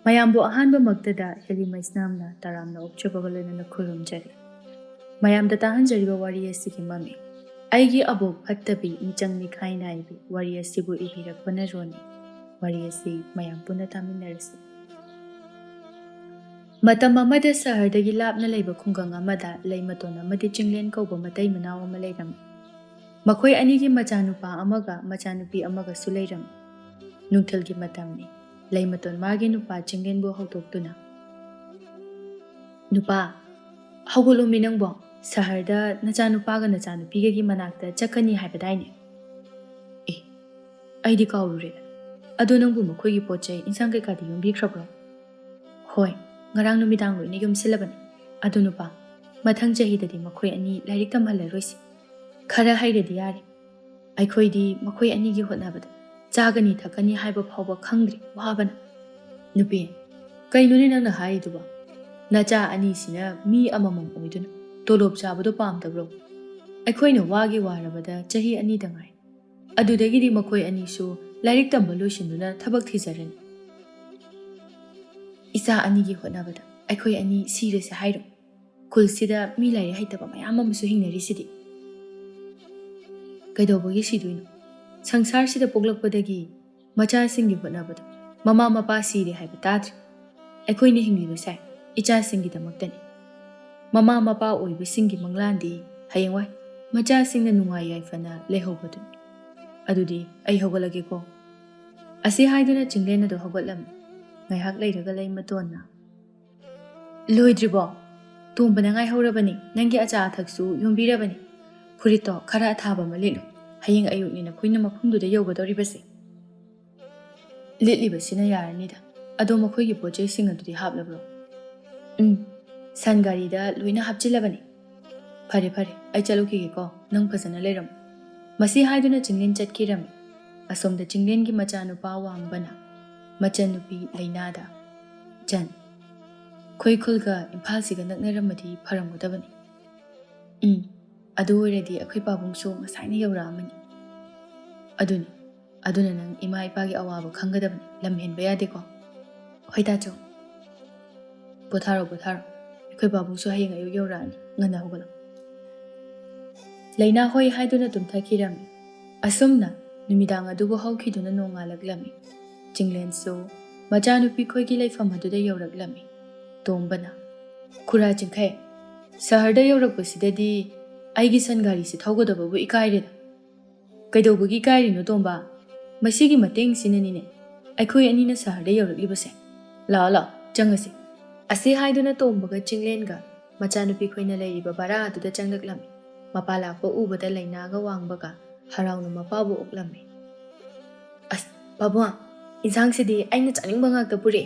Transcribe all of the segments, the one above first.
mayambu ahanba magtada heli maisnamna taramna upchabagalena khurumjari mayamda tahanjariba wari asigi mami aigi abo phattabi michangni khainaibi wari asibu ihirakpana roni wari asi mayam puna taminarasi matam amada sahardagi lapna leiba khungang amada leimaton amadi chinglen kauba matai manaw ama leiram makhoi anigi machanupa amaga machanupi amaga suleiram nungthalgi matamni leimaton magi nupa chinglen bo hautoktuna nupa hawgolo minangbo saharda nachanupa ga nachanupi gi manakta chakani haibadaine aidi kawrure ado nangbu makhoi gi pochai insang kai ka di yumbi khrabro hoi ngarang numidang loi ne yum silabani ado nupa mathang jahi dadi makhoi ani lairik tamhala roisi khara hairadi yari aikhoi di makhoi ani gi hotnabada chagani thakani haiba phawba khangdri wabana nupi kainuni nangna haiduba nacha ani sina mi amamam oiduna tolob chabado pamdabro aikhoi na wagi warabada chahi ani dangai adudagi di makhoi ani su lairik tamba loisinduna thabak thijarani isa ani gi hotnabada aikhoi ani sirese hairo kulsida mi lairi haitaba mayam amasu hingnari sidi kaidobagi siduino sangsar sida poglakpadagi macha singi hotnabada mama mapa sire haiba tadri aikhoi ni hingliba sai icha singi damaktani mama mapa oiba singi manglandi hayengwai macha singna nungai yaifana lehobadu adudi ai hogalage ko asi haiduna chinglena do hogalam ngaihak leiraga lei matonna loidribo tombana ngai horabani nangi acha thaksu yombirabani furito khara thaba malilu hayeng ayukni na khoina mafumdu da yogadori base litli basina yarani da ado makhoi gi poche singa dudi hablabro sangari da luina hapchilabani phare ai chaluki gi ko nang phasana leiram masi haiduna chinglen chatkiram asomda chinglen gi macha nu pawa ambana macha nupi leinada jan khoi khulga imphal siga naknaramadi pharamudabani adu oredi akhoi pabungso masaini yawra amani aduna nang ima ipagi awaba khangadabani lamhen bayade ko hoita cho botharo akhoi pabungso hayeng ayu yawra ani ngana hogala leina hoi haiduna tumthakiram asumna numidang adugo hawkhiduna nongalaglam chinglen so machanupi khoi gi leifam aduda yawraglami tombana khura chingkhai saharda yawrakpasidadi aigi sangari si thogodababu ikaireda kaidobagi kairino tomba masigi mateng sinanine aikhoi anina saharda yawraklibase la changase ase haiduna tombaga chinglenga machanupi khoina leiriba bara aduda changlaklami mapala ko ubada lainaga wangbaga haraunu mapabu oklami as babwa insang sidi aina chaningba ngakta pure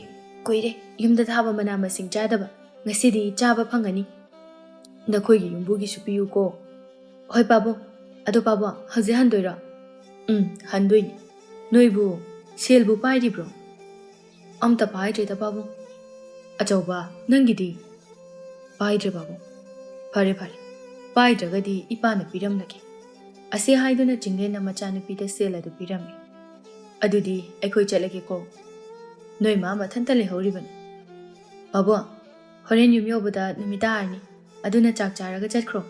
koire yumda thaba mana masing chadaba ngasidi chaba phangani nakhoi gi yumbu gi supiyu ko hoi babu ado babu haje handoira handoini noibu selbu pairibro amta paidre da babu achoba nangidi paidre babu phare paidregadi ipana piramnaki ase haiduna chinglena machanupi da sela du pirami adudi aikhoi chalage ko noi ma mathanta lehoribani babu horen yumyobada numida ani aduna chak charaga chatkro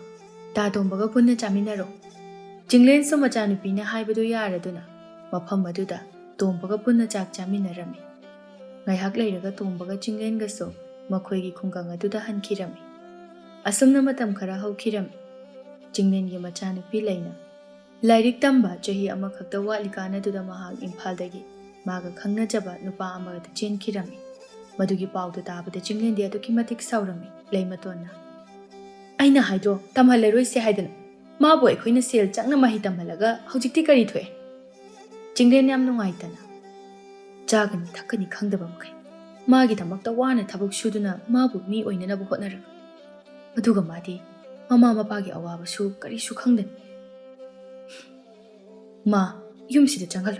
ta tombaga punna chaminaro chinglen so machanupi na haibadu yaraduna mafam aduda tombaga punna chak chaminarami ngaihak leiraga tombaga chinglen ga so makhoi gi khunggang aduda hankirami asumna matam khara hawkirami chinglen gi machanupi leina lairik tamba chahi ama khakta walikana duda mahak imphaldagi maga khangna jaba nupa amaga da chenkirami madugi pawdu tabada chinglen dia to kimatik saurami leimatonna aina haidro tamhalaroi se haidana ma boy khoina sel changna mahi tamhalaga hojikti kari thoe chinglen yam nungaitana jagani thakani khangdaba makai magi thamakta wana thabuk suduna mabu mi oinana bu hotnara maduga madi mama mapagi awaba su kari su khangdan ma yumsida changal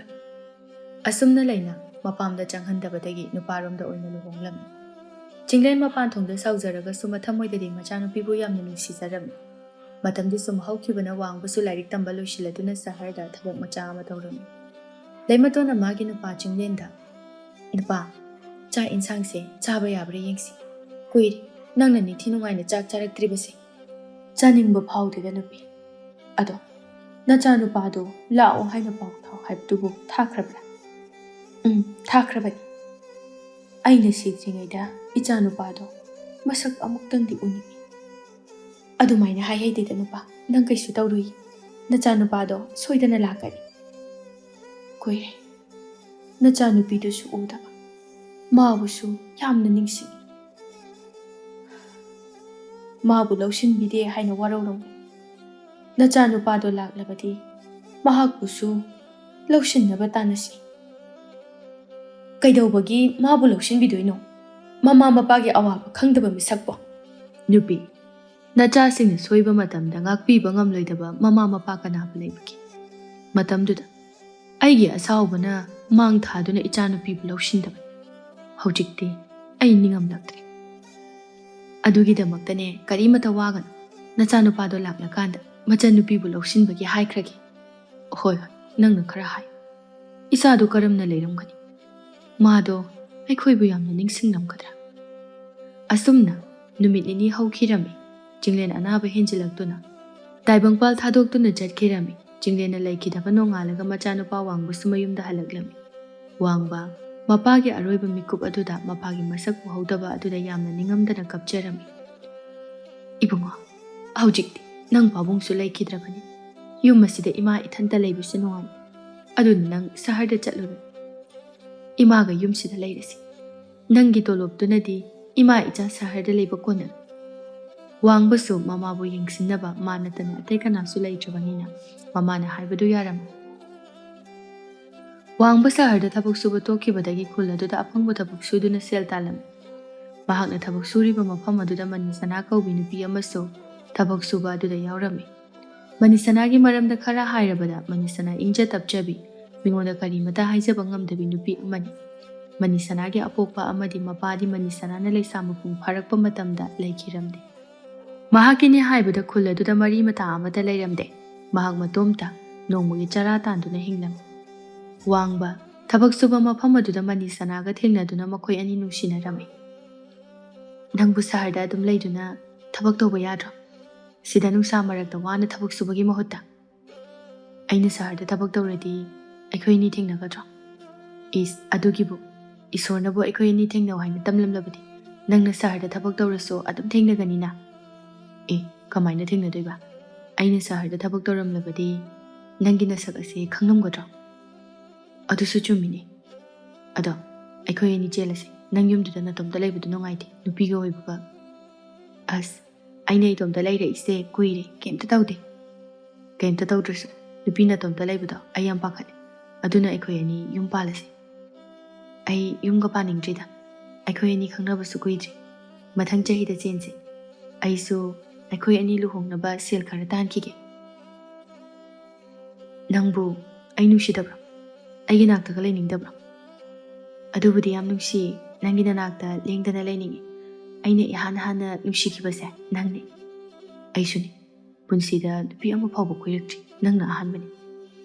asumna leina mapamda changhandabadagi nuparomda oina luhonglam chinglen mapan thongda saujaraga suma thamoidadi machanupi bu yamna nungsijaram matamdi sum hawkhibana wangbasu lairik tamba loisiladuna saharda thabak macha ama tawrami leimatona magi nupa chinglenda nupa ꯆꯥꯛ ꯏꯟꯁꯥꯡꯁꯦ ꯆꯥꯕ ꯌꯥꯕ꯭ꯔꯥ ꯌꯦꯡꯁꯤ ꯀꯨꯏꯔꯦ ꯅꯪꯅ ꯅꯤꯡꯊꯤ ꯅꯨꯡꯉꯥꯏꯅ ꯆꯥꯛ ꯆꯥꯔꯛꯇ꯭ꯔꯤꯕꯁꯦ ꯆꯥꯅꯤꯡꯕ ꯐꯥꯎꯗꯦꯗ ꯅꯨꯄꯤ ꯑꯗꯣ ꯅꯆꯥꯅꯨꯄꯥꯗꯣ ꯂꯥꯛꯑꯣ ꯍꯥꯏꯅ ꯄꯥꯎ ꯊꯥꯎ ꯍꯥꯏꯕꯗꯨꯕꯨ ꯊꯥꯈ꯭ꯔꯕ꯭ꯔꯥ ꯊꯥꯈ꯭ꯔꯕꯅꯤ ꯑꯩꯅ ꯁꯤꯗ꯭ꯔꯤꯉꯩꯗ ꯏꯆꯥꯅꯨꯄꯥꯗꯣ ꯃꯁꯛ ꯑꯃꯨꯛꯇꯪꯗꯤ ꯎꯅꯤꯡꯏ ꯑꯗꯨꯃꯥꯏꯅ ꯍꯥꯏꯍꯩꯗꯦꯗ ꯅꯨꯄꯥ ꯅꯪ ꯀꯩꯁꯨ ꯇꯧꯔꯨꯏ ꯅꯆꯥꯅꯨꯄꯥꯗꯣ ꯁꯣꯏꯗꯅ ꯂꯥꯛꯀꯅꯤ ꯀꯨꯏꯔꯦ ꯅꯆꯥꯅꯨꯄꯤꯗꯨꯁꯨ ꯎꯗꯕ ꯃꯥꯕꯨꯁꯨ ꯌꯥꯝꯅ ꯅꯤꯡꯁꯤꯡꯏ ꯃꯥꯕꯨ ꯂꯧꯁꯤꯟꯕꯤꯗꯦ ꯍꯥꯏꯅ ꯋꯥꯔꯧꯔꯝꯒꯅꯤ ꯅꯆꯥꯅꯨꯄꯥꯗꯣ ꯂꯥꯛꯂꯕꯗꯤ ꯃꯍꯥꯛꯄꯨꯁꯨ ꯂꯧꯁꯤꯟꯅꯕ ꯇꯥꯟꯅꯁꯤ ꯀꯩꯗꯧꯕꯒꯤ ꯃꯥꯕꯨ ꯂꯧꯁꯤꯟꯕꯤꯗꯣꯏꯅꯣ ꯃꯃꯥ ꯃꯄꯥꯒꯤ ꯑꯋꯥꯕ ꯈꯪꯗꯕ ꯃꯤꯁꯛꯄꯣ ꯅꯨꯄꯤ ꯅꯆꯥꯁꯤꯡꯅ ꯁꯣꯏꯕ ꯃꯇꯝꯗ ꯉꯥꯛꯄꯤꯕ ꯉꯝꯂꯣꯏꯗꯕ ꯃꯃꯥ ꯃꯄꯥ ꯀꯅꯥꯕ ꯂꯩꯕꯒꯦ ꯃꯇꯝꯗꯨꯗ ꯑꯩꯒꯤ ꯑꯁꯥꯎꯕꯅ ꯃꯥꯡ ꯊꯥꯗꯨꯅ ꯏꯆꯥꯅꯨꯄꯤꯕꯨ ꯂꯧꯁꯤꯟꯗꯕꯅꯤ ꯍꯧꯖꯤꯛꯇꯤ ꯑꯩ ꯅꯤꯡꯉꯝꯂꯛꯇ꯭ꯔꯦ ꯑꯗꯨꯒꯤꯗꯃꯛꯇꯅꯦ ꯀꯔꯤꯃꯇ ꯋꯥꯒꯅꯨ ꯅꯆꯥꯅꯨꯄꯥꯗꯣ ꯂꯥꯛꯂꯀꯥꯟꯗ ꯃꯆꯟꯅꯨꯄꯤꯕꯨ ꯂꯧꯁꯤꯟꯕꯒꯤ ꯍꯥꯏꯈ꯭ꯔꯒꯦ ꯍꯣꯏ ꯅꯪꯅ ꯈꯔ ꯍꯥꯏ ꯏꯆꯥꯗꯣ ꯀꯔꯝꯅ ꯂꯩꯔꯝꯒꯅꯤ ꯃꯥꯗꯣ ꯑꯩꯈꯣꯏꯕꯨ ꯌꯥꯝꯅ ꯅꯤꯡꯁꯤꯡꯂꯝꯒꯗ꯭ꯔꯥ ꯑꯁꯨꯝꯅ ꯅꯨꯃꯤꯠ ꯅꯤꯅꯤ ꯍꯧꯈꯤꯔꯝꯃꯤ ꯆꯤꯡꯂꯦꯟ ꯑꯅꯥꯕ ꯍꯦꯟꯖꯤꯜꯂꯛꯇꯨꯅ ꯇꯥꯏꯕꯪꯄꯥꯜ ꯊꯥꯗꯣꯛꯇꯨꯅ ꯆꯠꯈꯤꯔꯝꯃꯤ ꯆꯤꯡꯂꯦꯟꯅ ꯂꯩꯈꯤꯗꯕ ꯅꯣꯡꯉꯥꯜꯂꯒ ꯃꯆꯥꯅꯨꯄꯥ ꯋꯥꯡꯕꯁꯨ ꯃꯌꯨꯝꯗ ꯍꯜꯂꯛꯂꯝꯃꯤ ꯋꯥꯡꯕ ꯃꯄꯥꯒꯤ ꯑꯔꯣꯏꯕ ꯃꯤꯀꯨꯞ ꯑꯗꯨꯗ ꯃꯄꯥꯒꯤ ꯃꯁꯛ ꯎꯍꯧꯗꯕ ꯑꯗꯨꯗ ꯌꯥꯝꯅ ꯅꯤꯡꯉꯝꯗꯅ ꯀꯞꯆꯔꯝꯃꯤ ꯏꯕꯨꯡꯉꯣ ꯍꯧꯖꯤꯛꯇꯤ ꯅꯪ ꯄꯥꯕꯨꯡꯁꯨ ꯂꯩꯈꯤꯗ꯭ꯔꯕꯅꯤ ꯌꯨꯝ ꯑꯁꯤꯗ ꯏꯃꯥ ꯏꯊꯟꯇ ꯂꯩꯕꯁꯨ ꯅꯨꯡꯉꯥꯏ ꯑꯗꯨꯅ ꯅꯪ ꯁꯍꯔꯗ ꯆꯠꯂꯨꯔꯣ ꯏꯃꯥꯒ ꯌꯨꯝꯁꯤꯗ ꯂꯩꯔꯁꯤ ꯅꯪꯒꯤ ꯇꯣꯂꯣꯞꯇꯨꯅꯗꯤ ꯏꯃꯥ ꯏꯆꯥ ꯁꯍꯔꯗ ꯂꯩꯕ ꯀꯣꯟꯅ ꯋꯥꯡꯕꯁꯨ ꯃꯃꯥꯕꯨ ꯌꯦꯡꯁꯤꯟꯅꯕ ꯃꯥ ꯅꯠꯇꯅ ꯑꯇꯩ ꯀꯅꯥꯁꯨ ꯂꯩꯇ꯭ꯔꯕꯅꯤꯅ ꯃꯃꯥꯅ ꯍꯥꯏꯕꯗꯨ ꯌꯥꯔꯝꯃꯤ ꯋꯥꯡꯕ ꯁꯍꯔꯗ ꯊꯕꯛ ꯁꯨꯕ ꯇꯣꯛꯈꯤꯕꯗꯒꯤ ꯈꯨꯜ ꯑꯗꯨꯗ ꯑꯐꯪꯕ ꯊꯕꯛ ꯁꯨꯗꯨꯅ ꯁꯦꯜ ꯇꯥꯜꯂꯝꯃꯤ ꯃꯍꯥꯛꯅ ꯊꯕꯛ ꯁꯨꯔꯤꯕ ꯃꯐꯝ ꯑꯗꯨꯗ ꯃꯅꯤꯁꯅꯥ ꯀꯧꯕꯤ ꯅꯨꯄꯤ ꯑꯃꯁꯨ ꯊꯕꯛ ꯁꯨꯕ ꯑꯗꯨꯗ ꯌꯥꯎꯔꯝꯃꯤ ꯃꯅꯤꯁꯅꯥꯒꯤ ꯃꯔꯝꯗ ꯈꯔ ꯍꯥꯏꯔꯕꯗ ꯃꯅꯤꯁꯅꯥ ꯏꯪꯖ ꯇꯞꯆꯕꯤ ꯃꯤꯉꯣꯟꯗ ꯀꯔꯤꯃꯇ ꯍꯥꯏꯖꯕ ꯉꯝꯗꯕꯤ ꯅꯨꯄꯤ ꯑꯃꯅꯤ ꯃꯅꯤꯁꯅꯥꯒꯤ ꯑꯄꯣꯛꯄ ꯑꯃꯗꯤ ꯃꯄꯥꯗꯤ ꯃꯅꯤꯁꯅꯥꯅ ꯂꯩꯁꯥ ꯃꯄꯨꯡ ꯐꯥꯔꯛꯄ ꯃꯇꯝꯗ ꯂꯩꯈꯤꯔꯝꯗꯦ ꯃꯍꯥꯛꯀꯤꯅꯤ ꯍꯥꯏꯕꯗ ꯈꯨꯜ ꯑꯗꯨꯗ ꯃꯔꯤ ꯃꯇꯥ ꯑꯃꯠꯇ ꯂꯩꯔꯝꯗꯦ ꯃꯍꯥꯛ ꯃꯇꯣꯝꯇ ꯅꯣꯡꯃꯒꯤ ꯆꯔꯥ ꯇꯥꯟꯗꯨꯅ ꯍꯤꯡꯂꯝꯃꯤ ꯋꯥꯡꯕ ꯊꯕꯛ ꯁꯨꯕ ꯃꯐꯝ ꯑꯗꯨꯗ ꯃꯅꯤꯁꯅꯥꯒ ꯊꯦꯡꯅꯗꯨꯅ ꯃꯈꯣꯏ ꯑꯅꯤ ꯅꯨꯡꯁꯤꯅꯔꯝꯃꯤ ꯅꯪꯕꯨ ꯁꯍꯔꯗ ꯑꯗꯨꯝ ꯂꯩꯗꯨꯅ ꯊꯕꯛ ꯇꯧꯕ ꯌꯥꯗ꯭ꯔꯣ ꯁꯤꯗ ꯅꯨꯡꯁꯥ ꯃꯔꯛꯇ ꯋꯥꯅ ꯊꯕꯛ ꯁꯨꯕꯒꯤ ꯃꯍꯨꯠꯇ ꯑꯩꯅ ꯁꯍꯔꯗ ꯊꯕꯛ ꯇꯧꯔꯗꯤ ꯑꯩꯈꯣꯏ ꯑꯅꯤ ꯊꯦꯡꯅꯒꯗ꯭ꯔꯣ ꯑꯗꯨꯒꯤꯕꯨ ꯏꯁꯣꯔꯅꯕꯨ ꯑꯩꯈꯣꯏ ꯑꯅꯤ ꯊꯦꯡꯅꯧ ꯍꯥꯏꯅ ꯇꯝꯂꯝꯂꯕꯗꯤ ꯅꯪꯅ ꯁꯍꯔꯗ ꯊꯕꯛ ꯇꯧꯔꯁꯨ ꯑꯗꯨꯝ ꯊꯦꯡꯅꯒꯅꯤꯅ ꯀꯃꯥꯏꯅ ꯊꯦꯡꯅꯗꯣꯏꯕ ꯑꯩꯅ ꯁꯍꯔꯗ ꯊꯕꯛ ꯇꯧꯔꯝꯂꯕꯗꯤ ꯅꯪꯒꯤ ꯅꯁꯛ ꯑꯁꯤ ꯈꯪꯂꯝꯒꯗ꯭ꯔꯣ ꯑꯗꯨꯁꯨ ꯆꯨꯝꯃꯤꯅꯦ ꯑꯗꯣ ꯑꯩꯈꯣꯏ ꯑꯅꯤ ꯆꯦꯜꯂꯁꯤ ꯅꯪ ꯌꯨꯝꯗꯨꯗ ꯅꯇꯣꯝꯇ ꯂꯩꯕꯗꯨ ꯅꯨꯡꯉꯥꯏꯇꯦ ꯅꯨꯄꯤꯒ ꯑꯣꯏꯕꯒ ꯑꯩꯅ ꯏꯇꯣꯝꯇ ꯂꯩꯔꯛꯏꯁꯦ ꯀꯨꯏꯔꯦ ꯀꯩꯝꯇ ꯇꯧꯗꯦ ꯀꯩꯝꯇ ꯇꯧꯗ꯭ꯔꯁꯨ ꯅꯨꯄꯤ ꯅꯇꯣꯝꯇ ꯂꯩꯕꯗꯣ ꯑꯩ ꯌꯥꯝ ꯄꯥꯈꯠꯂꯦ ꯑꯗꯨꯅ ꯑꯩꯈꯣꯏ ꯑꯅꯤ ꯌꯨꯝ ꯄꯥꯜꯂꯁꯤ ꯑꯩ ꯌꯨꯝꯒ ꯄꯥꯅꯤꯡꯗ꯭ꯔꯤꯗ ꯑꯩꯈꯣꯏ ꯑꯅꯤ ꯈꯪꯅꯕꯁꯨ ꯀꯨꯏꯗ꯭ꯔꯤ ꯃꯊꯪ ꯆꯍꯤꯗ ꯆꯦꯟꯁꯤ ꯑꯩꯁꯨ ꯑꯩꯈꯣꯏ ꯑꯅꯤ ꯂꯨꯍꯣꯡꯅꯕ ꯁꯦꯜ ꯈꯔ ꯇꯥꯟꯈꯤꯒꯦ ꯅꯪꯕꯨ ꯑꯩ ꯅꯨꯡꯁꯤꯗꯕ꯭ꯔꯣ ꯑꯩꯒꯤ ꯅꯥꯛꯇꯒ ꯂꯩꯅꯤꯡꯗꯕ꯭ꯔꯣ ꯑꯗꯨꯕꯨꯗꯤ ꯌꯥꯝ ꯅꯨꯡꯁꯤꯌꯦ ꯅꯪꯒꯤ ꯅꯅꯥꯛꯇ ꯂꯦꯡꯗꯅ ꯂꯩꯅꯤꯡꯉꯤ ꯑꯩꯅ ꯏꯍꯥꯟ ꯍꯥꯟꯅ ꯅꯨꯡꯁꯤꯈꯤꯕꯁꯦ ꯅꯪꯅꯤ ꯑꯩꯁꯨꯅꯤ ꯄꯨꯟꯁꯤꯗ ꯅꯨꯄꯤ ꯑꯃ ꯐꯥꯎꯕ ꯀꯣꯏꯔꯛꯇ꯭ꯔꯤ ꯅꯪꯅ ꯑꯍꯥꯟꯕꯅꯤ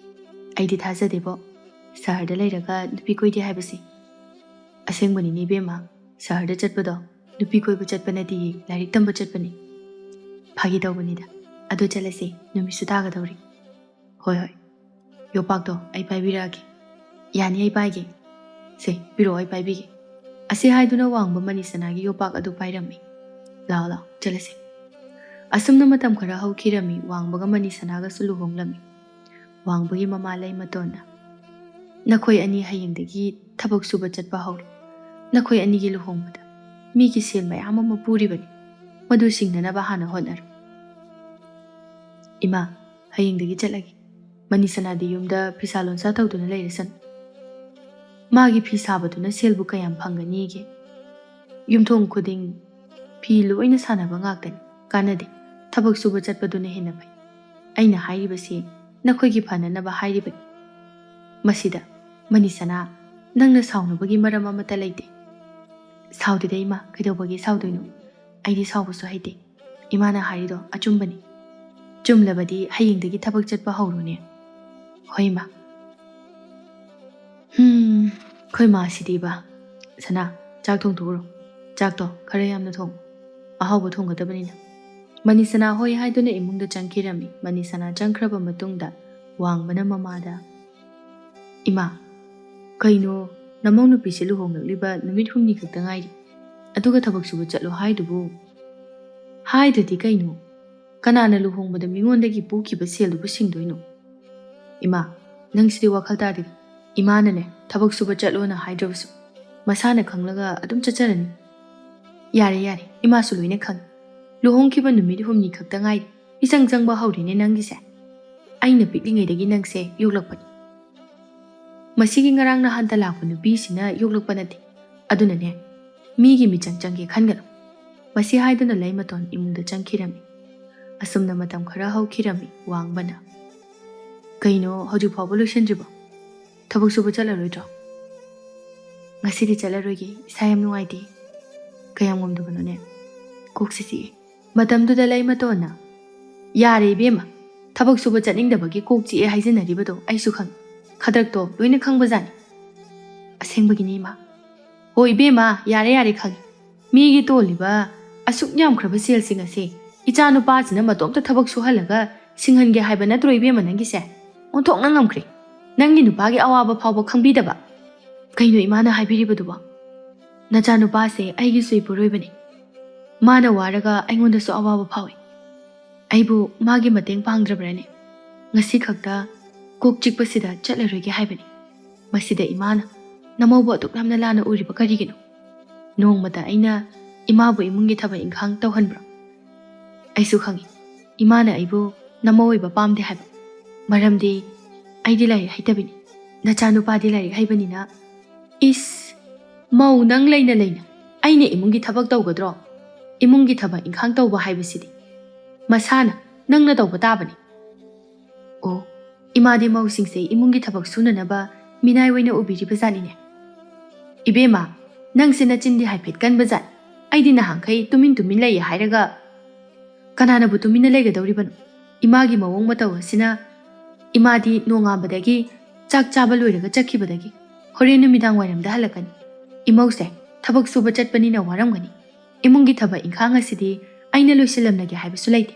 ꯑꯩꯗꯤ ꯊꯥꯖꯗꯦꯕꯣ ꯁꯍꯔꯗ ꯂꯩꯔꯒ ꯅꯨꯄꯤ ꯀꯣꯏꯗꯦ ꯍꯥꯏꯕꯁꯤ ꯑꯁꯦꯡꯕꯅꯤꯅꯦ ꯏꯕꯦꯝꯃ ꯁꯍꯔꯗ ꯆꯠꯄꯗꯣ ꯅꯨꯄꯤ ꯀꯣꯏꯕ ꯆꯠꯄ ꯅꯠꯇꯤꯌꯦ ꯂꯥꯏꯔꯤꯛ ꯇꯝꯕ ꯆꯠꯄꯅꯤ ꯐꯥꯒꯤ ꯇꯧꯕꯅꯤꯗ ꯑꯗꯨ ꯆꯠꯂꯁꯤ ꯅꯨꯃꯤꯠꯁꯨ ꯇꯥꯒꯗꯧꯔꯤ ꯍꯣꯏ ꯌꯣꯄꯥꯛꯇꯣ ꯑꯩ ꯄꯥꯏꯕꯤꯔꯛꯑꯒꯦ ꯌꯥꯅꯤ ꯑꯩ ꯄꯥꯏꯒꯦ ꯁꯦ ꯄꯤꯔꯛꯑꯣ ꯑꯩ ꯄꯥꯏꯕꯤꯒꯦ ꯑꯁꯤ ꯍꯥꯏꯗꯨꯅ ꯋꯥꯡꯕ ꯃꯅꯤꯁꯅꯥꯒꯤ ꯌꯣꯄꯥꯛ ꯑꯗꯨ ꯄꯥꯏꯔꯝꯃꯤ ꯂꯥꯛꯑꯣ ꯆꯠꯂꯁꯤ ꯑꯁꯨꯝꯅ ꯃꯇꯝ ꯈꯔ ꯍꯧꯈꯤꯔꯝꯃꯤ ꯋꯥꯡꯕꯒ ꯃꯅꯤꯁꯅꯥꯒꯁꯨ ꯂꯨꯍꯣꯡꯂꯝꯃꯤ ꯋꯥꯡꯕꯒꯤ ꯃꯃꯥ ꯂꯩ ꯃꯇꯣꯟꯅ ꯅꯈꯣꯏ ꯑꯅꯤ ꯍꯌꯦꯡꯗꯒꯤ ꯊꯕꯛ ꯁꯨꯕ ꯆꯠꯄ ꯍꯧꯔꯣ ꯅꯈꯣꯏ ꯑꯅꯤꯒꯤ ꯂꯨꯍꯣꯡꯕꯗ ꯃꯤꯒꯤ ꯁꯦꯜ ꯃꯌꯥꯝ ꯑꯃ ꯄꯨꯔꯤꯕꯅꯤ ꯃꯗꯨ ꯁꯤꯡꯅꯅꯕ ꯍꯥꯟꯅ ꯍꯣꯠꯅꯔꯣ ꯏꯃꯥ ꯍꯌꯦꯡꯗꯒꯤ ꯆꯠꯂꯒꯦ ꯃꯅꯤꯁꯅꯥꯗꯤ ꯌꯨꯝꯗ ꯐꯤꯁꯥ ꯂꯣꯟꯁꯥ ꯇꯧꯗꯨꯅ ꯂꯩꯔꯁꯅꯨ ꯃꯥꯒꯤ ꯐꯤ ꯁꯥꯕꯗꯨꯅ ꯁꯦꯜꯕꯨ ꯀꯌꯥꯝ ꯐꯪꯒꯅꯤꯒꯦ ꯌꯨꯝꯊꯣꯡ ꯈꯨꯗꯤꯡ ꯐꯤ ꯂꯣꯏꯅ ꯁꯥꯟꯅꯕ ꯉꯥꯛꯇꯅꯤ ꯀꯥꯟꯅꯗꯦ ꯊꯕꯛ ꯁꯨꯕ ꯆꯠꯄꯗꯨꯅ ꯍꯦꯟꯅ ꯐꯩ ꯑꯩꯅ ꯍꯥꯏꯔꯤꯕꯁꯤ ꯅꯈꯣꯏꯒꯤ ꯐꯅꯅꯕ ꯍꯥꯏꯔꯤꯕꯅꯤ ꯃꯁꯤꯗ ꯃꯅꯤꯁꯅꯥ ꯅꯪꯅ ꯁꯥꯎꯅꯕꯒꯤ ꯃꯔꯝ ꯑꯃꯠꯇ ꯂꯩꯇꯦ ꯁꯥꯎꯗꯦꯗ ꯏꯃꯥ ꯀꯩꯗꯧꯕꯒꯤ ꯁꯥꯎꯗꯣꯏꯅꯣ ꯑꯩꯗꯤ ꯁꯥꯎꯕꯁꯨ ꯍꯩꯇꯦ ꯏꯃꯥꯅ ꯍꯥꯏꯔꯤꯗꯣ ꯑꯆꯨꯝꯕꯅꯤ ꯆꯨꯝꯂꯕꯗꯤ ꯍꯌꯦꯡꯗꯒꯤ ꯊꯕꯛ ꯆꯠꯄ ꯍꯧꯔꯣꯅꯦ ꯍꯣꯏ ꯏꯃꯥ ꯑꯩꯈꯣꯏ ꯃꯥꯁꯤꯗꯤꯕ ꯁꯅꯥ ꯆꯥꯛ ꯊꯣꯡꯊꯣꯛꯎꯔꯣ ꯆꯥꯛꯇꯣ ꯈꯔ ꯌꯥꯝꯅ ꯊꯣꯡꯉꯨ ꯑꯍꯥꯎꯕ ꯊꯣꯡꯒꯗꯕꯅꯤꯅ ꯃꯅꯤꯁꯅꯥ ꯍꯣꯏ ꯍꯥꯏꯗꯨꯅ ꯏꯃꯨꯡꯗ ꯆꯪꯈꯤꯔꯝꯃꯤ ꯃꯅꯤꯁꯅꯥ ꯆꯪꯈ꯭ꯔꯕ ꯃꯇꯨꯡꯗ ꯋꯥꯡꯕꯅ ꯃꯃꯥꯗ ꯏꯃꯥ ꯀꯩꯅꯣ ꯅꯃꯧ ꯅꯨꯄꯤꯁꯦ ꯂꯨꯍꯣꯡꯂꯛꯂꯤꯕ ꯅꯨꯃꯤꯠ 8 ꯈꯛꯇ ꯉꯥꯏꯔꯤ ꯑꯗꯨꯒ ꯊꯕꯛ ꯁꯨꯕ ꯆꯠꯂꯣ ꯍꯥꯏꯗꯨꯕꯨ ꯍꯥꯏꯗ꯭ꯔꯗꯤ ꯀꯩꯅꯣ ꯀꯅꯥꯅ ꯂꯨꯍꯣꯡꯕꯗ ꯃꯤꯉꯣꯟꯗꯒꯤ ꯄꯨꯈꯤꯕ ꯁꯦꯜꯗꯨꯕꯨ ꯁꯤꯡꯗꯣꯏꯅꯣ ꯏꯃꯥ ꯅꯪꯁꯤꯗꯤ ꯋꯥꯈꯜ ꯇꯥꯗꯦ 이마는 타박 수바 짤로나 하이드로스 마사나 강라가 아둠 짜짜라니 야래 이마수 루이네 강 루홍 키번 누미디 홈니 각당아이 이상장바 하우리네 낭기세 아이나 빅링에데기 낭세 욕락바니 마시기 nga랑나 한타 라고 누비시나 욕락바나디 아두나네 미기 미짱짱게 칸가노 마시 하이드나 라이마톤 이문다 짱키라미 아숨나 마tam khara haukiram이 왕바나 그이노 허주 파블로 신주바 타박 수바 짤라로이죠 ngasi디 짤라로이기 사얌 누아이디 kayang ngomdugano kokсisi matamduda laimatona yare bema thabak suba chatningdabagi kokchi e haisinaribado aisu khang khadrakto loina khangbajani asengbagini ma hoi bema yare khang migi toliba asuk nyam khraba sel singa se ichanu pa china matomta thabak suhalaga singhange haiba natro ibema nangi se onthok na ngamkhri nangi nupagi awaba phawba khangbidaba kaino imana haibiribaduba Nachanu pase aigi sui puroibani mana waraga aingonda so awaba phawi aibu magi mateng pangdrabrane ngasi khakta kok chikpasida chatlaroige haibani masida imana namawbo tuklamna lana uriba karigino nongmata aina imabu imungi thaba inkhang tawhanbra aisu khangi imana aibu namawiba pamde haiba maramdi aidi lai haitabini nachanu padi lai haibani na is mau nang laina aina imungi thabak tawgadro imungi thaba inkhang tawba haibasidi masana nangna tawba tabani o imadi mau singse imungi thabak sunanaba minai waina ubiri bazanine ibema nangsina chindi haipet kan bazan aidi na hangkai tumin lai hairaga kanana bu tumina legadawribano imagi mawong mataw sina imadi nongabadagi chak chaba loiraga chakhibadagi horen numidang wairamda halakani imause thabak suba chatpanina waramgani imungi thaba inkhang asidi aina loisilamnage haibasu laite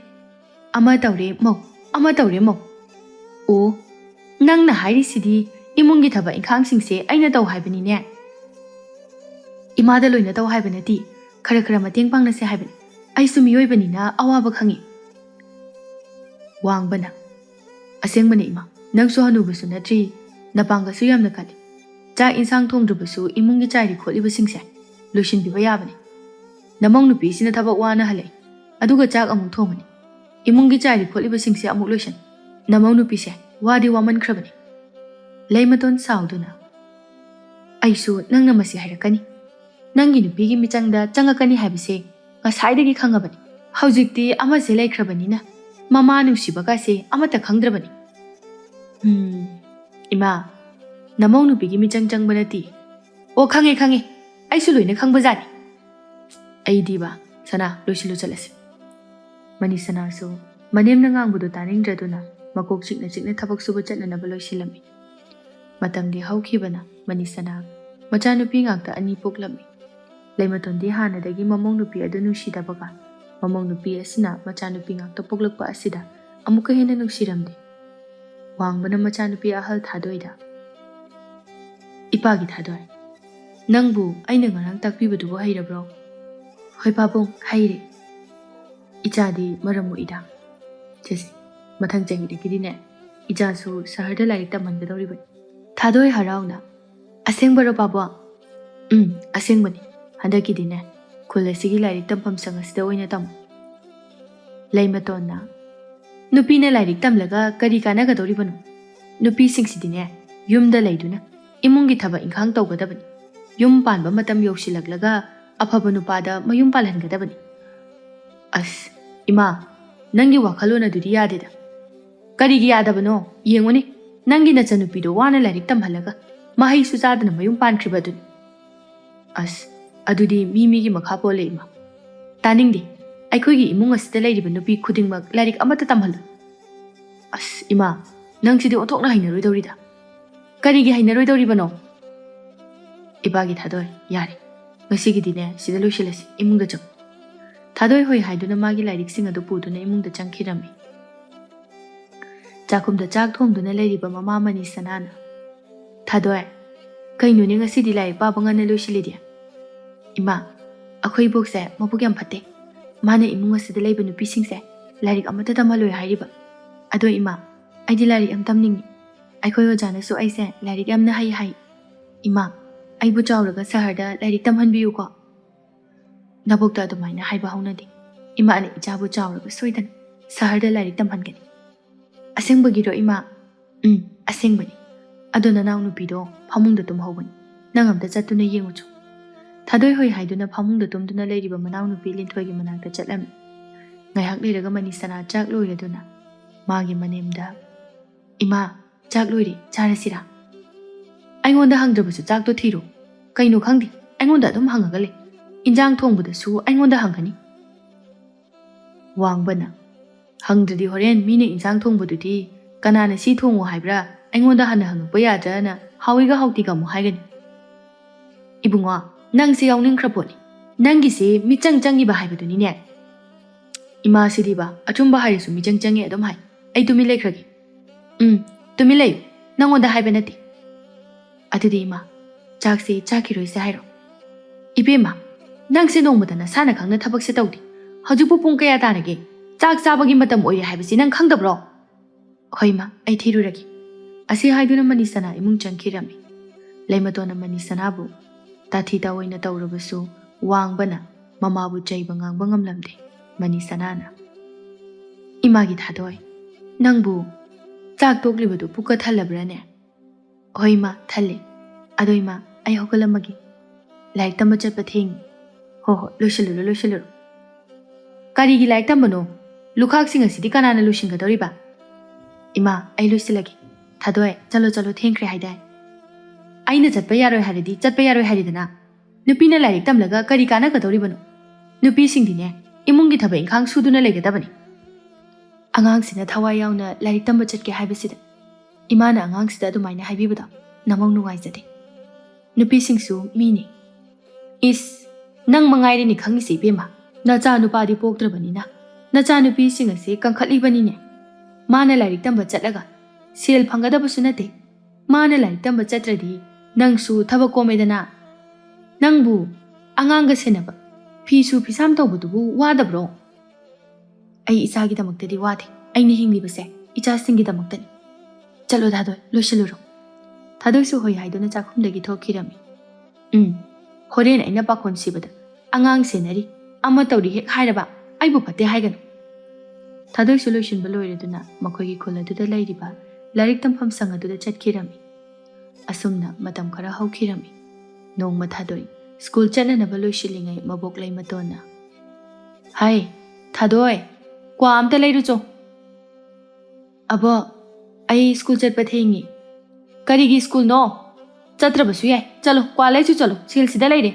ama tawre mo o nangna hairi sidi imungi thaba inkhang singse aina taw haibani ne imada loina taw haibanati khara mateng pangna se haibani aisu miyoibani na awaba khangi wangbana asengbane ima nangsu hanubasu natri napanga su yamna kali 자 인상 통드부수 이문기 짜리 콜리부 싱세 루신 비바 야바니 나몽 누피시나 타박 와나 할레 아두가 짝 아무 통하니 이문기 짜리 콜리부 싱세 아무 루신 나몽 누피세 와디 와만 크라바니 레이마톤 사우두나 아이수 낭나 마시 하이라카니 낭기 누피기 미짱다 짱가까니 하이비세 가사이데기 칸가바니 하우직디 아마세 레이크라바니나 마마 누시바가세 아마타 칸드라바니 이마 namau nu bigi mi chang banati o khange ai su loina khang bajani ai diba sana loisilu chalase mani sana so manem na ngang budu taning draduna makok chikna thabak suba chatna na baloisilami matamdi haukibana mani sana machanu pi ngakta ani poklami leimaton di hana dagi mamong nu pi adunu sidabaga mamong nu pi asina machanu pi ngakta poklakpa asida amuka hena nusiramde wangbana machanu pi ahal thadoida 이빠기 다도이 낭부 아이는 거랑 딱비부두고 하이라브로 허이바봉 하이리 이자디 머름무이다 제시 마탕쟁이리 기리네 이자수 사하르 라이릭 담만게더리버니 다도이 하라우나 아생버로 바보 아생버니 한다기디네 콜레시기 라이릭 담팜상가시다 오이나 담 레이마토나 누피네 라이릭 담라가 까리 까나가더리버노 누피싱시디네 윰다 레이두나 imungi thaba inkhang tawgadabani yum panba matam yosilaglaga afaba nupada mayum palhangadabani as ima nangi wakhalona dudi yadeda karigi yadabano yengoni nangi nachanupido wana larik tamhalaga mahai sujadana mayum pankribadun as adudi mimigi makha pole ima taningdi aikhoigi imung asida lairiba nupi khudingmak larik amata tamhala as ima nangsidi othokna hainaroi dawrida karigi hainaroi dawribano 이바기 다돌 야리 ꯉꯁꯤꯒꯤꯗꯤꯅꯦ ꯁꯤꯗ ꯂꯣꯏꯁꯤꯜꯂꯁꯤ ꯏꯃꯨꯡꯗ ꯆꯪ ꯊꯥꯗꯣꯏ ꯍꯣꯏ ꯍꯥꯏꯗꯨꯅ ꯃꯥꯒꯤ ꯂꯥꯏꯔꯤꯛꯁꯤꯡ ꯑꯗꯨ ꯄꯨꯗꯨꯅ ꯏꯃꯨꯡꯗ ꯆꯪꯈꯤꯔꯝꯃꯤ ꯆꯥꯛꯈꯨꯝꯗ ꯆꯥꯛ ꯊꯣꯡꯗꯨꯅ ꯂꯩꯔꯤꯕ ꯃꯃꯥ ꯃꯅꯤꯁꯅꯥꯅ ꯊꯥꯗꯣꯏ ꯀꯩꯅꯣꯅꯦ ꯉꯁꯤꯗꯤ ꯂꯥꯏꯔꯤꯛ ꯄꯥꯕ ꯉꯟꯅ ꯂꯣꯏꯁꯤꯜꯂꯤꯗꯤ ꯏꯃꯥ ꯑꯩꯈꯣꯏ ꯏꯕꯣꯛꯁꯦ ꯃꯕꯨꯛ ꯌꯥꯝ ꯐꯠꯇꯦ ꯃꯥꯅ ꯏꯃꯨꯡ ꯑꯁꯤꯗ ꯂꯩꯕ ꯅꯨꯄꯤꯁꯤꯡꯁꯦ ꯂꯥꯏꯔꯤꯛ ꯑꯃꯠꯇ ꯇꯝꯍꯜꯂꯣꯏ ꯍꯥꯏꯔꯤꯕ ꯑꯗꯣ ꯏꯃꯥ ꯑꯩꯗꯤ ꯂꯥꯏꯔꯤꯛ ꯌꯥꯝ ꯇꯝꯅꯤꯡꯉꯤ ꯑꯩꯈꯣꯏ ꯑꯣꯖꯥꯅꯁꯨ ꯑꯩꯁꯦ ꯂꯥꯏꯔꯤꯛ ꯌꯥꯝꯅ ꯍꯩ ꯍꯥꯏ ꯏꯃꯥ ꯑꯩꯕꯨ ꯆꯥꯎꯔꯒ ꯁꯍꯔꯗ ꯂꯥꯏꯔꯤꯛ ꯇꯝꯍꯟꯕꯤꯌꯨꯀꯣ ꯅꯕꯣꯛꯇ ꯑꯗꯨꯃꯥꯏꯅ ꯍꯥꯏꯕ ꯍꯧꯅꯗꯦ ꯏꯃꯥꯅ ꯏꯆꯥꯕꯨ ꯆꯥꯎꯔꯒ ꯁꯣꯏꯗꯅ ꯁꯍꯔꯗ ꯂꯥꯏꯔꯤꯛ ꯇꯝꯍꯟꯒꯅꯤ ꯑꯁꯦꯡꯕꯒꯤꯔꯣ ꯏꯃꯥ ꯑꯁꯦꯡꯕꯅꯤ ꯑꯗꯣ ꯅꯅꯥꯎ ꯅꯨꯄꯤꯗꯣ ꯐꯃꯨꯡꯗ ꯇꯨꯝꯍꯧꯕꯅꯤ ꯅꯪ ꯑꯝꯇ ꯆꯠꯇꯨꯅ ꯌꯦꯡꯉꯨꯆꯣ ꯊꯥꯗꯣꯏ ꯍꯣꯏ ꯍꯥꯏꯗꯨꯅ ꯐꯃꯨꯡꯗ ꯇꯨꯝꯗꯨꯅ ꯂꯩꯔꯤꯕ ꯃꯅꯥꯎ ꯅꯨꯄꯤ ꯂꯤꯟꯊꯣꯏꯒꯤ ꯃꯅꯥꯛꯇ ꯆꯠꯂꯝꯃꯤ ꯉꯥꯏꯍꯥꯛ ꯂꯩꯔꯒ ꯃꯅꯤꯁꯅꯥ ꯆꯥꯛ ꯂꯣꯏꯔꯗꯨꯅ ꯃꯥꯒꯤ ꯃꯅꯦꯝꯗ ꯏꯃꯥ ꯆꯥꯛ ꯂꯣꯏꯔꯦ ꯆꯥꯔꯁꯤꯔꯥ ꯑꯩꯉꯣꯟꯗ ꯍꯪꯗ꯭ꯔꯕꯁꯨ ꯆꯥꯛꯇꯣ ꯊꯤꯔꯣ ꯀꯩꯅꯣ ꯈꯪꯗꯦ ꯑꯩꯉꯣꯟꯗ ꯑꯗꯨꯝ ꯍꯪꯉꯒ ꯂꯩ ꯏꯟꯖꯥꯡ ꯊꯣꯡꯕꯗꯁꯨ ꯑꯩꯉꯣꯟꯗ ꯍꯪꯒꯅꯤ ꯋꯥꯡꯕꯅ ꯍꯪꯗ꯭ꯔꯗꯤ ꯍꯣꯔꯦꯟ ꯃꯤꯅ ꯏꯟꯖꯥꯡ ꯊꯣꯡꯕꯗꯨꯗꯤ ꯀꯅꯥꯅ ꯁꯤ ꯊꯣꯡꯉꯣ ꯍꯥꯏꯕ꯭ꯔꯥ ꯑꯩꯉꯣꯟꯗ ꯍꯟꯅ ꯍꯪꯉꯛꯄ ꯌꯥꯗ꯭ꯔꯥꯅ ꯍꯥꯎꯏꯒ ꯍꯥꯎꯇꯤꯒ ꯑꯃꯨꯛ ꯍꯥꯏꯒꯅꯤ 이붕아, 낭시 야우는 크라보니. 낭기시 미짱짱이바 하이버두니네. 이마시디바 아춤바 하이수 미짱짱이 에돔 하이. 아이 두밀레 크라기. 두밀레. 낭원다 하이베네티. 아드디 이마. 작시 자키로 이세 하이로. 이베마. 낭시 농무다나 사나 강나 타박시 다우디. 허주부 뽕까야 다르게. 짝사박이 마담 오이 하이버시 낭 강더브로. 허이마 아이 티루라기. 아시 하이두는 마니사나 이뭉짱키라미. 레마도나 마니사나부. ताथीता ओइना तौरबसु वांगबना ममाबु चैबा ngang ngamlamde मनीसनाना इमागी थादोय नंगबु चाक तोकलिबदु पुका थल्लब्राने होइमा थल्ले अदोइमा आइ होगलमगी लाइक तम चटपा थेंग हो लोइसलु कारीगी लाइक तमबनो लुखाक सिंग असिदि कनाना लुसिंगदोरिबा इमा आइ लोइसलगी थादोय चलो थेंख्रे हाइदाय आइना चटपा यारोय हारिदि चटपा यारोय हारिदना नुपीना लाइरिक तमलगा करी कानागदौरिबनो नुपीसिंदिने इमुंगी थबा इंखांग सुदुना लेगदबनी अगांगसिना थवाय यावना लाइरिक तमबा चटके हाइबसिदा इमाना अगांगसिदा अदुमाइना हाइबिबदा नमंग नुगाइजदे नुपीसिंगसु मीनि इस नंग मंगाइरिनि खंगिसि बेमा नचा नुपादि पोक्त्रबनिना नचा नुपीसिंग असे कंखलिबनिने माना लाइरिक तमबा चटलगा सेल फंगदबसु नते माना लाइरिक तमबा चट्रदि नंगसु थबा कोमेदना नंगबु अंगांगा सेनबा फीसु फिसाम तौबदुबु वादब्रो आई इचागी दमक्तदि वादे आइनि हिंलिबसे इचासिंगी दमक्तनि चलो थादोय लोइसलुरो थादोयसु होय हाइदुना चाखुमदगी थोखिरमी होरेन आइना पाखोन सिबदा अंगांग सेनरी अमा तौरी हेक हाइरबा आइबु फते हाइगन थादोयसु लोइसिनबा लोइरदुना मखोयगी खोलदुदा लैरिबा लाइरिक तमफम संगदुदा चटखिरमी असुमना मतम खरा हौखिरमी नोंगमा थादोय स्कूल चटननबा लोइसिलिङै मबोक लैमतोना हाय थादोय क्वा अमता लैरुचो अबो आई स्कूल चटपा थेंगी करीगी स्कूल नो चत्रबसु याय चलो क्वा लैचु चलो सेलसिदा लैरे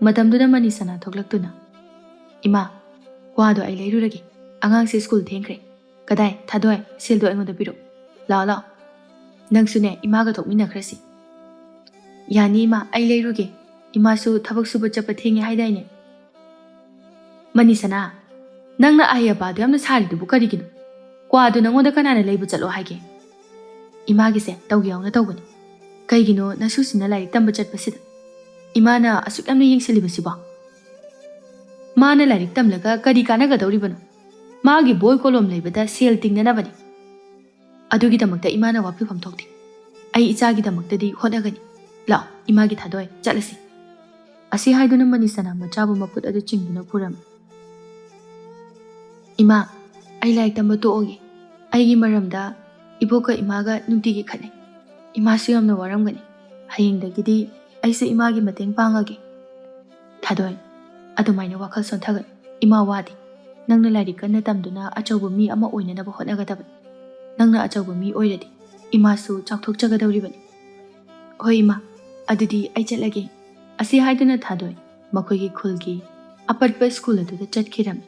मतमदुदा मनीसना थोक्लक्तुना इमा क्वादो आई लैरुरगे अगांगसे स्कूल थेंख्रे कदाय थादोय सेलदो अइंगोंदा पिरो लाओ लाओ नंगसुने इमागा थोकमिनख्रसि यानी इमा आई लैरुगे इमासु थबक सुबा चपा थेंगे हाइदाइने मनीसना नंगना आयबादो यामना सारिदुबु करिगिनो क्वादो नंगोंदा कनाना लैबु चलो हाइगे इमागिसे तौगियावना तौबनी कइगिनो नसुसिना लाइरिक तंबा चटपसिदा इमाना असुक यामना येंगसिलिबसिबा माना लाइरिक तमलगा करी कानागदौरिबनो मागी बोय कोलम लैबदा सेल तिंगनबनी अदुगिदमक्ता इमाना वाफिफम थोक्ते आई इचागिदमक्तदि होनगनी लाओ इमागी थादोय चलसी असी हाइदुना मनीसना मचाबु मफुत अदु चिंगदुना पुरम इमा आई लाइक तंबा तोओगे आईगी मरमदा इबोका इमागा नुंतिगी खने इमासु यामना वारमगनी हयेंगदगिदि आइसे इमागी मतेंग पांगागे थादोय अदुमाइना वाखल सोंथगन इमा वादी नंगना लाइरिक कन्ना तमदुना अचौबा मी अमा ओइननबा होनगदबनी नंगना अचौबा मी ओइरदि इमासु चाकथोकचगदौरिबनी होय इमा अदुदि आई चलगे असी हाइदुना थादोय मखोयगी खुलगी अपटपा स्कूल अदुदा चटखिरमी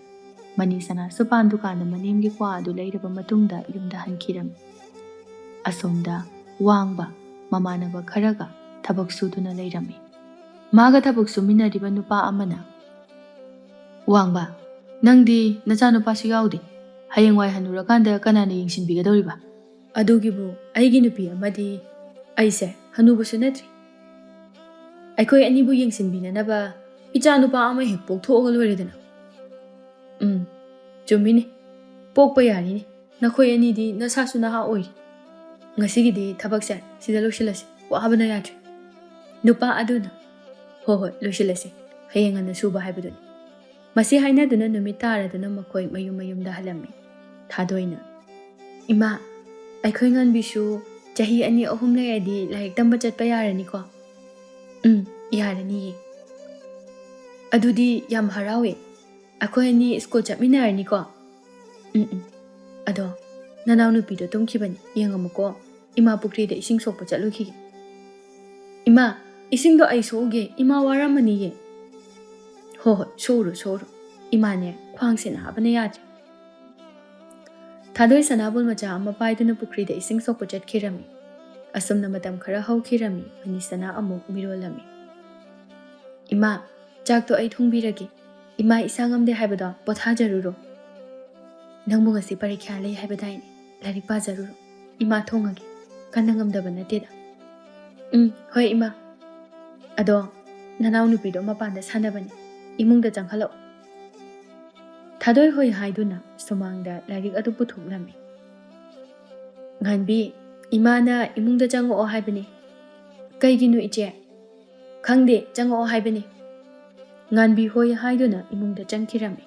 मनीसना सुपान दुकान मनेमगी क्वा अदु लैरबा मतुंगदा युमदा हनखिरमी असोमदा वांगबा ममानबा Kharga थबक सुदुना लैरमी Maga tabuk suminariba nupa amana. Wangba, nangdi nachanupasu yaudi. Hayengwai hanurakanda kanana yengsinbigadoriba. Adugibu aigi nupi amadi aise hanubusu natri. Aikoi anibu yengsinbinanaba ichanupa ama hek pokthoga loiredana. Chumini. Pokpa yarini. Nakhoi anidi nasasu naha oiri. Ngasigidi thabakse sida losilasi wahabana yatri. Nupa aduna. Hoi losilasi. Hayengana suba haibaduni. Masi haina duna numitara duna makoi mayum da halami. Thadoina. Ima, aikoi ngan bisu jahi ani ahum layadi laik tamba chatpa yarani ko. Yarani ye. Adudi yam harawe. Aikoi ani school chapminarani ko. Ado, nanaw nupido tumkibani yengamuko ima pukri da ising sokpa chatluki. Ima, ising do ay soge ima waramani ye. Hoi, soru. Imane khwang sin habana yaje. Thadoi sanabul macha ama paiduna pukri da ising sokpa chatkirami. Asumna matam khara hawkirami ani sana amuk mirolami. Ima, chak to ay thungbiragi. Ima isangamde haibada pothajaruro. Nangmu ngasi parikya lay haibadaini. Larik pajaruro. Ima thongagi. Kanangamdaba nateda. Hoi ima. Ado, nanaw nupido mapanda sanabani. Imungda changkhalo. Thadoi hoi haiduna sumangda larik adu puthuklami. Nganbi, imana imungda chango o haibani. Kaiginu iche. Khangde chango o haibani. Nganbi hoi haiduna imungda changkirami.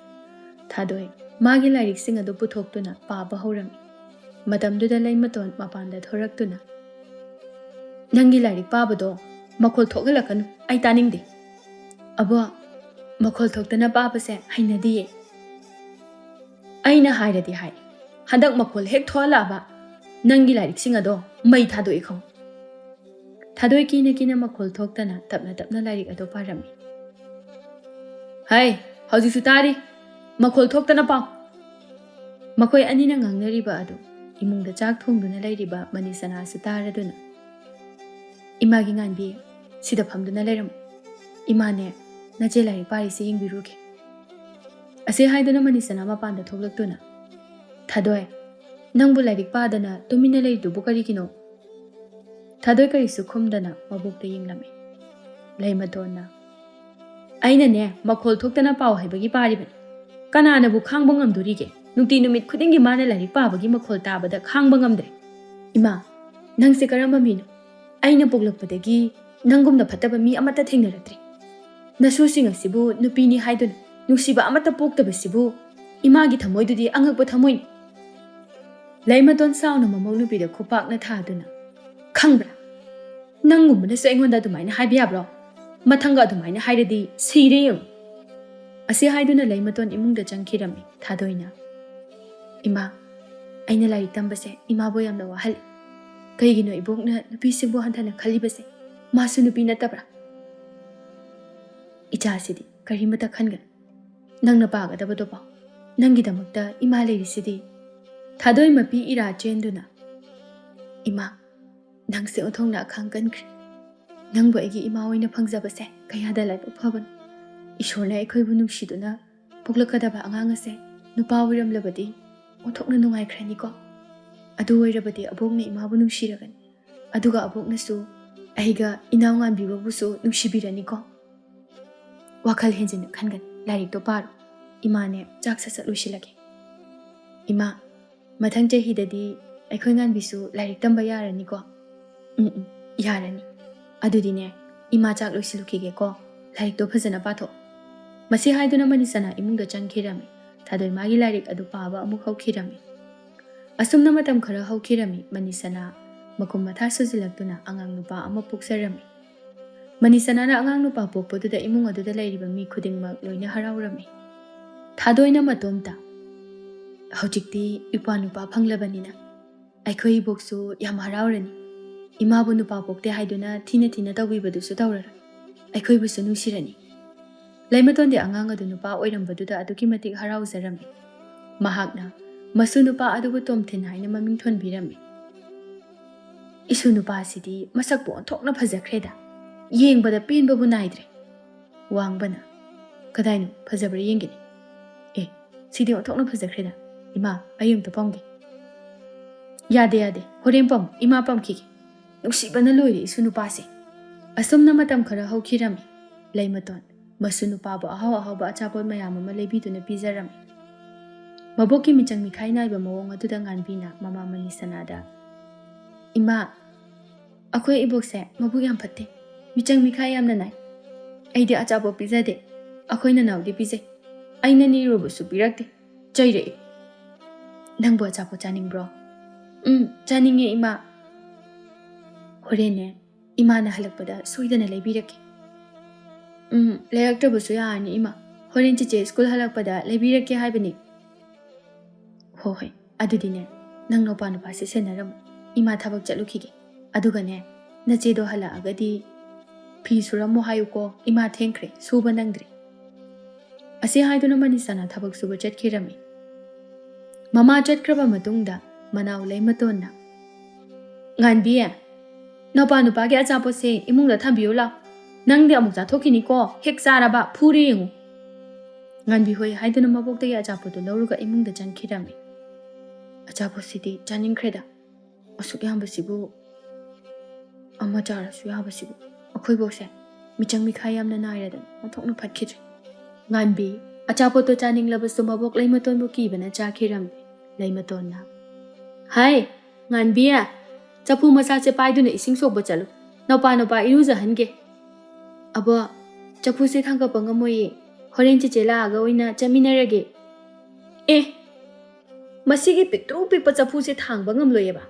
Thadoi, magi larik sing adu puthoktuna paaba haurami. Matamduda lay maton mapanda thoraktuna. Nangi larik paabado makhol thogalakanu ay taningde. Abo, makhol thoktana paabase hainadiye. Aina hairadi hai. Hadak makhol hek thoala ba. Nangi larik sing ado may thadoi khong. Thadoi kina makhol thoktana tapna larik ado parami. Hai, hauji sutari. Makhol thoktana pao. Makoi anina ngangnariba ado. Imungda chak thongduna lairiba manisana sutaraduna. Imagi nganbi sida phamduna lairam. Imane nache larik parisi yengbiruki. Ase haiduna manisana mapanda thoklaktuna. Thadoi, nangbu larik padana tumina laidubu karikino. Thadoi karisu khumdana mabukta yenglami. Laimatona. Aina ne makhol thoktana pao haibagi paribani. Kanana bu khangba ngamdurige. Nukti numit khudingi mana larik pabagi makhol tabada khangba ngamdre. Ima, nangse karamba mino. Aina poglakpadagi nangumna phataba mi amata thengnaratri. Nasusing asibu nupini haiduna. Nusiba amata poktabasibu imagi thamoidudi angakpa thamoin. Laimaton sauna mamau nupida khupakna thaduna. Khangbra. Nangumna su aingonda adumaina haibiyabro. Mathanga adumaina hairadi sire yung. Asi haiduna laimaton imungda changkirami thadoina. Ima, aina larik tambase ima bo yamna wahal. Kaigino ibokna nupi singbo hantana khalibase. Masu nupi natabra. Icha sidi karimata khangan. Nang napagadabado pa. Nangidamakta ima lairisidi. Thadoi mapi ira chenduna. Ima, nangse uthongna khangkankri. Nangbo egi ima oina phangjabase kayada laiba phaban. Ishorna aikhoibu nungsiduna poglakadaba angangase nupa wiramlabadi onthokna nungaikrani ko. Adu oirabadi abokna imabu nungsiragani. Aduga aboknasu aiga inaw nganbibabusu nungsibirani ko. Wakal henjina khangan larik to paro. Imane chak sasat lusilage. Ima, mathang chahidadi aikhoi nganbisu larik tamba yarani ko. Yarani. Adudine ima chak lusilukige ko larik to phajana patho. Masi haiduna manisana imungda changkirami. Thadoi magi larik adu paaba amuk hawkirami. Asumna matam khara hawkirami manisana makum matha sujilaktuna angang nupa ama puksarami. Manisana na angang nupa pokpoduda imung aduda lairiba mi khudingmak loina harawrami. Thadoina matomta. Hawjikti ipa nupa phanglabanina. Aikhoi boksu yam harawrani. Imabu nupa pokte haiduna thina tawbibadusu tawrara. Aikhoi busu nungsirani. Laimaton de angang adu nupa oirambaduda aduki matik harawzarami. Mahakna masu nupa adubu tomthin haina maming thonbirami. Isu nupa sidi masakbu onthokna phajakreda. Yengbada penbabu naidre. ꯋꯥꯡꯕꯅ ꯀꯗꯥꯏꯅꯣ ꯐꯖꯕ꯭ꯔꯥ ꯌꯦꯡꯒꯦꯅꯦ ꯑꯦ ꯁꯤꯗꯤ ꯑꯣꯟꯊꯣꯛꯅ ꯐꯖꯈ꯭ꯔꯦꯗ ꯏꯃꯥ ꯑꯩ ꯑꯃꯇ ꯄꯝꯒꯦ ꯌꯥꯗꯦ ꯌꯥꯗꯦ ꯍꯣꯔꯦꯟ ꯄꯝꯃꯨ ꯏꯃꯥ ꯄꯝꯈꯤꯒꯦ ꯅꯨꯡꯁꯤꯕꯅ ꯂꯣꯏꯔꯦ ꯏꯁꯨ ꯅꯨꯄꯥꯁꯦ ꯑꯁꯨꯝꯅ ꯃꯇꯝ ꯈꯔ ꯍꯧꯈꯤꯔꯝꯃꯤ ꯂꯩꯃꯇꯣꯟ ꯃꯁꯨ ꯅꯨꯄꯥꯕꯨ ꯑꯍꯥꯎ ꯑꯍꯥꯎꯕ ꯑꯆꯥꯄꯣꯠ ꯃꯌꯥꯝ ꯑꯃ ꯂꯩꯕꯤꯗꯨꯅ ꯄꯤꯖꯔꯝꯃꯤ ꯃꯕꯣꯛꯀꯤ ꯃꯤꯆꯪ ꯃꯤꯈꯥꯏ ꯅꯥꯏꯕ ꯃꯑꯣꯡ ꯑꯗꯨꯗ ꯉꯥꯟꯕꯤꯅ ꯃꯃꯥ ꯃꯅꯤꯁꯅꯥꯗ ꯏꯃꯥ ꯑꯩꯈꯣꯏ ꯏꯕꯣꯛꯁꯦ ꯃꯕꯨꯛ ꯌꯥꯝ ꯐꯠꯇꯦ ꯃꯤꯆꯪ ꯃꯤꯈꯥꯏ ꯌꯥꯝꯅ ꯅꯥꯏ ꯑꯩꯗꯤ ꯑꯆꯥꯄꯣꯠ ꯄꯤꯖꯗꯦ ꯑꯩꯈꯣꯏ ꯅꯅꯥꯎꯗꯤ ꯄꯤꯖꯩ ꯑꯩꯅ ꯅꯤꯔꯨꯕꯁꯨ ꯄꯤꯔꯛꯇꯦ ꯆꯩꯔꯛꯏ ꯅꯪꯕꯨ ꯑꯆꯥꯄꯣꯠ ꯆꯥꯅꯤꯡꯕ꯭ꯔꯣ ꯆꯥꯅꯤꯡꯉꯦ ꯏꯃꯥ ꯍꯣꯔꯦꯟꯅꯦ ꯏꯃꯥꯅ ꯍꯜꯂꯛꯄꯗ ꯁꯣꯏꯗꯅ ꯂꯩꯕꯤꯔꯛꯀꯦ ꯂꯩꯔꯛꯇ꯭ꯔꯕꯁꯨ ꯌꯥꯔꯅꯤ ꯏꯃꯥ ꯍꯣꯔꯦꯟ ꯆꯤꯆꯦ ꯁ꯭ꯀꯨꯜ ꯍꯜꯂꯛꯄꯗ ꯂꯩꯕꯤꯔꯛꯀꯦ ꯍꯥꯏꯕꯅꯤ ꯍꯣꯏ ꯍꯣꯏ ꯑꯗꯨꯗꯤꯅꯦ ꯅꯪ ꯅꯨꯄꯥ ꯅꯨꯄꯥꯁꯦ ꯁꯦꯟꯅꯔꯝꯃꯨ ꯏꯃꯥ ꯊꯕꯛ ꯆꯠꯂꯨꯈꯤꯒꯦ ꯑꯗꯨꯒꯅꯦ ꯅꯆꯦꯗꯣ ꯍꯜꯂꯛꯑꯒꯗꯤ ꯐꯤ ꯁꯨꯔꯝꯃꯣ ꯍꯥꯏꯌꯨꯀꯣ ꯏꯃꯥ ꯊꯦꯡꯈ꯭ꯔꯦ ꯁꯨꯕ ꯅꯪꯗ꯭ꯔꯦ ꯑꯁꯤ ꯍꯥꯏꯗꯨꯅ ꯃꯅꯤꯁꯥꯅ ꯊꯕꯛ ꯁꯨꯕ ꯆꯠꯈꯤꯔꯝꯃꯤ ꯃꯃꯥ ꯆꯠꯈ꯭ꯔꯕ ꯃꯇꯨꯡꯗ ꯃꯅꯥꯎ ꯂꯩꯃꯇꯣꯟꯅ ꯉꯥꯟꯕꯤ ꯅꯨꯄꯥ ꯅꯨꯄꯥꯒꯤ ꯑꯆꯥꯄꯣꯠꯁꯦ ꯏꯃꯨꯡꯗ ꯊꯝꯕꯤꯌꯨ ꯂꯥꯎ ꯅꯪꯗꯤ ꯑꯃꯨꯛ ꯆꯥꯊꯣꯛꯈꯤꯅꯤꯀꯣ ꯍꯦꯛ ꯆꯥꯔꯕ ꯐꯨꯔꯦ ꯌꯦꯡꯉꯨ ꯉꯥꯟꯕꯤ ꯍꯣꯏ ꯍꯥꯏꯗꯨꯅ ꯃꯕꯣꯛꯇꯒꯤ ꯑꯆꯥꯄꯣꯠꯇꯨ ꯂꯧꯔꯒ ꯏꯃꯨꯡꯗ ꯆꯪꯈꯤꯔꯝꯃꯤ ꯑꯆꯥꯄꯣꯠꯁꯤꯗꯤ ꯆꯥꯅꯤꯡꯈ꯭ꯔꯦꯗ ꯑꯁꯨꯛ ꯌꯥꯝꯕꯁꯤꯕꯨ ꯑꯃ ꯆꯥꯔꯁꯨ ꯌꯥꯕꯁꯤꯕꯨ ꯑꯩꯈꯣꯏꯕꯣꯛꯁꯦ ꯃꯤꯆꯪ ꯃꯤꯈꯥꯏ ꯌꯥꯝꯅ ꯅꯥꯏꯔꯗꯅ ꯑꯣꯟꯊꯣꯛꯅ ꯐꯠꯈꯤꯗ꯭ꯔꯦ ꯉꯥꯟꯕꯤ ꯑꯆꯥꯄꯣꯠꯇꯣ ꯆꯥꯅꯤꯡꯂꯕꯁꯨ ꯃꯕꯣꯛ ꯂꯩꯃꯇꯣꯟꯕꯨ ꯀꯤꯕꯅ ꯆꯥꯈꯤꯔꯝꯗꯦ ꯂꯩꯃꯇꯣꯟꯅ ꯍꯥꯏ ꯉꯥꯟꯕꯤ ꯆꯐꯨ ꯃꯆꯥꯁꯦ ꯄꯥꯏꯗꯨꯅ ꯏꯁꯤꯡ ꯁꯣꯛꯄ ꯆꯠꯂꯨ ꯅꯨꯄꯥ ꯏꯔꯨꯖꯍꯟꯒꯦ ꯑꯕꯣ ꯆꯐꯨꯁꯦ ꯊꯥꯡꯒꯠꯄ ꯉꯝꯃꯣꯏꯌꯦ ꯍꯣꯔꯦꯟ ꯆꯤꯆꯦ ꯂꯥꯛꯑꯒ ꯑꯣꯏꯅ ꯆꯠꯃꯤꯟꯅꯔꯒꯦ ꯑꯦ ꯃꯁꯤꯒꯤ ꯄꯤꯛꯇ꯭ꯔꯨ ꯄꯤꯛꯄ ꯆꯐꯨꯁꯦ ꯊꯥꯡꯕ ꯉꯝꯂꯣꯏꯌꯦꯕ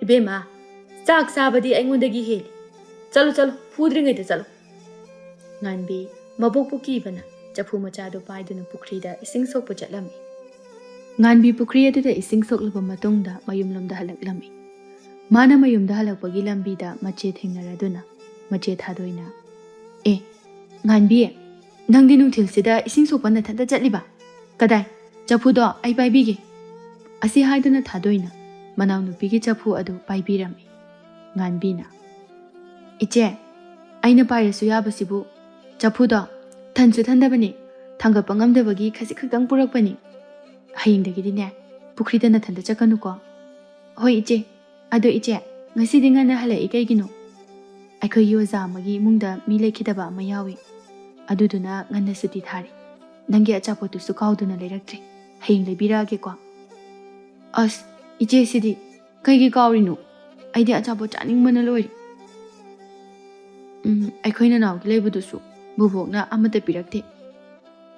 ꯏꯕꯦꯝꯃ ꯆꯥꯛ ꯆꯥꯕꯗꯤ ꯑꯩꯉꯣꯟꯗꯒꯤ ꯍꯦꯜꯂꯤ ꯆꯠꯂꯨ ꯆꯠꯂꯨ ꯐꯨꯗ꯭ꯔꯤꯉꯩꯗ ꯆꯠꯂꯨ ꯉꯥꯟꯕꯤ ꯃꯕꯣꯛꯄꯨ ꯀꯤꯕꯅ ꯆꯐꯨ ꯃꯆꯥꯗꯨ ꯄꯥꯏꯗꯨꯅ ꯄꯨꯈ꯭ꯔꯤꯗ ꯏꯁꯤꯡ ꯁꯣꯛꯄ ꯆꯠꯂꯝꯃꯤ ꯉꯥꯟꯕꯤ ꯄꯨꯈ꯭ꯔꯤ ꯑꯗꯨꯗ ꯏꯁꯤꯡ ꯁꯣꯛꯂꯕ ꯃꯇꯨꯡꯗ ꯃꯌꯨꯝꯂꯣꯝꯗ ꯍꯜꯂꯛꯂꯝꯃꯤ ꯃꯥꯅ ꯃꯌꯨꯝꯗ ꯍꯜꯂꯛꯄꯒꯤ ꯂꯝꯕꯤꯗ ꯃꯆꯦ ꯊꯦꯡꯅꯔꯗꯨꯅ ꯃꯆꯦ ꯊꯥꯗꯣꯏꯅ ꯑꯦ ꯉꯥꯟꯕꯤ ꯅꯪꯗꯤ ꯅꯨꯡꯊꯤꯜꯁꯤꯗ ꯏꯁꯤꯡ ꯁꯣꯛꯄ ꯅꯊꯟꯇ ꯆꯠꯂꯤꯕ ꯀꯗꯥꯏ ꯆꯐꯨꯗꯣ ꯑꯩ ꯄꯥꯏꯕꯤꯒꯦ ꯑꯁꯤ ꯍꯥꯏꯗꯨꯅ ꯊꯥꯗꯣꯏꯅ ꯃꯅꯥꯎꯅꯨꯄꯤꯒꯤ ꯆꯐꯨ ꯑꯗꯨ ꯄꯥꯏꯕꯤꯔꯝꯃꯤ ꯉꯥꯟꯕꯤꯅ ꯏꯆꯦ ꯑꯩꯅ ꯄꯥꯏꯔꯁꯨ ꯌꯥꯕꯁꯤꯕꯨ ꯆꯐꯨꯗꯣ ꯊꯟꯁꯨ ꯊꯟꯗꯕꯅꯤ ꯊꯥꯡꯒꯠꯄ ꯉꯝꯗꯕꯒꯤ ꯈꯖꯤꯛ ꯈꯛꯇꯪ ꯄꯨꯔꯛꯄꯅꯤ ꯍꯌꯦꯡꯗꯒꯤꯗꯤꯅꯦ ꯄꯨꯈ꯭ꯔꯤꯗ ꯅꯊꯟꯇ ꯆꯠꯀꯅꯨꯀꯣ ꯍꯣꯏ ꯏꯆꯦ ꯑꯗꯣ ꯏꯆꯦ ꯉꯁꯤꯗꯤ ꯉꯟꯅ ꯍꯜꯂꯛꯏ ꯀꯩꯒꯤꯅꯣ ꯑꯩꯈꯣꯏꯒꯤ ꯑꯣꯖꯥ ꯑꯃꯒꯤ ꯏꯃꯨꯡꯗ ꯃꯤ ꯂꯩꯈꯤꯗꯕ ꯑꯃ ꯌꯥꯎꯏ ꯑꯗꯨꯗꯨꯅ ꯉꯟꯅ ꯁꯨꯇꯤ ꯊꯥꯔꯤ ꯅꯪꯒꯤ ꯑꯆꯥꯄꯣꯠꯇꯨꯁꯨ ꯀꯥꯎꯗꯨꯅ ꯂꯩꯔꯛꯇ꯭ꯔꯤ ꯍꯌꯦꯡ ꯂꯩꯕꯤꯔꯛꯑꯒꯦꯀꯣ ꯑꯁ ꯏꯆꯦꯁꯤꯗꯤ ꯀꯩꯒꯤ ꯀꯥꯎꯔꯤꯅꯣ ꯑꯩꯗꯤ ꯑꯆꯥꯄꯣꯠ ꯆꯥꯅꯤꯡꯕꯅ ꯂꯣꯏꯔꯦ ꯑꯩꯈꯣꯏ ꯅꯅꯥꯎꯒꯤ ꯂꯩꯕꯗꯨꯁꯨ ꯕꯨꯕꯣꯛꯅ ꯑꯃꯠꯇ ꯄꯤꯔꯛꯇꯦ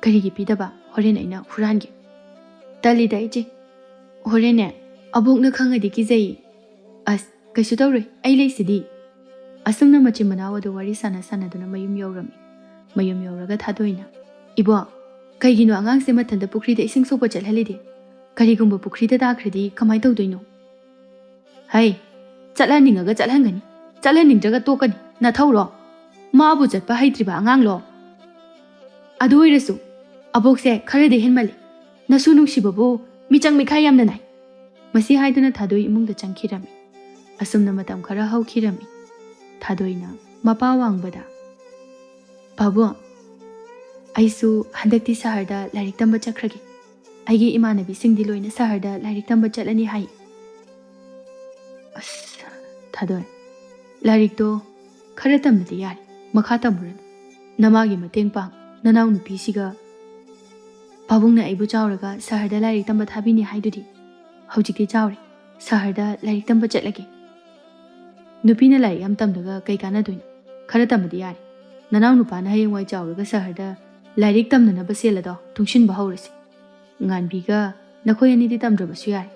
ꯀꯔꯤꯒꯤ ꯄꯤꯗꯕ ꯍꯣꯔꯦꯟ ꯑꯩꯅ ꯍꯨꯔꯥꯟꯒꯦ ꯇꯜꯂꯤꯗ ꯏꯆꯦ ꯍꯣꯔꯦꯟꯅꯦ ꯑꯕꯣꯛꯅ ꯈꯪꯉꯗꯤ ꯀꯤꯖꯩ ꯑꯁ ꯀꯩꯁꯨ ꯇꯧꯔꯣꯏ ꯑꯩ ꯂꯩꯁꯤꯗꯤ ꯑꯁꯨꯝꯅ ꯃꯆꯤꯟ ꯃꯅꯥꯎ ꯑꯗꯨ ꯋꯥꯔꯤ ꯁꯥꯟꯅꯗꯨꯅ ꯃꯌꯨꯝ ꯌꯧꯔꯝꯃꯤ ꯃꯌꯨꯝ ꯌꯧꯔꯒ ꯊꯥꯗꯣꯏꯅ ꯏꯕꯣ ꯀꯩꯒꯤꯅꯣ ꯑꯉꯥꯡꯁꯦ ꯃꯊꯟꯇ ꯄꯨꯈ꯭ꯔꯤꯗ ꯏꯁꯤꯡ ꯁꯣꯛꯄ ꯆꯠꯍꯜꯂꯤꯗꯤ ꯀꯔꯤꯒꯨꯝꯕ ꯄꯨꯈ꯭ꯔꯤꯗ ꯇꯥꯈ꯭ꯔꯗꯤ ꯀꯃꯥꯏ ꯇꯧꯗꯣꯏꯅꯣ ꯍꯩ ꯆꯠꯍꯟꯅꯤꯡꯉꯒ ꯆꯠꯍꯟꯒꯅꯤ ꯆꯠꯍꯟꯅꯤꯡꯗ꯭ꯔꯒ ꯇꯣꯛꯀꯅꯤ ꯅꯊꯧꯔꯣ ꯃꯥꯕꯨ ꯆꯠꯄ ꯍꯩꯇ꯭ꯔꯤꯕ ꯑꯉꯥꯡꯂꯣ ꯑꯗꯨ ꯑꯣꯏꯔꯁꯨ ꯑꯕꯣꯛꯁꯦ ꯈꯔꯗꯤ ꯍꯦꯟꯃꯜꯂꯤ ꯅꯁꯨ ꯅꯨꯡꯁꯤꯕꯕꯨ ꯃꯤꯆꯪ ꯃꯤꯈꯥꯏ ꯌꯥꯝꯅ ꯅꯥꯏ ꯃꯁꯤ ꯍꯥꯏꯗꯨꯅ ꯊꯥꯗꯣꯏ ꯏꯃꯨꯡꯗ ꯆꯪꯈꯤꯔꯝꯃꯤ ꯑꯁꯨꯝꯅ ꯃꯇꯝ ꯈꯔ ꯍꯧꯈꯤꯔꯝꯃꯤ ꯊꯥꯗꯣꯏꯅ ꯃꯄꯥ ꯋꯥꯡꯕꯗ ꯄꯥꯕꯨꯡ ꯑꯩꯁꯨ ꯍꯟꯗꯛꯇꯤ ꯁꯍꯔꯗ ꯂꯥꯏꯔꯤꯛ ꯇꯝꯕ ꯆꯠꯈ꯭ꯔꯒꯦ ꯑꯩꯒꯤ ꯏꯃꯥꯟꯅꯕꯤꯁꯤꯡꯗꯤ ꯂꯣꯏꯅ ꯁꯍꯔꯗ ꯂꯥꯏꯔꯤꯛ ꯇꯝꯕ ꯆꯠꯂꯅꯤ ꯍꯥꯏ ꯑꯁ ꯊꯥꯗꯣꯏ ꯂꯥꯏꯔꯤꯛꯇꯣ ꯈꯔ ꯇꯝꯕꯗꯤ ꯌꯥꯔꯤ ꯃꯈꯥ ꯇꯝꯃꯨꯔꯅꯨ ꯅꯃꯥꯒꯤ ꯃꯇꯦꯡ ꯄꯥꯡ ꯅꯅꯥꯎ ꯅꯨꯄꯤꯁꯤꯒ ꯄꯥꯕꯨꯡꯅ ꯑꯩꯕꯨ ꯆꯥꯎꯔꯒ ꯁꯍꯔꯗ ꯂꯥꯏꯔꯤꯛ ꯇꯝꯕ ꯊꯥꯕꯤꯅꯤ ꯍꯥꯏꯗꯨꯗꯤ ꯍꯧꯖꯤꯛꯇꯤ ꯆꯥꯎꯔꯦ ꯁꯍꯔꯗ ꯂꯥꯏꯔꯤꯛ ꯇꯝꯕ ꯆꯠꯂꯒꯦ ꯅꯨꯄꯤꯅ ꯂꯥꯏꯔꯤꯛ ꯌꯥꯝ ꯇꯝꯂꯒ ꯀꯩ ꯀꯥꯟꯅꯗꯣꯏꯅꯣ ꯈꯔ ꯇꯝꯕꯗꯤ ꯌꯥꯔꯤ ꯅꯅꯥꯎ ꯅꯨꯄꯥꯅ ꯍꯌꯦꯡꯋꯥꯏ ꯆꯥꯎꯔꯒ ꯁꯍꯔꯗ ꯂꯥꯏꯔꯤꯛ ꯇꯝꯅꯅꯕ ꯁꯦꯜ ꯑꯗꯣ ꯇꯨꯡꯁꯤꯟꯕ ꯍꯧꯔꯁꯤ ꯉꯥꯟꯕꯤꯒ ꯅꯈꯣꯏ ꯑꯅꯤꯗꯤ ꯇꯝꯗ꯭ꯔꯕꯁꯨ ꯌꯥꯔꯦ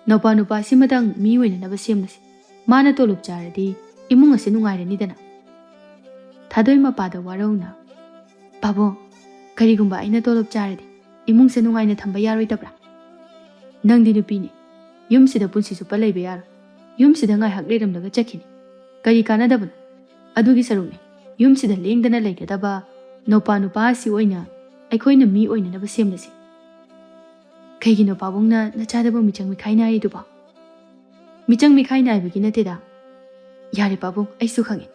ꯅꯨꯄꯥꯁꯤꯃꯇꯪ ꯃꯤ ꯑꯣꯏꯅꯅꯕ ꯁꯦꯝꯂꯁꯤ ꯃꯥꯅ ꯇꯣꯂꯣꯞ ꯆꯥꯔꯗꯤ ꯏꯃꯨꯡ ꯑꯁꯤ ꯅꯨꯡꯉꯥꯏꯔꯅꯤꯗꯅ ꯊꯥꯗꯣꯏ ꯃꯄꯥꯗ ꯋꯥꯔꯧꯅ ꯄꯥꯕꯨꯡ ꯀꯔꯤꯒꯨꯝꯕ ꯑꯩꯅ ꯇꯣꯂꯣꯞ ꯆꯥꯔꯗꯤ ꯏꯃꯨꯡꯁꯦ ꯅꯨꯡꯉꯥꯏꯅ ꯊꯝꯕ ꯌꯥꯔꯣꯏꯗꯕ꯭ꯔꯥ ꯅꯪꯗꯤ ꯅꯨꯄꯤꯅꯤ ꯌꯨꯝꯁꯤꯗ ꯄꯨꯟꯁꯤ ꯆꯨꯞꯄ ꯂꯩꯕ ꯌꯥꯔꯣꯏ ꯌꯨꯝꯁꯤꯗ ꯉꯥꯏꯍꯥꯛ ꯂꯩꯔꯝꯂꯒ ꯆꯠꯈꯤꯅꯤ ꯀꯔꯤ ꯀꯥꯟꯅꯗꯕꯅꯣ ꯑꯗꯨꯒꯤ ꯁꯔꯨꯛꯅꯤ ꯌꯨꯝꯁꯤꯗ ꯂꯦꯡꯗꯅ ꯂꯩꯒꯗꯕ ꯅꯨꯄꯥ ꯑꯁꯤ ꯑꯣꯏꯅ ꯑꯩꯈꯣꯏꯅ ꯃꯤ ꯑꯣꯏꯅꯅꯕ ꯁꯦꯝꯂꯁꯤ ꯀꯩꯒꯤꯅꯣ ꯄꯥꯕꯨꯡꯅ ꯅꯆꯥꯗꯕꯨ ꯃꯤꯆꯪ ꯃꯤꯈꯥꯏ ꯅꯥꯏꯔꯤꯗꯨꯕꯣ ꯃꯤꯆꯪ ꯃꯤꯈꯥꯏ ꯅꯥꯏꯕꯒꯤ ꯅꯠꯇꯦꯗ ꯌꯥꯔꯦ ꯄꯥꯕꯨꯡ ꯑꯩꯁꯨ ꯈꯪꯉꯦ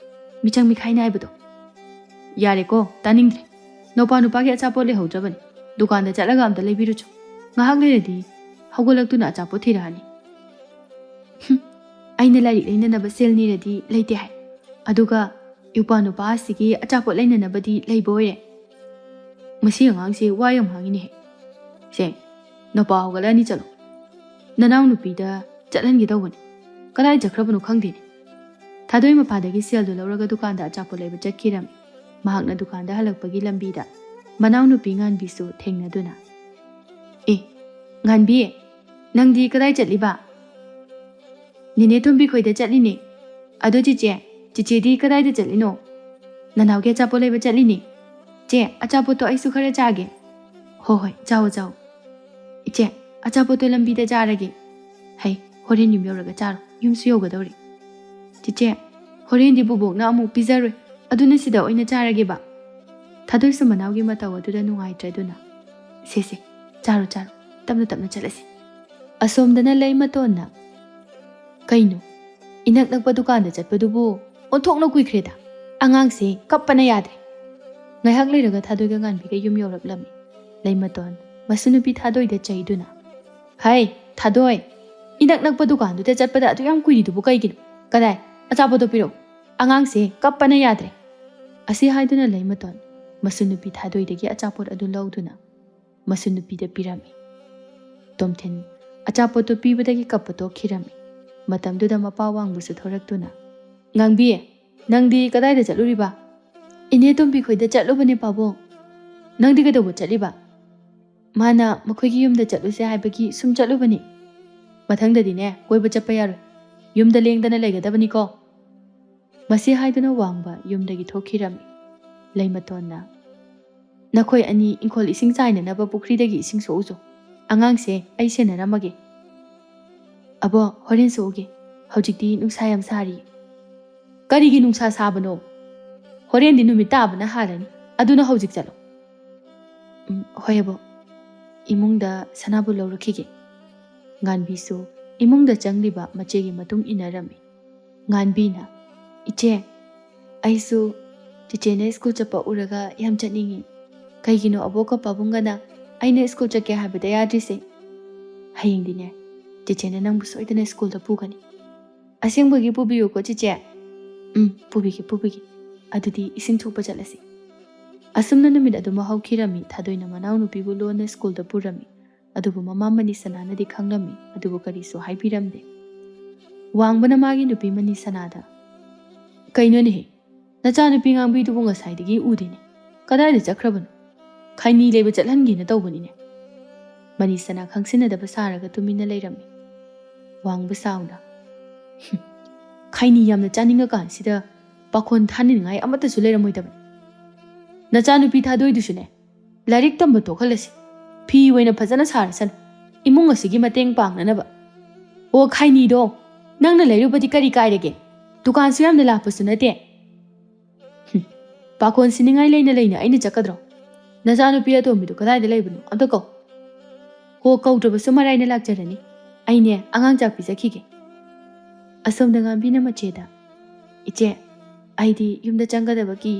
ꯃꯤꯆꯪ ꯃꯤꯈꯥꯏ ꯅꯥꯏꯕꯗꯣ ꯌꯥꯔꯦꯀꯣ ꯇꯥꯅꯤꯡꯗ꯭ꯔꯦ ꯅꯣꯄꯥ ꯅꯨꯄꯥꯒꯤ ꯑꯆꯥꯄꯣꯠ ꯂꯩꯍꯧꯗ꯭ꯔꯕꯅꯤ ꯗꯨꯀꯥꯟꯗ ꯆꯠꯂꯒ ꯑꯝꯇ ꯂꯩꯕꯤꯔꯨꯆꯣ ꯉꯥꯏꯍꯥꯛ ꯂꯩꯔꯗꯤ ꯍꯧꯒꯠꯂꯛꯇꯨꯅ ꯑꯆꯥꯄꯣꯠ ꯊꯤꯔꯛꯑꯅꯤ ꯑꯩꯅ ꯂꯥꯏꯔꯤꯛ ꯂꯩꯅꯅꯕ ꯁꯦꯜ ꯅꯤꯔꯗꯤ ꯂꯩꯇꯦ ꯍꯥꯏ ꯑꯗꯨꯒ ꯏꯎꯄꯥ ꯅꯨꯄꯥ ꯑꯁꯤꯒꯤ ꯑꯆꯥꯄꯣꯠ ꯂꯩꯅꯅꯕꯗꯤ ꯂꯩꯕ ꯑꯣꯏꯔꯦ ꯃꯁꯤ ꯑꯉꯥꯡꯁꯦ ꯋꯥ ꯌꯥꯝ ꯉꯥꯡꯉꯤꯅꯦꯍꯦ ꯁꯦ ꯅꯣꯄꯥ ꯍꯧꯒꯠꯂꯛꯑꯅꯤ ꯆꯠꯂꯣ ꯅꯅꯥꯎ ꯅꯨꯄꯤꯗ ꯆꯠꯍꯟꯒꯦ ꯇꯧꯕꯅꯤ ꯀꯗꯥꯏ ꯆꯠꯈ꯭ꯔꯕꯅꯣ ꯈꯪꯗꯦꯅꯦ ꯊꯥꯗꯣꯏ ꯃꯄꯥꯗꯒꯤ ꯁꯦꯜꯗꯨ ꯂꯧꯔꯒ ꯗꯨꯀꯥꯟꯗ ꯑꯆꯥꯄꯣꯠ ꯂꯩꯕ ꯆꯠꯈꯤꯔꯝꯃꯤ ꯃꯍꯥꯛꯅ ꯗꯨꯀꯥꯟꯗ ꯍꯜꯂꯛꯄꯒꯤ ꯂꯝꯕꯤꯗ ꯃꯅꯥꯎ ꯅꯨꯄꯤ ꯉꯥꯟꯕꯤꯁꯨ ꯊꯦꯡꯅꯗꯨꯅ ꯑꯦ ꯉꯥꯟꯕꯤ ꯅꯪꯗꯤ ꯀꯗꯥꯏ ꯆꯠꯂꯤꯕ ꯅꯤꯅꯦ ꯇꯣꯝꯕꯤ ꯈꯣꯏꯗ ꯆꯠꯂꯤꯅꯦ ꯑꯗꯣ ꯆꯤꯆꯦꯗꯤ ꯀꯗꯥꯏꯗ ꯆꯠꯂꯤꯅꯣ ꯅꯅꯥꯎꯒꯤ ꯑꯆꯥꯄꯣꯠ ꯂꯩꯕ ꯆꯠꯂꯤꯅꯦ ꯆꯦ ꯑꯆꯥꯄꯣꯠꯇꯣ ꯑꯩꯁꯨ ꯈꯔ ꯆꯥꯒꯦ ꯍꯣꯏ ꯍꯣꯏ ꯆꯥꯎ ꯆꯥꯎ ꯏꯆꯦ ꯑꯆꯥꯄꯣꯠꯇꯣ ꯂꯝꯕꯤꯗ ꯆꯥꯔꯒꯦ ꯍꯩ ꯍꯣꯔꯦꯟ ꯌꯨꯝ ꯌꯧꯔꯒ ꯆꯥꯔꯣ ꯌꯨꯝꯁꯨ ꯌꯧꯒꯗꯧꯔꯤ ꯆꯤꯆꯦ ꯍꯣꯔꯦꯟꯗꯤ ꯕꯨꯕꯣꯛꯅ ꯑꯃꯨꯛ ꯄꯤꯖꯔꯣꯏ ꯑꯗꯨꯅ ꯁꯤꯗ ꯑꯣꯏꯅ ꯆꯥꯔꯒꯦꯕ ꯊꯥꯗꯣꯏꯁꯨ ꯃꯅꯥꯎꯒꯤ ꯃꯇꯧ ꯑꯗꯨꯗ ꯅꯨꯡꯉꯥꯏꯇ꯭ꯔꯗꯨꯅ ꯁꯦ ꯆꯥꯔꯣ ꯇꯞꯅ ꯇꯞꯅ ꯆꯠꯂꯁꯤ ꯑꯁꯣꯝꯗꯅ ꯂꯩ ꯃꯇꯣꯟꯅ ꯀꯩꯅꯣ ꯏꯅꯛ ꯅꯛꯄ ꯗꯨꯀꯥꯟꯗ ꯆꯠꯄꯗꯨꯕꯨ ꯑꯣꯟꯊꯣꯛꯅ ꯀꯨꯏꯈ꯭ꯔꯦꯗ ꯑꯉꯥꯡꯁꯦ ꯀꯞꯄꯅ ꯌꯥꯗ꯭ꯔꯦ ꯉꯥꯏꯍꯥꯛ ꯂꯩꯔꯒ ꯊꯥꯗꯣꯏꯒ ꯉꯥꯟꯕꯤꯒ ꯌꯨꯝ ꯌꯧꯔꯛꯂꯝꯃꯤ ꯂꯩ ꯃꯇꯣꯟ ꯃꯁꯨꯅꯨꯄꯤ ꯊꯥꯗꯣꯏꯗ ꯆꯩꯗꯨꯅ ꯍꯩ ꯊꯥꯗꯣꯏ ꯏꯅꯛ ꯅꯛꯄ ꯗꯨꯀꯥꯟꯗꯨꯗ ꯆꯠꯄꯗ ꯑꯗꯨ ꯌꯥꯝ ꯀꯨꯏꯔꯤꯗꯨꯕꯨ ꯀꯩꯒꯤꯅꯣ ꯀꯗꯥꯏ ꯑꯆꯥꯄꯣꯠꯇꯣ ꯄꯤꯔꯛꯎ ꯑꯉꯥꯡꯁꯦ ꯀꯞꯄꯅ ꯌꯥꯗ꯭ꯔꯦ ꯑꯁꯤ ꯍꯥꯏꯗꯨꯅ ꯂꯩ ꯃꯇꯣꯟ ꯃꯁꯨꯅꯨꯄꯤ ꯊꯥꯗꯣꯏꯗꯒꯤ ꯑꯆꯥꯄꯣꯠ ꯑꯗꯨ ꯂꯧꯗꯨꯅ ꯃꯁꯨꯅꯨꯄꯤꯗ ꯄꯤꯔꯝꯃꯤ ꯇꯣꯝꯊꯤꯟ ꯑꯆꯥꯄꯣꯠꯇꯨ ꯄꯤꯕꯗꯒꯤ ꯀꯞꯄ ꯇꯣꯛꯈꯤꯔꯝꯃꯤ ꯃꯇꯝꯗꯨꯗ ꯃꯄꯥ ꯋꯥꯡꯕꯁꯨ ꯊꯣꯔꯛꯇꯨꯅ ꯉꯥꯡꯕꯤ ꯅꯪꯗꯤ ꯀꯗꯥꯏꯗ ꯆꯠꯂꯨꯔꯤꯕ ꯏꯅꯦ ꯇꯣꯝꯕꯤ ꯈꯣꯏꯗ ꯆꯠꯂꯨꯕꯅꯦ ꯄꯥꯕꯨꯡ ꯅꯪꯗꯤ ꯀꯩꯗꯧꯕ ꯆꯠꯂꯤꯕ ꯃꯥꯅ ꯃꯈꯣꯏꯒꯤ ꯌꯨꯝꯗ ꯆꯠꯂꯨꯁꯦ ꯍꯥꯏꯕꯒꯤ ꯁꯨꯝ ꯆꯠꯂꯨꯕꯅꯤ ꯃꯊꯪꯗꯗꯤꯅꯦ ꯀꯣꯏꯕ ꯆꯠꯄ ꯌꯥꯔꯣꯏ ꯌꯨꯝꯗ ꯂꯦꯡꯗꯅ ꯂꯩꯒꯗꯕꯅꯤꯀꯣ ꯃꯁꯤ ꯍꯥꯏꯗꯨꯅ ꯋꯥꯡꯕ ꯌꯨꯝꯗꯒꯤ ꯊꯣꯛꯈꯤꯔꯝꯃꯤ ꯂꯩ ꯃꯇꯣꯟꯅ ꯅꯈꯣꯏ ꯑꯅꯤ ꯏꯪꯈꯣꯜ ꯏꯁꯤꯡ ꯆꯥꯏꯅꯅꯕ ꯄꯨꯈ꯭ꯔꯤꯗꯒꯤ ꯏꯁꯤꯡ ꯁꯣꯛꯎꯆꯣ ꯑꯉꯥꯡꯁꯦ ꯑꯩ ꯁꯦꯟꯅꯔꯝꯃꯒꯦ ꯑꯕꯣ ꯍꯣꯔꯦꯟ ꯁꯣꯛꯎꯒꯦ ꯍꯧꯖꯤꯛꯇꯤ ꯅꯨꯡꯁꯥ ꯌꯥꯝ ꯁꯥꯔꯤ ꯀꯔꯤꯒꯤ ꯅꯨꯡꯁꯥ ꯁꯥꯕꯅꯣ ꯍꯣꯔꯦꯟꯗꯤ ꯅꯨꯃꯤꯠ ꯇꯥꯕꯅ ꯍꯥꯜꯂꯅꯤ ꯑꯗꯨꯅ ꯍꯧꯖꯤꯛ ꯆꯠꯂꯣ ꯍꯣꯏ ꯑꯕꯣ ꯏꯃꯨꯡꯗ ꯁꯅꯥꯕꯨ ꯂꯧꯔꯛꯈꯤꯒꯦ ꯉꯥꯟꯕꯤꯁꯨ ꯏꯃꯨꯡꯗ ꯆꯪꯂꯤꯕ ꯃꯆꯦꯒꯤ ꯃꯇꯨꯡ ꯏꯟꯅꯔꯝꯃꯤ ꯉꯥꯟꯕꯤꯅ ꯏꯆꯦ ꯑꯩꯁꯨ ꯆꯤꯆꯦꯅ ꯁ꯭ꯀꯨꯜ ꯆꯠꯄ ꯎꯔꯒ ꯌꯥꯝ ꯆꯠꯅꯤꯡꯉꯤ ꯀꯩꯒꯤꯅꯣ ꯑꯕꯣꯛꯀ ꯄꯥꯕꯨꯡꯒꯅ ꯑꯩꯅ ꯁ꯭ꯀꯨꯜ ꯆꯠꯀꯦ ꯍꯥꯏꯕꯗ ꯌꯥꯗ꯭ꯔꯤꯁꯦ ꯍꯌꯦꯡꯗꯤꯅꯦ ꯆꯤꯆꯦꯅ ꯅꯪꯕꯨ ꯁꯣꯏꯗꯅ ꯁ꯭ꯀꯨꯜꯗ ꯄꯨꯒꯅꯤ ꯑꯁꯦꯡꯕꯒꯤ ꯄꯨꯕꯤꯌꯨꯀꯣ ꯆꯤꯆꯦ ꯄꯨꯕꯤꯒꯦ ꯑꯗꯨꯗꯤ ꯏꯁꯤꯡ ꯊꯣꯛꯄ ꯆꯠꯂꯁꯤ ꯑꯁꯨꯝꯅ ꯅꯨꯃꯤꯠ ꯑꯗꯨꯃ ꯍꯧꯈꯤꯔꯝꯃꯤ ꯊꯥꯗꯣꯏꯅ ꯃꯅꯥꯎ ꯅꯨꯄꯤꯕꯨ ꯂꯣꯟꯅ ꯁ꯭ꯀꯨꯜꯗ ꯄꯨꯔꯝꯃꯤ ꯑꯗꯨꯕꯨ ꯃꯃꯥ ꯃꯅꯤꯁꯅꯥꯅꯗꯤ ꯈꯪꯂꯝꯃꯤ ꯑꯗꯨꯕꯨ ꯀꯔꯤꯁꯨ ꯍꯥꯏꯕꯤꯔꯝꯗꯦ ꯋꯥꯡꯕꯅ ꯃꯥꯒꯤ ꯅꯨꯄꯤ ꯃꯅꯤꯁꯅꯥꯗ ꯀꯩꯅꯣꯅꯦꯍꯦ ꯅꯆꯥꯅꯨꯄꯤ ꯉꯥꯡꯕꯤꯗꯨꯕꯨ ꯉꯁꯥꯏꯗꯒꯤ ꯎꯗꯦꯅꯦ ꯀꯗꯥꯏꯗ ꯆꯠꯈ꯭ꯔꯕꯅꯣ ꯈꯩꯅꯤ ꯂꯩꯕ ꯆꯠꯍꯟꯒꯦꯅ ꯇꯧꯕꯅꯤꯅꯦ ꯃꯅꯤꯁꯅꯥ ꯈꯪꯁꯤꯟꯅꯗꯕ ꯁꯥꯔꯒ ꯇꯨꯃꯤꯟꯅ ꯂꯩꯔꯝꯃꯤ ꯋꯥꯡꯕ ꯁꯥꯎꯅ ꯈꯩꯅꯤ ꯌꯥꯝꯅ ꯆꯥꯅꯤꯡꯉꯀꯥꯟꯁꯤꯗ ꯄꯥꯈꯣꯟ ꯊꯥꯅꯤꯡꯉꯥꯏ ꯑꯃꯠꯇꯁꯨ ꯂꯩꯔꯝꯃꯣꯏꯗꯕꯅꯤ ꯅꯆꯥꯅꯨꯄꯤ ꯊꯥꯗꯣꯏꯗꯨꯁꯨꯅꯦ ꯂꯥꯏꯔꯤꯛ ꯇꯝꯕ ꯇꯣꯛꯍꯜꯂꯁꯤ ꯐꯤ ꯑꯣꯏꯅ ꯐꯖꯅ ꯁꯥꯔꯁꯅꯨ ꯏꯃꯨꯡ ꯑꯁꯤꯒꯤ ꯃꯇꯦꯡ ꯄꯥꯡꯅꯅꯕ ꯑꯣ ꯈꯩꯅꯤꯗꯣ ꯅꯪꯅ ꯂꯩꯔꯨꯕꯗꯤ ꯀꯔꯤ ꯀꯥꯏꯔꯒꯦ ꯗꯨꯀꯥꯟꯁꯨ ꯌꯥꯝꯅ ꯂꯥꯞꯄꯁꯨ ꯅꯠꯇꯦ ꯄꯥꯈꯣꯟ ꯁꯤꯅꯤꯡꯉꯥꯏ ꯂꯩꯅ ꯑꯩꯅ ꯆꯠꯀꯗ꯭ꯔꯣ ꯅꯆꯥꯅꯨꯄꯤ ꯑꯇꯣꯝꯕꯤꯗꯨ ꯀꯗꯥꯏꯗ ꯂꯩꯕꯅꯣ ꯑꯝꯇ ꯀꯧ ꯍꯣ ꯀꯧꯗ꯭ꯔꯕꯁꯨ ꯃꯔꯥꯏꯅ ꯂꯥꯛꯆꯔꯅꯤ ꯑꯩꯅꯦ ꯑꯉꯥꯡ ꯆꯥꯛ ꯄꯤꯖꯈꯤꯒꯦ ꯑꯁꯣꯝꯗ ꯉꯥꯟꯕꯤꯅ ꯃꯆꯦꯗ ꯏꯆꯦ ꯑꯩꯗꯤ ꯌꯨꯝꯗ ꯆꯪꯒꯗꯕꯒꯤ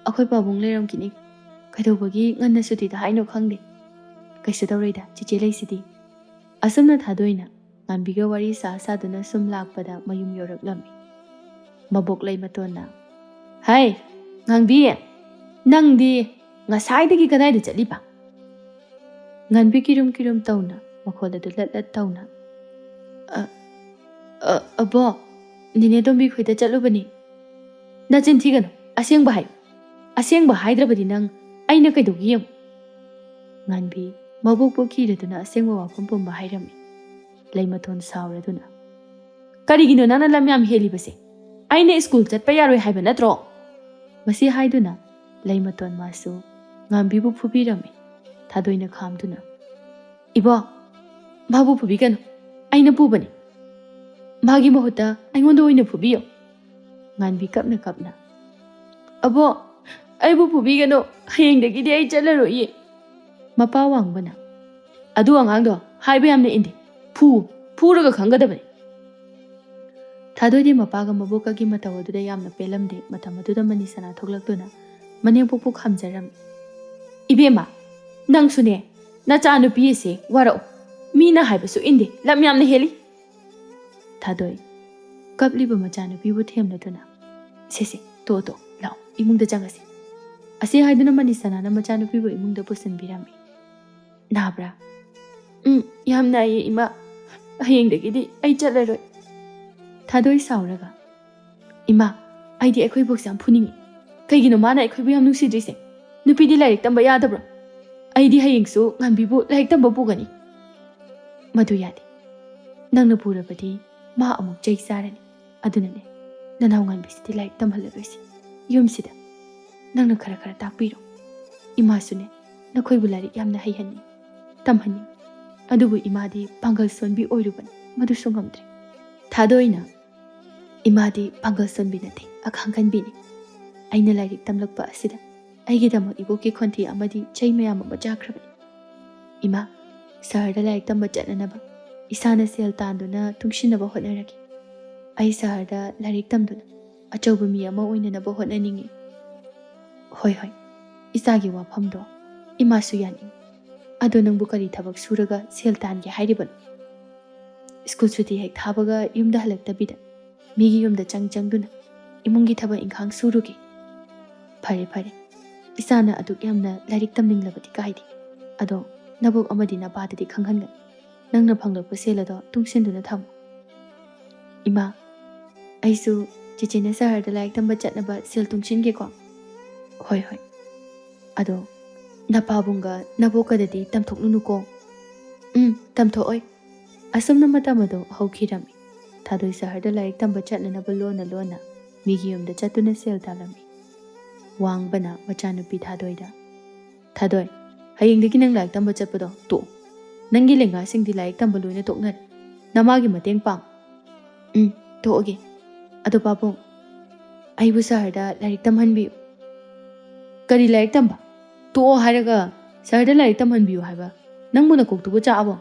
ꯑꯩꯈꯣꯏ ꯄꯥꯕꯨꯡ ꯂꯩꯔꯝꯈꯤꯅꯤ ꯀꯩꯗꯧꯕꯒꯤ ꯉꯟꯅ ꯁꯨꯇꯤꯗ ꯍꯥꯏꯅꯣ ꯈꯪꯗꯦ ꯀꯩꯁꯨ ꯇꯧꯔꯣꯏꯗ ꯆꯤꯆꯦ ꯂꯩꯁꯤꯗꯤ ꯑꯁꯨꯝꯅ ꯊꯥꯗꯣꯏꯅ ꯉꯥꯟꯕꯤꯒ ꯋꯥꯔꯤ ꯁꯥꯗꯨꯅ ꯁꯨꯝ ꯂꯥꯛꯄꯗ ꯃꯌꯨꯝ ꯌꯧꯔꯛꯂꯝꯃꯤ ꯃꯕꯣꯛ ꯂꯩ ꯃꯇꯣꯟꯅ ꯍꯩ ꯉꯥꯡꯕꯤ ꯅꯪꯗꯤ ꯉꯁꯥꯏꯗꯒꯤ ꯀꯗꯥꯏꯗ ꯆꯠꯂꯤꯕ ꯉꯥꯟꯕꯤ ꯀꯤꯔꯨꯝ ꯇꯧꯅ ꯃꯈꯣꯜ ꯑꯗꯨ ꯂꯠ ꯇꯧꯅ ꯑꯕꯣ ꯅꯤꯅꯦ ꯇꯣꯝꯕꯤ ꯈꯣꯏꯗ ꯆꯠꯂꯨꯕꯅꯤ ꯅꯆꯤꯟ ꯊꯤꯒꯅꯨ ꯑꯁꯦꯡꯕ ꯍꯥꯏꯌꯨ ꯑꯁꯦꯡꯕ ꯍꯥꯏꯗ꯭ꯔꯕꯗꯤ ꯅꯪ ꯑꯩꯅ ꯀꯩꯗꯧꯒꯦ ꯌꯦꯡꯉꯨ ꯉꯥꯟꯕꯤ ꯃꯕꯣꯛꯄꯨ ꯀꯤꯔꯗꯨꯅ ꯑꯁꯦꯡꯕ ꯋꯥꯐꯝ ꯄꯨꯝꯕ ꯍꯥꯏꯔꯝꯃꯤ ꯂꯩꯃꯊꯣꯟ ꯁꯥꯎꯔꯗꯨꯅ ꯀꯔꯤꯒꯤꯅꯣ ꯅꯪꯅ ꯂꯝ ꯌꯥꯝ ꯍꯦꯜꯂꯤꯕꯁꯦ ꯑꯩꯅ ꯁ꯭ꯀꯨꯜ ꯆꯠꯄ ꯌꯥꯔꯣꯏ ꯍꯥꯏꯕ ꯅꯠꯇ꯭ꯔో ꯃꯁꯤ ꯍꯥꯏꯗꯨꯅ ꯂꯩꯃꯇꯣꯟ ꯃꯥꯁꯨ ꯉꯥꯟꯕꯤꯕꯨ ꯐꯨꯕꯤꯔꯝꯃꯤ ꯊꯥꯗꯣꯏꯅ ꯈꯥꯝꯗꯨꯅ ꯏꯕꯣ ꯃꯥꯕꯨ ꯐꯨꯕꯤꯒꯅꯨ ꯑꯩꯅ ꯄꯨꯕꯅꯤ ꯃꯥꯒꯤ ꯃꯍꯨꯠꯇ ꯑꯩꯉꯣꯟꯗ ꯑꯣꯏꯅ ꯐꯨꯕꯤꯌꯣ ꯉꯥꯟꯕꯤ ꯀꯞꯅ ꯑꯕꯣ ꯑꯩꯕꯨ ꯐꯨꯕꯤꯒꯅꯨ ꯍꯌꯦꯡꯗꯒꯤꯗꯤ ꯑꯩ ꯆꯠꯂꯔꯣꯏꯌꯦ ꯃꯄꯥ ꯋꯥꯡꯕꯅ ꯑꯗꯨ ꯑꯉꯥꯡꯗꯣ ꯍꯥꯏꯕ ꯌꯥꯝꯅ ꯏꯟꯗꯦ ꯐꯨꯔꯒ ꯈꯪꯒꯗꯕꯅꯤ ꯊꯥꯗꯣꯏꯗꯤ ꯃꯄꯥꯒ ꯃꯕꯣꯛꯀꯒꯤ ꯃꯇꯧ ꯑꯗꯨꯗ ꯌꯥꯝꯅ ꯄꯦꯜꯂꯝꯗꯦ ꯃꯇꯝ ꯑꯗꯨꯗ ꯃꯅꯤꯁꯅꯥ ꯊꯣꯛꯂꯛꯇꯨꯅ ꯃꯅꯦꯝꯄꯣꯛꯄꯨ ꯈꯝꯖꯔꯝꯃꯤ꯫ "ꯏꯕꯦꯝꯃ, ꯅꯪꯁꯨꯅꯦ, ꯅꯆꯥꯅꯨꯄꯤ ꯑꯁꯤ ꯋꯥꯔꯛꯎ, ꯃꯤꯅ ꯍꯥꯏꯕꯁꯨ ꯏꯟꯗꯦ, ꯂꯝ ꯌꯥꯝꯅ ꯍꯦꯜꯂꯤ." ꯊꯥꯗꯣꯏ ꯀꯞꯂꯤꯕ ꯃꯆꯥꯅꯨꯄꯤꯕꯨ ꯊꯦꯝꯂꯗꯨꯅ, "ꯁꯦ ꯇꯣ ꯂꯥꯛꯑꯣ, ꯏꯃꯨꯡꯗ ꯆꯪꯉꯁꯤ." ꯑꯁꯤ ꯍꯥꯏꯗꯨꯅ ꯃꯅꯤꯁꯅꯥꯅ ꯃꯆꯥꯅꯨꯄꯤꯕꯨ ꯏꯃꯨꯡꯗ ꯄꯨꯁꯤꯟꯕꯤꯔꯝꯃꯤ꯫ "ꯅꯥꯕ꯭ꯔꯥ?" ꯌꯥꯝ ꯅꯥꯏꯌꯦ ꯏꯃꯥ, ꯍꯌꯦꯡꯗꯒꯤꯗꯤ ꯑꯩ ꯆꯠꯂꯔꯣꯏ." ꯊꯥꯗꯣꯏ ꯁꯥꯎꯔꯒ, "ꯏꯃꯥ, ꯑꯩꯗꯤ ꯑꯩꯈꯣꯏ ꯕꯣꯛꯁꯦ ꯌꯥꯝ ꯐꯨꯅꯤꯡꯉꯤ꯫ ꯀꯩꯒꯤꯅꯣ ꯃꯥꯅ ꯑꯩꯈꯣꯏꯕꯨ ꯌꯥꯝ ꯅꯨꯡꯁꯤꯗ꯭ꯔꯤꯁꯦ? ꯅꯨꯄꯤꯗꯤ ꯂꯥꯏꯔꯤꯛ ꯇꯝꯕ ꯌꯥꯗꯕ꯭ꯔꯣ? ꯑꯩꯗꯤ ꯍꯌꯦꯡꯁꯨ ꯉꯥꯟꯕꯤꯕꯨ ꯂꯥꯏꯔꯤꯛ ꯇꯝꯕ ꯄꯨꯒꯅꯤ." "ꯃꯗꯨ ꯌꯥꯗꯦ. ꯅꯪꯅ ꯄꯨꯔꯕꯗꯤ ꯃꯥ ꯑꯃꯨꯛ ꯆꯩ ꯆꯥꯔꯅꯤ. ꯑꯗꯨꯅꯅꯦ, ꯅꯅꯥꯎ ꯉꯥꯟꯕꯤꯁꯤꯗꯤ ꯂꯥꯏꯔꯤꯛ ꯇꯝꯍꯜꯂꯔꯣꯏꯁꯤ. ꯌꯨꯝꯁꯤꯗ ꯅꯪꯅ ꯈꯔ ꯇꯥꯛꯄꯤꯔꯣ. ꯏꯃꯥꯁꯨꯅꯦ, ꯅꯈꯣꯏꯕꯨ ꯂꯥꯏꯔꯤꯛ ꯌꯥꯝꯅ ꯍꯩꯍꯟꯅꯤꯡꯉꯤ, ꯇꯝꯍꯟꯅꯤꯡꯉꯤ. ꯑꯗꯨꯕꯨ ꯏꯃꯥꯗꯤ ꯄꯥꯡꯒꯜ ꯁꯣꯟꯕꯤ ꯑꯣꯏꯔꯨꯕꯅꯤ, ꯃꯗꯨꯁꯨ ꯉꯝꯗ꯭ꯔꯦ." ꯊꯥꯗꯣꯏꯅ, "ꯏꯃꯥꯗꯤ ꯄꯥꯡꯒꯜ ꯁꯣꯟꯕꯤ ꯅꯠꯇꯦ, ꯑꯈꯥꯡ ꯀꯟꯕꯤꯅꯤ. ꯑꯩꯅ ꯂꯥꯏꯔꯤꯛ ꯇꯝꯂꯛꯄ ꯑꯁꯤꯗ ꯑꯩꯒꯤꯗꯃꯛ ꯏꯕꯣꯛꯀꯤ ꯈꯣꯟꯊꯤ ꯑꯃꯗꯤ ꯆꯩ ꯃꯌꯥꯝ ꯑꯃ ꯆꯥꯈ꯭ꯔꯕꯅꯤ. ꯏꯃꯥ, ꯁꯍꯔꯗ ꯂꯥꯏꯔꯤꯛ ꯇꯝꯕ ꯆꯠꯅꯅꯕ ꯏꯁꯥꯅ ꯁꯦꯜ ꯇꯥꯟꯗꯨꯅ ꯇꯨꯡꯁꯤꯟꯅꯕ ꯍꯣꯠꯅꯔꯒꯦ. ꯑꯩ ꯁꯍꯔꯗ ꯂꯥꯏꯔꯤꯛ ꯇꯝꯗꯨꯅ ꯑꯆꯧꯕ ꯃꯤ ꯑꯃ ꯑꯣꯏꯅꯅꯕ ꯍꯣꯠꯅꯅꯤꯡꯉꯤ." "ꯍꯣꯏ, ꯏꯆꯥꯒꯤ ꯋꯥꯐꯝꯗꯣ ꯏꯃꯥꯁꯨ ꯌꯥꯅꯤꯡꯉꯤ. ꯑꯗꯣ ꯅꯪꯕꯨ ꯀꯔꯤ ꯊꯕꯛ ꯁꯨꯔꯒ ꯁꯦꯜ ꯇꯥꯟꯒꯦ ꯍꯥꯏꯔꯤꯕꯅꯣ? ꯁ꯭ꯀꯨꯜ ꯁꯨꯇꯤ ꯍꯦꯛ ꯊꯥꯕꯒ ꯌꯨꯝꯗ ꯍꯜꯂꯛꯇꯕꯤꯗ ꯃꯤꯒꯤ ꯌꯨꯝꯗ ꯆꯪꯗꯨꯅ ꯏꯃꯨꯡꯒꯤ ꯊꯕꯛ ꯏꯪꯈꯥꯡ ꯁꯨꯔꯨꯒꯦ? ꯐꯔꯦ, ꯏꯆꯥꯅ ꯑꯗꯨꯛ ꯌꯥꯝꯅ ꯂꯥꯏꯔꯤꯛ ꯇꯝꯅꯤꯡꯂꯕꯗꯤ ꯀꯥꯏꯗꯦ. ꯑꯗꯣ ꯅꯕꯣꯛ ꯑꯃꯗꯤ ꯅꯄꯥꯗꯗꯤ ꯈꯪꯍꯟꯒꯅꯨ. ꯅꯪꯅ ꯐꯪꯂꯛꯄ ꯁꯦꯜ ꯑꯗꯣ ꯇꯨꯡꯁꯤꯟꯗꯨꯅ ꯊꯝꯃꯨ." "ꯏꯃꯥ, ꯑꯩꯁꯨ ꯆꯦꯆꯦꯅ ꯁꯍꯔꯗ ꯂꯥꯏꯔꯤꯛ ꯇꯝꯕ ꯆꯠꯅꯕ ꯁꯦꯜ ꯇꯨꯡꯁꯤꯟꯒꯦꯀꯣ." "ꯍꯣꯏ. ꯑꯗꯣ ꯅꯄꯥꯕꯨꯡꯒ ꯅꯕꯣꯛꯀꯗꯗꯤ ꯇꯝꯊꯣꯛꯂꯨꯅꯨꯀꯣ." "ꯇꯝꯊꯣꯛꯑꯣꯏ." ꯑꯁꯨꯝꯅ ꯃꯇꯝ ꯑꯗꯨ ꯍꯧꯈꯤꯔꯝꯃꯤ꯫ ꯊꯥꯗꯣꯏ ꯁꯍꯔꯗ ꯂꯥꯏꯔꯤꯛ ꯇꯝꯕ ꯆꯠꯅꯅꯕ ꯂꯣꯟꯅ ꯃꯤꯒꯤ ꯌꯨꯝꯗ ꯆꯠꯇꯨꯅ ꯁꯦꯜ ꯇꯥꯜꯂꯝꯃꯤ꯫ ꯋꯥꯡꯕꯅ ꯃꯆꯥꯅꯨꯄꯤ ꯊꯥꯗꯣꯏꯗ, "ꯊꯥꯗꯣꯏ, ꯍꯌꯦꯡꯗꯒꯤ ꯅꯪ ꯂꯥꯏꯔꯤꯛ ꯇꯝꯕ ꯆꯠꯄꯗꯣ ꯇꯣꯛꯑꯣ. ꯅꯪꯒꯤ ꯂꯦꯡꯒꯥꯁꯤꯡꯗꯤ ꯂꯥꯏꯔꯤꯛ ꯇꯝꯕ ꯂꯣꯏꯅ ꯇꯣꯛꯅꯔꯦ. ꯅꯃꯥꯒꯤ ꯃꯇꯦꯡ ꯄꯥꯡ." "ꯇꯣꯛꯑꯒꯦ. ꯑꯗꯣ ꯄꯥꯕꯨꯡ, ꯑꯩꯕꯨ ꯁꯍꯔꯗ ꯂꯥꯏꯔꯤꯛ ꯇꯝꯍꯟꯕꯤꯌꯨ." "ꯀꯔꯤ ꯂꯥꯏꯔꯤꯛ ꯇꯝꯕ? ꯇꯣꯛꯑꯣ ꯍꯥꯏꯔꯒ ꯁꯍꯔꯗ ꯂꯥꯏꯔꯤꯛ ꯇꯝꯍꯟꯕꯤꯌꯨ ꯍꯥꯏꯕ? ꯅꯪꯕꯨ ꯅꯀꯣꯛꯇꯨꯕꯨ ꯆꯥꯛꯑꯕꯣ?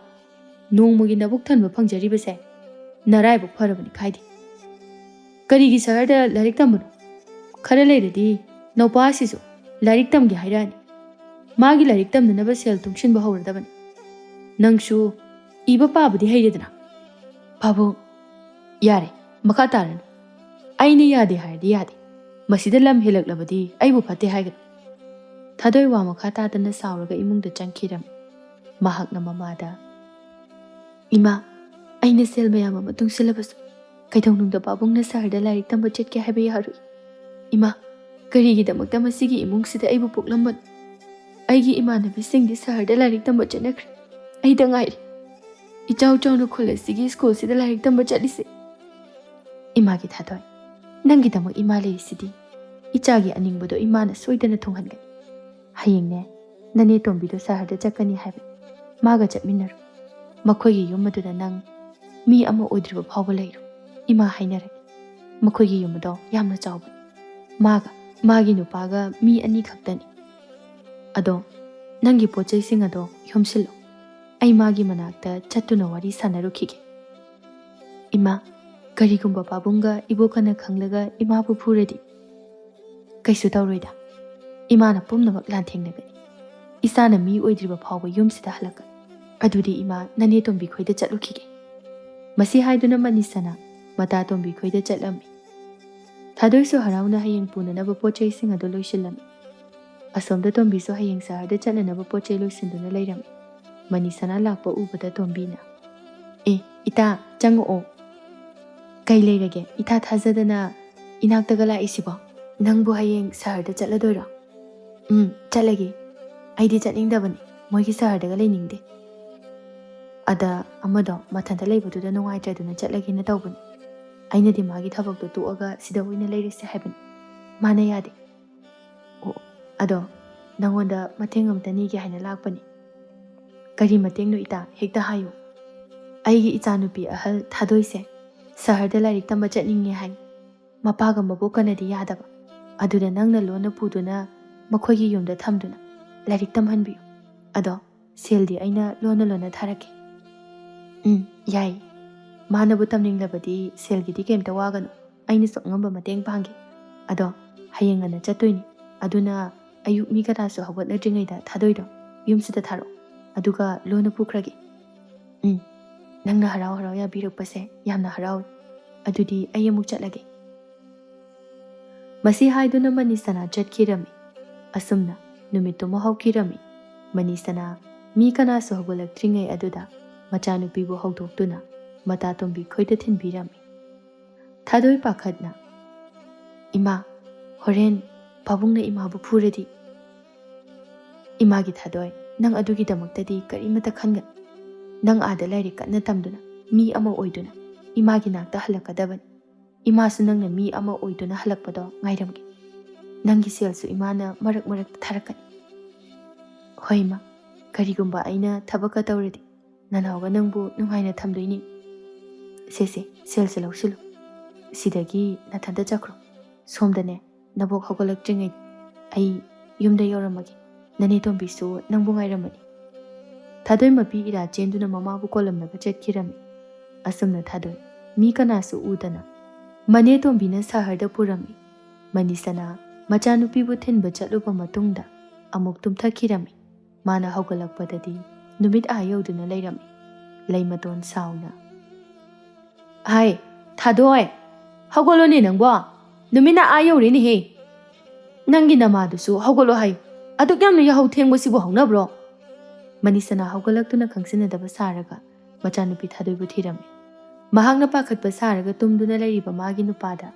ꯅꯣꯡꯃꯒꯤ ꯅꯕꯨꯛ ꯊꯟꯕ ꯐꯪꯖꯔꯤꯕꯁꯦ ꯅꯔꯥꯏꯕꯛ ꯐꯔꯕꯅꯤ ꯈꯥꯏꯗꯦ. ꯀꯔꯤꯒꯤ ꯁꯍꯔꯗ ꯂꯥꯏꯔꯤꯛ ꯇꯝꯕꯅꯣ? ꯈꯔ ꯂꯩꯔꯗꯤ ꯅꯧꯄꯥ ꯑꯁꯤꯁꯨ ꯂꯥꯏꯔꯤꯛ ꯇꯝꯒꯦ ꯍꯥꯏꯔꯛꯑꯅꯤ. ꯃꯥꯒꯤ ꯂꯥꯏꯔꯤꯛ ꯇꯝꯅꯅꯕ ꯁꯦꯜ ꯇꯨꯡꯁꯤꯟꯕ ꯍꯧꯔꯗꯕꯅꯤ. ꯅꯪꯁꯨ ꯏꯕ ꯄꯥꯕꯗꯤ ꯍꯩꯔꯦꯗꯅ." "ꯄꯥꯕꯨꯡ, ꯌꯥꯔꯦ, ꯃꯈꯥ ꯇꯥꯔꯅꯨ. ꯑꯩꯅ ꯌꯥꯗꯦ ꯍꯥꯏꯔꯗꯤ ꯌꯥꯗꯦ. ꯃꯁꯤꯗ ꯂꯝ ꯍꯦꯜꯂꯛꯂꯕꯗꯤ ꯑꯩꯕꯨ ꯐꯠꯇꯦ ꯍꯥꯏꯒꯅꯨ." ꯊꯥꯗꯣꯏ ꯋꯥ ꯃꯈꯥ ꯇꯥꯗꯅ ꯁꯥꯎꯔꯒ ꯏꯃꯨꯡꯗ ꯆꯪꯈꯤꯔꯝꯃꯤ꯫ ꯃꯍꯥꯛꯅ ꯃꯃꯥꯗ, "ꯏꯃꯥ, ꯑꯩꯅ ꯁꯦꯜ ꯃꯌꯥꯝ ꯑꯃ ꯇꯨꯡꯁꯤꯜꯂꯕꯁꯨ ꯀꯩꯗꯧꯅꯨꯡꯗ ꯄꯥꯕꯨꯡꯅ ꯁꯍꯔꯗ ꯂꯥꯏꯔꯤꯛ ꯇꯝꯕ ꯆꯠꯀꯦ ꯍꯥꯏꯕ ꯌꯥꯔꯣꯏ. ꯏꯃꯥ, ꯀꯔꯤꯒꯤꯗꯃꯛꯇ ꯃꯁꯤꯒꯤ ꯏꯃꯨꯡꯁꯤꯗ ꯑꯩꯕꯨ ꯄꯣꯛꯂꯝꯕꯅꯣ? ꯑꯩꯒꯤ ꯏꯃꯥꯟꯅꯕꯤꯁꯤꯡꯗꯤ ꯁꯍꯔꯗ ꯂꯥꯏꯔꯤꯛ ꯇꯝꯕ ꯆꯠꯅꯈ꯭ꯔꯦ. ꯑꯩꯗ ꯉꯥꯏꯔꯦ, ꯏꯆꯥꯎ ꯆꯥꯎꯅ ꯈꯨꯜ ꯑꯁꯤꯒꯤ ꯁ꯭ꯀꯨꯜꯁꯤꯗ ꯂꯥꯏꯔꯤꯛ ꯇꯝꯕ ꯆꯠꯂꯤꯁꯦ." "ꯏꯃꯥꯒꯤ ꯊꯥꯗꯣꯏ, ꯅꯪꯒꯤꯗꯃꯛ ꯏꯃꯥ ꯂꯩꯔꯤꯁꯤꯗꯤ. ꯏꯆꯥꯒꯤ ꯑꯅꯤꯡꯕꯗꯣ ꯏꯃꯥꯅ ꯁꯣꯏꯗꯅ ꯊꯨꯡꯍꯟꯒꯅꯤ. ꯍꯌꯦꯡꯅꯦ, ꯅꯅꯦ ꯇꯣꯝꯕꯤꯗꯣ ꯁꯍꯔꯗ ꯆꯠꯀꯅꯤ ꯍꯥꯏꯕꯅꯤ. ꯃꯥꯒ ꯆꯠꯃꯤꯟꯅꯔꯣ. ꯃꯈꯣꯏꯒꯤ ꯌꯨꯝ ꯑꯗꯨꯗ ꯅꯪ ꯃꯤ ꯑꯃ ꯑꯣꯏꯗ꯭ꯔꯤꯕ ꯐꯥꯎꯕ ꯂꯩꯔꯣ. ꯏꯃꯥ ꯍꯥꯏꯅꯔꯒꯦ. ꯃꯈꯣꯏꯒꯤ ꯌꯨꯝ ꯑꯗꯣ ꯌꯥꯝꯅ ꯆꯥꯎꯕꯅꯤ. ꯃꯥꯒ ꯃꯥꯒꯤ ꯅꯨꯄꯥꯒ ꯃꯤ 2 ꯈꯛꯇꯅꯤ. ꯑꯗꯣ ꯅꯪꯒꯤ ꯄꯣꯠꯆꯩꯁꯤꯡ ꯑꯗꯣ ꯌꯣꯝꯁꯤꯜꯂꯣ. ꯑꯩ ꯃꯥꯒꯤ ꯃꯅꯥꯛꯇ ꯆꯠꯇꯨꯅ ꯋꯥꯔꯤ ꯁꯥꯟꯅꯔꯨꯈꯤꯒꯦ." "ꯏꯃꯥ, ꯀꯔꯤꯒꯨꯝꯕ ꯄꯥꯕꯨꯡꯒ ꯏꯕꯣꯛꯀꯅ ꯈꯪꯂꯒ ꯏꯃꯥꯕꯨ ꯐꯨꯔꯗꯤ?" "ꯀꯩꯁꯨ ꯇꯧꯔꯣꯏꯗ. ꯏꯃꯥꯅ ꯄꯨꯝꯅꯃꯛ ꯂꯥꯟꯊꯦꯡꯅꯒꯅꯤ. ꯏꯆꯥꯅ ꯃꯤ ꯑꯣꯏꯗ꯭ꯔꯤꯕ ꯐꯥꯎꯕ ꯌꯨꯝꯁꯤꯗ ꯍꯜꯂꯛꯀꯅꯤ. ꯑꯗꯨꯗꯤ ꯏꯃꯥ ꯅꯅꯦ ꯇꯣꯝꯕꯤ ꯈꯣꯏꯗ ꯆꯠꯂꯨꯈꯤꯒꯦ." ꯃꯁꯤ ꯍꯥꯏꯗꯨꯅ ꯃꯅꯤꯁꯅꯥ ꯃꯇꯥ ꯇꯣꯝꯕꯤ ꯈꯣꯏꯗ ꯆꯠꯂꯝꯃꯤ꯫ ꯊꯥꯗꯣꯏꯁꯨ ꯍꯔꯥꯎꯅ ꯍꯌꯦꯡ ꯄꯨꯅꯅꯕ ꯄꯣꯠꯆꯩꯁꯤꯡ ꯑꯗꯨ ꯂꯣꯏꯁꯤꯜꯂꯝꯃꯤ꯫ ꯑꯁꯣꯝꯗ ꯇꯣꯝꯕꯤꯁꯨ ꯍꯌꯦꯡ ꯁꯍꯔꯗ ꯆꯠꯅꯅꯕ ꯄꯣꯠꯆꯩ ꯂꯣꯏꯁꯤꯟꯗꯨꯅ ꯂꯩꯔꯝꯃꯤ꯫ ꯃꯅꯤꯁꯅꯥ ꯂꯥꯛꯄ ꯎꯕꯗ ꯇꯣꯝꯕꯤꯅ, "ꯏꯇꯥ, ꯆꯪꯉꯛꯑꯣ." "ꯀꯩ ꯂꯩꯔꯒꯦ ꯏꯊꯥ ꯊꯥꯖꯗꯅ ꯏꯅꯥꯛꯇꯒ ꯂꯥꯛꯏꯁꯤꯕꯣ? ꯅꯪꯕꯨ ꯍꯌꯦꯡ ꯁꯍꯔꯗ ꯆꯠꯂꯗꯣꯏꯔꯣ?" "ꯆꯠꯂꯒꯦ. ꯑꯩꯗꯤ ꯆꯠꯅꯤꯡꯗꯕꯅꯤ. ꯃꯣꯏꯒꯤ ꯁꯍꯔꯗꯒ ꯂꯩꯅꯤꯡꯗꯦ. ꯑꯗ ꯑꯃꯗꯣ ꯃꯊꯟꯇ ꯂꯩꯕꯗꯨꯗ ꯅꯨꯡꯉꯥꯏꯇ꯭ꯔꯗꯨꯅ ꯆꯠꯂꯒꯦꯅ ꯇꯧꯕꯅꯤ. ꯑꯩꯅꯗꯤ ꯃꯥꯒꯤ ꯊꯕꯛꯇꯣ ꯇꯣꯛꯑꯒ ꯁꯤꯗ ꯑꯣꯏꯅ ꯂꯩꯔꯁꯦ ꯍꯥꯏꯕꯅꯤ. ꯃꯥꯅ ꯌꯥꯗꯦ." "ꯑꯗꯣ ꯅꯪꯉꯣꯟꯗ ꯃꯇꯦꯡ ꯑꯃꯇ ꯅꯤꯒꯦ ꯍꯥꯏꯅ ꯂꯥꯛꯄꯅꯤ." "ꯀꯔꯤ ꯃꯇꯦꯡꯅꯣ ꯏꯇꯥ? ꯍꯦꯛꯇ ꯍꯥꯏꯌꯨ." "ꯑꯩꯒꯤ ꯏꯆꯥꯅꯨꯄꯤ ꯑꯍꯜ ꯊꯥꯗꯣꯏꯁꯦ ꯁꯍꯔꯗ ꯂꯥꯏꯔꯤꯛ ꯇꯝꯕ ꯆꯠꯅꯤꯡꯉꯦ ꯍꯥꯏ꯫ ꯃꯄꯥꯒ ꯃꯕꯣꯛꯀꯅꯗꯤ ꯌꯥꯗꯕ. ꯑꯗꯨꯗ ꯅꯪꯅ ꯂꯣꯟꯅ ꯄꯨꯗꯨꯅ ꯃꯈꯣꯏꯒꯤ ꯌꯨꯝꯗ ꯊꯝꯗꯨꯅ ꯂꯥꯏꯔꯤꯛ ꯇꯝꯍꯟꯕꯤꯌꯨ. ꯑꯗꯣ ꯁꯦꯜꯗꯤ ꯑꯩꯅ ꯂꯣꯟꯅ ꯊꯥꯔꯛꯀꯦ." "ꯌꯥꯏ. ꯃꯥꯅꯕꯨ ꯑꯗꯨꯅ ꯑꯌꯨꯛ ꯃꯤ ꯀꯅꯥꯁꯨ ꯍꯧꯒꯠꯅꯗ꯭ꯔꯤꯉꯩꯗ ꯊꯥꯗꯣꯏꯗꯣ ꯌꯨꯝꯁꯤꯗ ꯊꯥꯔꯛꯑꯣ, ꯑꯗꯨꯒ ꯂꯣꯟꯅ ꯄꯨꯈ꯭ꯔꯒꯦ꯫ ꯅꯪꯅ ꯍꯔꯥꯎ ꯍꯔꯥꯎ ꯌꯥꯕꯤꯔꯛꯄꯁꯦ ꯌꯥꯝꯅ ꯍꯔꯥꯎꯏ꯫ ꯑꯗꯨꯗꯤ ꯑꯩ ꯑꯃꯨꯛ ꯆꯠꯂꯒꯦ꯫ ꯃꯁꯤ ꯍꯥꯏꯗꯨꯅ ꯃꯅꯤꯁꯅꯥ ꯆꯠꯈꯤꯔꯝꯃꯤ꯫ ꯑꯁꯨꯝꯅ ꯅꯨꯃꯤꯠꯇꯨꯃ ꯍꯧꯈꯤꯔꯝꯃꯤ꯫ ꯃꯅꯤꯁꯅꯥ ꯃꯤ ꯀꯅꯥꯁꯨ ꯍꯧꯒꯠꯂꯛꯇ꯭ꯔꯤꯉꯩ ꯑꯗꯨꯗ ꯃꯆꯥꯅꯨꯄꯤꯕꯨ ꯍꯧꯗꯣꯛꯇꯨꯅ ꯃꯇꯥꯇꯣꯝꯕꯤ ꯈꯣꯏꯗ ꯊꯤꯟꯕꯤꯔꯝꯃꯤ꯫ ꯊꯥꯗꯣꯏ ꯄꯥꯈꯠꯅ, ꯏꯃꯥ, ꯍꯣꯔꯦꯟ ꯄꯥꯕꯨꯡꯅ ꯏꯃꯥꯕꯨ ꯐꯨꯔꯗꯤ? ꯏꯃꯥꯒꯤ ꯊꯥꯗꯣꯏ, ꯅꯪ ꯑꯗꯨꯒꯤꯗꯃꯛꯇꯗꯤ ꯀꯔꯤꯃꯠꯇ ꯈꯟꯒꯅꯨ꯫ ꯅꯪ ꯑꯥꯗ ꯂꯥꯏꯔꯤꯛ ꯀꯟꯅ ꯇꯝꯗꯨꯅ ꯃꯤ ꯑꯃ ꯑꯣꯏꯗꯨꯅ ꯏꯃꯥꯒꯤ ꯅꯥꯛꯇ ꯍꯜꯂꯛꯀꯗꯕꯅꯤ꯫ ꯏꯃꯥꯁꯨ ꯅꯪꯅ ꯃꯤ ꯑꯃ ꯑꯣꯏꯗꯨꯅ ꯍꯜꯂꯛꯄꯗꯣ ꯉꯥꯏꯔꯝꯒꯦ꯫ ꯅꯪꯒꯤ ꯁꯦꯜꯁꯨ ꯏꯃꯥꯅ ꯃꯔꯛ ꯃꯔꯛꯇ ꯊꯥꯔꯛꯀꯅꯤ꯫ ꯍꯣꯏ ꯏꯃꯥ, ꯀꯔꯤꯒꯨꯝꯕ ꯑꯩꯅ ꯊꯕꯛꯀ ꯇꯧꯔꯗꯤ ꯅꯅꯥꯎꯒ ꯅꯪꯕꯨ ꯅꯨꯡꯉꯥꯏꯅ ꯊꯝꯗꯣꯏꯅꯤ꯫ ꯁꯦ ꯁꯦꯜꯁꯦ ꯂꯧꯁꯤꯜꯂꯨ꯫ ꯁꯤꯗꯒꯤ ꯅꯊꯟꯇ ꯆꯠꯈ꯭ꯔꯣ꯫ ꯁꯣꯝꯗꯅꯦ ꯅꯕꯣꯛ ꯍꯧꯒꯠꯂꯛꯇ꯭ꯔꯤꯉꯩꯗ ꯑꯩ ꯌꯨꯝꯗ ꯌꯧꯔꯝꯃꯒꯦ꯫ ꯅꯅꯦ ꯇꯣꯝꯕꯤꯁꯨ ꯅꯪꯕꯨ ꯉꯥꯏꯔꯝꯃꯅꯤ꯫ ꯊꯥꯗꯣꯏ ꯃꯄꯤ ꯏꯔꯥ ꯆꯦꯟꯗꯨꯅ ꯃꯃꯥꯕꯨ ꯀꯣꯜꯂꯝꯂꯒ ꯆꯠꯈꯤꯔꯝꯃꯤ꯫ ꯑꯁꯨꯝꯅ ꯊꯥꯗꯣꯏ ꯃꯤ ꯀꯅꯥꯁꯨ ꯎꯗꯅ ꯃꯅꯦ ꯇꯣꯝꯕꯤꯅ ꯁꯍꯔꯗ ꯄꯨꯔꯝꯃꯤ꯫ ꯃꯅꯤꯁꯅꯥ ꯃꯆꯥꯅꯨꯄꯤꯕꯨ ꯊꯤꯟꯕ ꯆꯠꯂꯨꯕ ꯃꯇꯨꯡꯗ ꯑꯃꯨꯛ ꯇꯨꯝꯊꯈꯤꯔꯝꯃꯤ꯫ ꯃꯥꯅ ꯍꯧꯒꯠꯂꯛꯄꯗꯗꯤ ꯅꯨꯃꯤꯠ ꯌꯧꯗꯨꯅ ꯂꯩꯔꯝꯃꯤ꯫ ꯂꯩꯃꯇꯣꯟ ꯁꯥꯎꯅ, ꯍꯥꯏ ꯊꯥꯗꯣꯏ, ꯍꯧꯒꯠꯂꯣꯅꯦ ꯅꯪꯕꯣ, ꯅꯨꯃꯤꯠꯅ ꯌꯧꯔꯦꯅꯦꯍꯦ꯫ ꯅꯪꯒꯤ ꯅꯃꯥꯗꯨꯁꯨ ꯍꯧꯒꯠꯂꯣ ꯍꯥꯏꯌꯨ, ꯑꯗꯨꯛ ꯌꯥꯝꯅ ꯌꯥꯍꯧ ꯊꯦꯡꯕꯁꯤꯕꯨ ꯍꯧꯅꯕ꯭ꯔꯣ? ꯃꯅꯤꯁꯅꯥ ꯍꯧꯒꯠꯂꯛꯇꯨꯅ ꯈꯪꯁꯤꯟꯅꯗꯕ ꯁꯥꯔꯒ ꯃꯆꯥꯅꯨꯄꯤ ꯊꯥꯗꯣꯏꯕꯨ ꯊꯤꯔꯝꯃꯤ꯫ ꯃꯍꯥꯛꯅ ꯄꯥꯈꯠꯄ ꯁꯥꯔꯒ ꯇꯨꯝꯗꯨꯅ ꯂꯩꯔꯤꯕ ꯃꯥꯒꯤ ꯅꯨꯄꯥꯗ,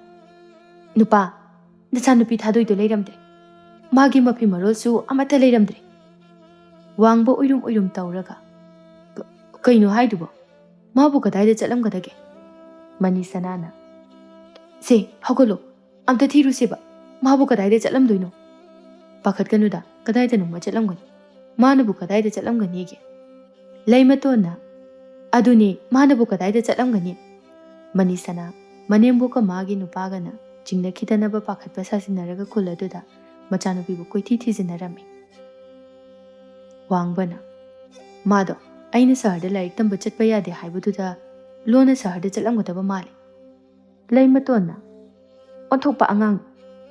ꯅꯨꯄꯥ, ꯅꯆꯥꯅꯨꯄꯤ ꯊꯥꯗꯣꯏꯗꯣ ꯂꯩꯔꯝꯗ꯭ꯔꯦ꯫ ꯃꯥꯒꯤ ꯃꯐꯤ ꯃꯔꯣꯜꯁꯨ ꯑꯃꯠꯇ ꯂꯩꯔꯝꯗ꯭ꯔꯦ꯫ ꯋꯥꯡꯕ ꯎꯏꯔꯨꯝ ꯎꯏꯔꯨꯝ ꯇꯧꯔꯒ, ꯀꯩꯅꯣ ꯍꯥꯏꯗꯨꯕꯣ? ꯃꯥꯕꯨ ꯀꯗꯥꯏꯗ ꯆꯠꯂꯝꯒꯗꯒꯦ? ꯃꯅꯤꯁꯅꯥꯅ, ꯁꯦ ꯍꯧꯒꯠꯂꯣ, ꯑꯝꯇ ꯊꯤꯔꯨꯁꯦꯕ, ꯃꯥꯕꯨ ꯀꯗꯥꯏꯗ ꯆꯠꯂꯝꯗꯣꯏꯅꯣ? ꯄꯥꯈꯠꯀꯅꯨꯗ, ꯀꯗꯥꯏꯗꯅꯣꯃ ꯆꯠꯂꯝꯒꯅꯤ꯫ ꯃꯥꯅꯕꯨ ꯀꯗꯥꯏꯗ ꯆꯠꯂꯝꯒꯅꯤꯒꯦ? ꯂꯩꯃꯇꯣꯟꯅ, ꯑꯗꯨꯅꯦ, ꯃꯥꯅꯕꯨ ꯀꯗꯥꯏꯗ ꯆꯠꯂꯝꯒꯅꯤ? ꯃꯅꯤꯁꯅꯥ ꯃꯅꯦꯝꯕꯣꯛꯀ ꯃꯥꯒꯤ ꯅꯨꯄꯥꯒꯅ ꯆꯤꯡꯅꯈꯤꯗꯅꯕ ꯄꯥꯈꯠꯄ ꯁꯥꯖꯤꯟꯅꯔꯒ ꯈꯨꯜ ꯑꯗꯨꯗ ꯃꯆꯥꯅꯨꯄꯤꯕꯨ ꯀꯣꯏꯊꯤ ꯊꯤꯖꯤꯟꯅꯔꯝꯃꯤ꯫ ꯋꯥꯡꯕꯅ, ꯃꯥꯗꯣ ꯑꯩꯅ ꯁꯍꯔꯗ ꯂꯥꯏꯔꯤꯛ ꯇꯝꯕ ꯆꯠꯄ ꯌꯥꯗꯦ ꯍꯥꯏꯕꯗꯨꯗ ꯂꯣꯟꯅ ꯁꯍꯔꯗ ꯆꯠꯂꯝꯒꯗꯕ ꯃꯥꯜꯂꯤ꯫ ꯂꯩꯃꯇꯣꯟꯅ, ꯑꯣꯟꯊꯣꯛꯄ ꯑꯉꯥꯡ,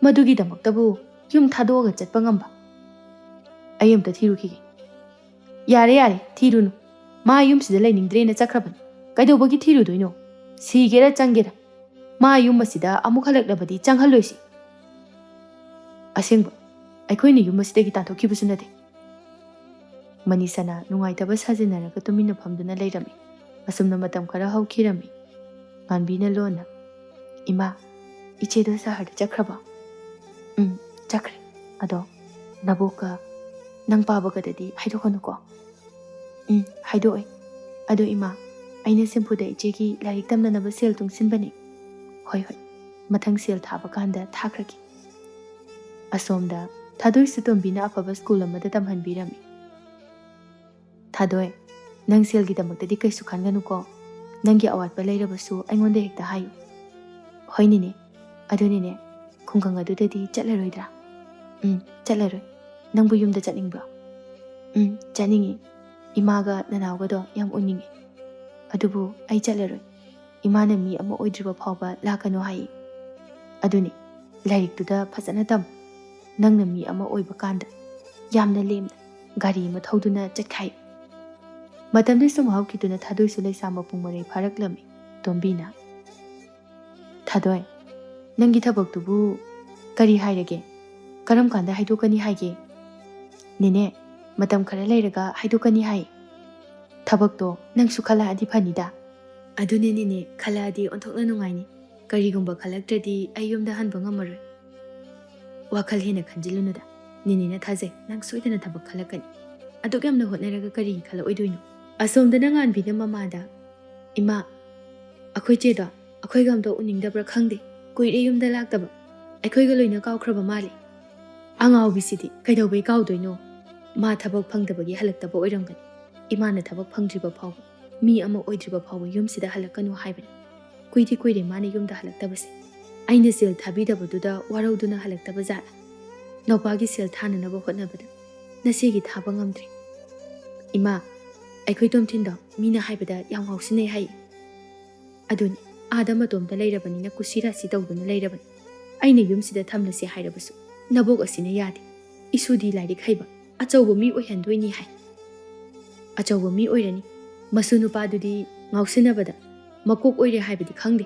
ꯃꯗꯨꯒꯤꯗꯃꯛꯇꯕꯨ ꯌꯨꯝ ꯊꯥꯗꯣꯛꯑꯒ ꯆꯠꯄ ꯉꯝꯕ? ꯑꯩ ꯑꯝꯇ ꯊꯤꯔꯨꯈꯤꯒꯦ꯫ ꯌꯥꯔꯦ, ꯊꯤꯔꯨꯅꯨ, ꯃꯥ ꯌꯨꯝꯁꯤꯗ ꯂꯩꯅꯤꯡꯗ꯭ꯔꯦꯅ ꯆꯠꯈ꯭ꯔꯕꯅꯤ꯫ ꯀꯩꯗꯧꯕꯒꯤ ꯊꯤꯔꯨꯗꯣꯏꯅꯣ? ꯁꯤꯒꯦꯔ ꯆꯪꯒꯦꯔ, ꯃꯥ ꯌꯨꯝ ꯑꯁꯤꯗ ꯑꯃꯨꯛ ꯍꯜꯂꯛꯂꯕꯗꯤ ꯆꯪꯍꯜꯂꯣꯏꯁꯤ꯫ ꯑꯁꯦꯡꯕ, ꯑꯩꯈꯣꯏꯅ ꯌꯨꯝ ꯑꯁꯤꯗꯒꯤ ꯇꯥꯟꯊꯣꯛꯈꯤꯕꯁꯨ ꯅꯠꯇꯦ꯫ ꯃꯅꯤꯁꯅꯥ ꯅꯨꯡꯉꯥꯏꯇꯕ ꯁꯥꯖꯤꯟꯅꯔꯒ ꯇꯨꯃꯤꯟꯅ ꯐꯝꯗꯨꯅ ꯂꯩꯔꯝꯃꯤ꯫ ꯑꯁꯨꯝꯅ ꯃꯇꯝ ꯈꯔ ꯍꯧꯈꯤꯔꯝꯃꯤ꯫ ꯄꯥꯟꯕꯤꯅ ꯂꯣꯟꯅ, ꯏꯃꯥ, ꯏꯆꯦꯗꯣ ꯁꯍꯔꯗ ꯆꯠꯈ꯭ꯔꯕꯣ? ꯆꯠꯈ꯭ꯔꯦ꯫ ꯑꯗꯣ ꯅꯕꯣꯛꯀ ꯅꯪ ꯄꯥꯕꯒꯗꯗꯤ ꯍꯥꯏꯗꯣꯛꯀꯅꯨꯀꯣ? ꯍꯥꯏꯗꯣꯛꯑꯣꯏ꯫ ꯑꯗꯣ ꯏꯃꯥ, ꯑꯩꯅ ꯁꯦꯝꯐꯨꯗ ꯏꯆꯦꯒꯤ ꯂꯥꯏꯔꯤꯛ ꯇꯝꯅꯅꯕ ꯁꯦꯜ ꯇꯨꯡꯁꯤꯟꯕꯅꯤ꯫ ꯍꯣꯏ, ꯃꯊꯪ ꯁꯦꯜ ꯊꯥꯕ ꯀꯥꯟꯗ ꯊꯥꯈ꯭ꯔꯒꯦ꯫ ꯑꯁꯣꯝꯗ ꯊꯥꯗꯣꯏꯁꯨ ꯇꯣꯝꯕꯤꯅ ꯑꯐꯕ ꯁ꯭ꯀꯨꯜ ꯑꯃꯗ ꯇꯝꯍꯟꯕꯤꯔꯝꯃꯤ꯫ ꯊꯥꯗꯣꯏ, ꯅꯪ ꯁꯦꯜꯒꯤꯗꯃꯛꯇꯗꯤ ꯀꯩꯁꯨ ꯈꯟꯒꯅꯨꯀꯣ꯫ ꯅꯪꯒꯤ ꯑꯋꯥꯠꯄ ꯂꯩꯔꯕꯁꯨ ꯑꯩꯉꯣꯟꯗ ꯍꯦꯛꯇ ꯍꯥꯏꯌꯨ꯫ ꯍꯣꯏ ꯅꯦꯅꯦ, ꯑꯗꯨꯅꯤꯅꯦ, ꯈꯨꯡꯒꯪ ꯑꯗꯨꯗꯗꯤ ꯆꯠꯂꯔꯣꯏꯗ꯭ꯔꯥ? ꯆꯠꯂꯔꯣꯏ꯫ ꯅꯪꯕꯨ ꯌꯨꯝꯗ ꯆꯠꯅꯤꯡꯕ꯭ꯔꯣ? ꯆꯠꯅꯤꯡꯉꯤ꯫ ꯏꯃꯥꯒ ꯅꯅꯥꯎꯒꯗꯣ ꯌꯥꯝ ꯎꯅꯤꯡꯉꯤ꯫ ꯑꯗꯨꯕꯨ ꯑꯩ ꯆꯠꯂꯔꯣꯏ꯫ ꯏꯃꯥꯅ ꯃꯤ ꯑꯃ ꯑꯣꯏꯗ꯭ꯔꯤꯕ ꯐꯥꯎꯕ ꯂꯥꯛꯀꯅꯨ ꯍꯥꯏꯌꯦ꯫ ꯑꯗꯨꯅꯤ, ꯂꯥꯏꯔꯤꯛꯇꯨꯗ ꯐꯖꯅ ꯇꯝꯃꯨ꯫ ꯅꯪꯅ ꯃꯤ ꯑꯃ ꯑꯣꯏꯕ ꯀꯥꯟꯗ ꯌꯥꯝꯅ ꯂꯦꯝꯅ ꯒꯥꯔꯤ ꯑꯃ ꯊꯧꯗꯨꯅ ꯆꯠꯈꯥꯏꯌꯨ꯫ ꯃꯇꯝꯗꯨ ꯁꯨꯝ ꯍꯧꯈꯤꯗꯨꯅ ꯊꯥꯗꯣꯏꯁꯨ ꯂꯩꯁꯥ ꯃꯄꯨꯡ ꯃꯔꯩ ꯐꯥꯔꯛꯂꯝꯃꯤ꯫ ꯇꯣꯝꯕꯤꯅ, ꯊꯥꯗꯣꯏ, ꯅꯪꯒꯤ ꯊꯕꯛꯇꯨꯕꯨ ꯀꯔꯤ ꯍꯥꯏꯔꯒꯦ? ꯀꯔꯝ ꯀꯥꯟꯗ ꯍꯥꯏꯗꯣꯛꯀꯅꯤ ꯍꯥꯏꯒꯦ? ꯅꯦꯅꯦ, ꯃꯇꯝ ꯈꯔ ꯂꯩꯔꯒ ꯍꯥꯏꯗꯣꯛꯀꯅꯤ ꯍꯥꯏ꯫ ꯊꯕꯛꯇꯣ ꯅꯪꯁꯨ ꯈꯜꯂꯛꯑꯗꯤ ꯐꯅꯤꯗ꯫ ꯑꯗꯨꯅꯦ ꯅꯦꯅꯦ, ꯈꯜꯂꯛꯑꯗꯤ ꯑꯣꯟꯊꯣꯛꯅ ꯅꯨꯡꯉꯥꯏꯅꯤ꯫ ꯀꯔꯤꯒꯨꯝꯕ ꯈꯜꯂꯛꯇ꯭ꯔꯗꯤ ꯑꯩ ꯌꯨꯝꯗ ꯍꯟꯕ ꯉꯝꯃꯔꯣꯏ꯫ ꯋꯥꯈꯜ ꯍꯦꯟꯅ ꯈꯟꯖꯤꯜꯂꯨꯅꯨꯗ꯫ ꯅꯦꯅꯦꯅ ꯊꯥꯖꯩ ꯅꯪ ꯁꯣꯏꯗꯅ ꯊꯕꯛ ꯈꯜꯂꯛꯀꯅꯤ꯫ ꯑꯗꯨꯛ ꯌꯥꯝꯅ ꯍꯣꯠꯅꯔꯒ ꯀꯔꯤꯒꯤ ꯈꯜꯂꯛꯑꯣꯏꯗꯣꯏꯅꯣ? ꯑꯁꯣꯝꯗꯅ ꯉꯥꯟꯕꯤꯅ ꯃꯃꯥꯗ, ꯏꯃꯥ, ꯑꯩꯈꯣꯏ ꯆꯦꯗꯣ ꯑꯩꯈꯣꯏꯒ ꯑꯝꯇ ꯎꯅꯤꯡꯗꯕ꯭ꯔꯥ ꯈꯪꯗꯦ꯫ ꯀꯨꯏꯔꯦ ꯌꯨꯝꯗ ꯂꯥꯛꯇꯕ꯫ ꯑꯩꯈꯣꯏꯒ ꯂꯣꯏꯅ ꯀꯥꯎꯈ꯭ꯔꯕ ꯃꯥꯜꯂꯤ꯫ ꯑꯉꯥꯎꯕꯤꯁꯤꯗꯤ ꯀꯩꯗꯧꯕꯩ ꯀꯥꯎꯗꯣꯏꯅꯣ? ꯃꯥ ꯊꯕꯛ ꯐꯪꯗꯕꯒꯤ ꯍꯜꯂꯛꯇꯕ ꯑꯣꯏꯔꯝꯒꯅꯤ꯫ ꯏꯃꯥꯅ ꯊꯕꯛ фꯪꯗ꯭ꯔꯤꯕ ꯐꯥꯎꯕ, ꯃꯤ ꯑꯃ ꯑꯣꯏꯗ꯭ꯔꯤꯕ ꯐꯥꯎꯕ ꯌꯨꯝꯁꯤꯗ ꯍꯜꯂꯛꯀꯅꯨ ꯍꯥꯏꯕꯅꯤ꯫ ꯀꯨꯏꯗꯤ ꯀꯨꯏꯔꯦ ꯃꯥꯅ ꯌꯨꯝꯗ ꯍꯜꯂꯛꯇꯕꯁꯦ꯫ ꯑꯩꯅ ꯁꯦꯜ ꯊꯥꯕꯤꯗꯕꯗꯨꯗ ꯋꯥꯔꯧꯗꯨꯅ ꯍꯜꯂꯛꯇꯕ ꯖꯥꯠꯂ? ꯅꯧꯄꯥꯒꯤ ꯁꯦꯜ ꯊꯥꯅꯅꯕ ꯍꯣꯠꯅꯕꯗ ꯉꯁꯤꯒꯤ ꯊꯥꯕ ꯉꯝꯗ꯭ꯔꯤ꯫ ꯏꯃꯥ, ꯑꯩꯈꯣꯏ ꯇꯣꯝꯊꯤꯟꯗꯣ ꯃꯤꯅ ꯍꯥꯏꯕꯗ ꯌꯥꯝ ꯉꯥꯎꯁꯤꯟꯅꯩ ꯍꯥꯏꯌꯦ꯫ ꯑꯗꯨꯅꯤ, ꯑꯥꯗ ꯃꯇꯣꯝꯇ ꯂꯩꯔꯕꯅꯤꯅ ꯀꯨꯁꯤ ꯔꯥꯁꯤ ꯇꯧꯗꯨꯅ ꯂꯩꯔꯕꯅꯤ꯫ ꯑꯩꯅ ꯌꯨꯝꯁꯤꯗ ꯊꯝꯂꯁꯤ ꯍꯥꯏꯔꯕꯁꯨ Nabok asina yadi. Isudi lairik haiba. Achauba mi oihandoini hai. Achauba mi oirani. Masu nupadudi ngausinabada. Makok oire haibadi khangde.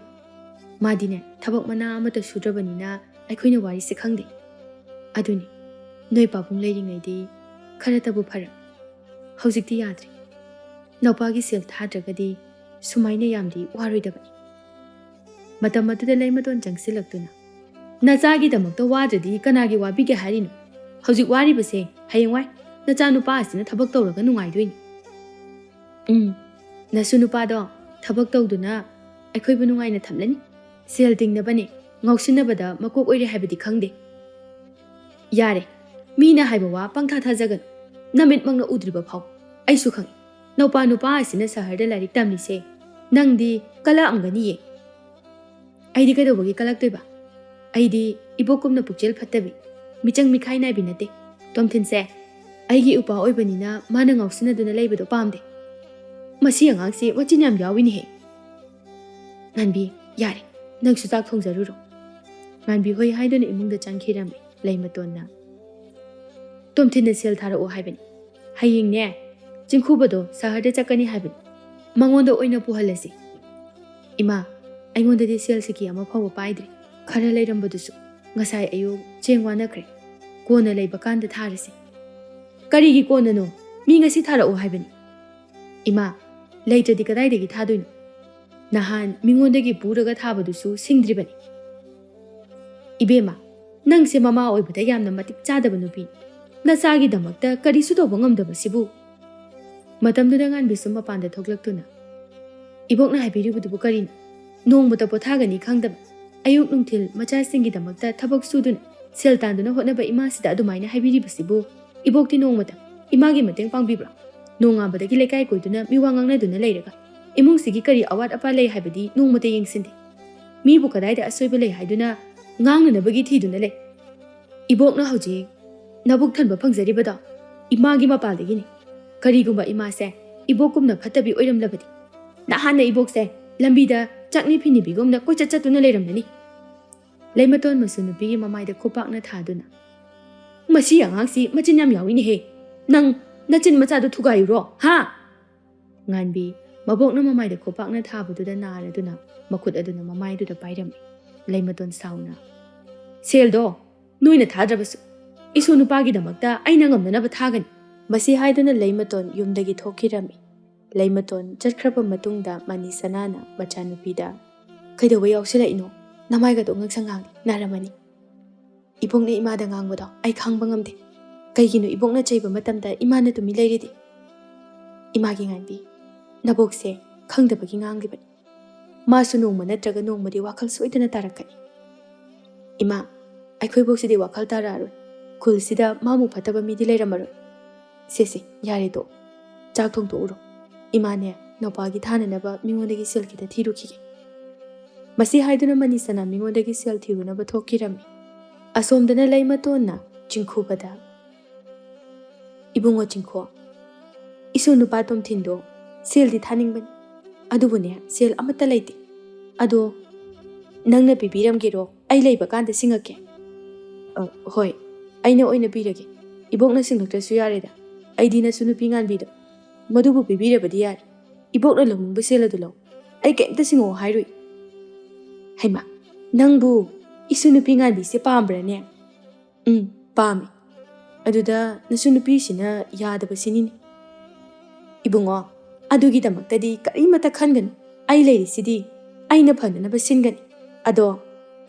Madine thabak mana amata sudrabanina aikhoina wari se khangde. Aduni noi pabung leiringaidi kharatabu phara. Haujikti yadri. Napagi sel thadragadi sumaina yamdi waroidabani. Matam aduda leimadon jangsilaktuna. Nachagi damakta wadradi kanagi wabige harino. Haujik wari base hayengwai nacha nupa asina thabak tawraga nungaidoini. Nasu nupa do thabak tawduna aikhoibu nungaina thamlani. Sel tingnabane ngausinabada makok oire haibadi khangde. Yare mina haiba wa pangtha thajagan namit mangna udriba phau aisu khangi naupa nupa asina saharda larik tamlise nangdi kala amgani ye aidi kadobagi kalak toiba aidi ibokumna pukjel phattabi michang mikhai nai binate tomthinse aigi upa oibanina mana ngausina duna leibado pamde masi angangse wachinam yawini he nganbi yare nangsu tak thongjaruro nganbi hoi haidona imungda changkhirame leimatonna tomthinna sel thara o haibani haying ne chingkhubado saharda chakani haibani mangonda oina puhalasi ima aingonda di sel siki ama phawa paidri khara leirambadusu ngasai ayu chengwana kre kona leiba kanda tharasi karigi kona no mi ngasi thara o haibani ima leitradi kadaidagi thadoino nahan mingondagi puraga thabadusu singdribani ibema nangse mama oibada yamna matik chadaba nupi nachagi damakta karisu toba ngamdaba sibu matamduda nganbisu mapanda thoklaktuna ibokna haibiribudubu karina nongbuta pothagani khangdaba ayuk nungthil machasingi damakta thabak suduna sel tanduna hotnaba imasida adumaina haibiribasibu ibokti nongmata imagi mateng pangbibra nongabadagi lekai koiduna miwangangnga duna leiraga imungsigi kari awat apa lei haibadi nongmata yengsinde mibu kadaida asoiba lei haiduna ngangnanabagi thiduna lei ibokna hauji nabuk thanba phangjaribada imagi mapaldagini karigumba imase ibokumna phatabi oiramlabadi nahana ibokse lambida chakni phini bigomna koicha chatuna leiramnani leimaton masunupigi mamaida khopakna thaduna masi angangsi machin yam yawini he nang nachin machadu thugayuro ha nganbi mabokna mamaida khopakna thabududa naraduna makhut aduna mamaiduda pairami leimaton sauna seldo noina thadrabasu isu nupagi damakta aina ngamnanaba thagani masi haiduna leimaton yumdagi thokirami leimaton chatkraba matungda mani sanana machanupida kaidoba yawsila ino namaiga do ngaksangang naramani ibongna imada ngangbado ai khangba ngamde kaigino ibongna cheiba matamda imana tumi leiridi imagi nganbi nabokse khangdabagi nganglibani masu nongma natraga nongmadi wakhal soidana tarakani ima aikhoibosidi wakhal tararoi kulsida mamu phataba midi leiramaro sese yare do chak thong to uro imane nopagi thananaba mingondagi selkida thirukige masi haiduna mani sana mingondagi sel thirunaba thokirami asomdana leimatonna chingkhubada ibungo chingkho isu nupa tom thindo sel di thaningbani adubune sel amata leite ado nangna pibiramgero ai leiba kanda singake hoi aina oina pirage ibokna singlaktarasu yareda aidina sunu pinganbido madubu pibirabadi yar ibokna lomungbu seladu law ai kemta singo hairui haima nangbu isunu pinganbi se pambrane pami aduda nasunu pisina yadaba sinini ibungo adugi damaktadi karimata khanganu ai leirisidi aina phananaba singani ado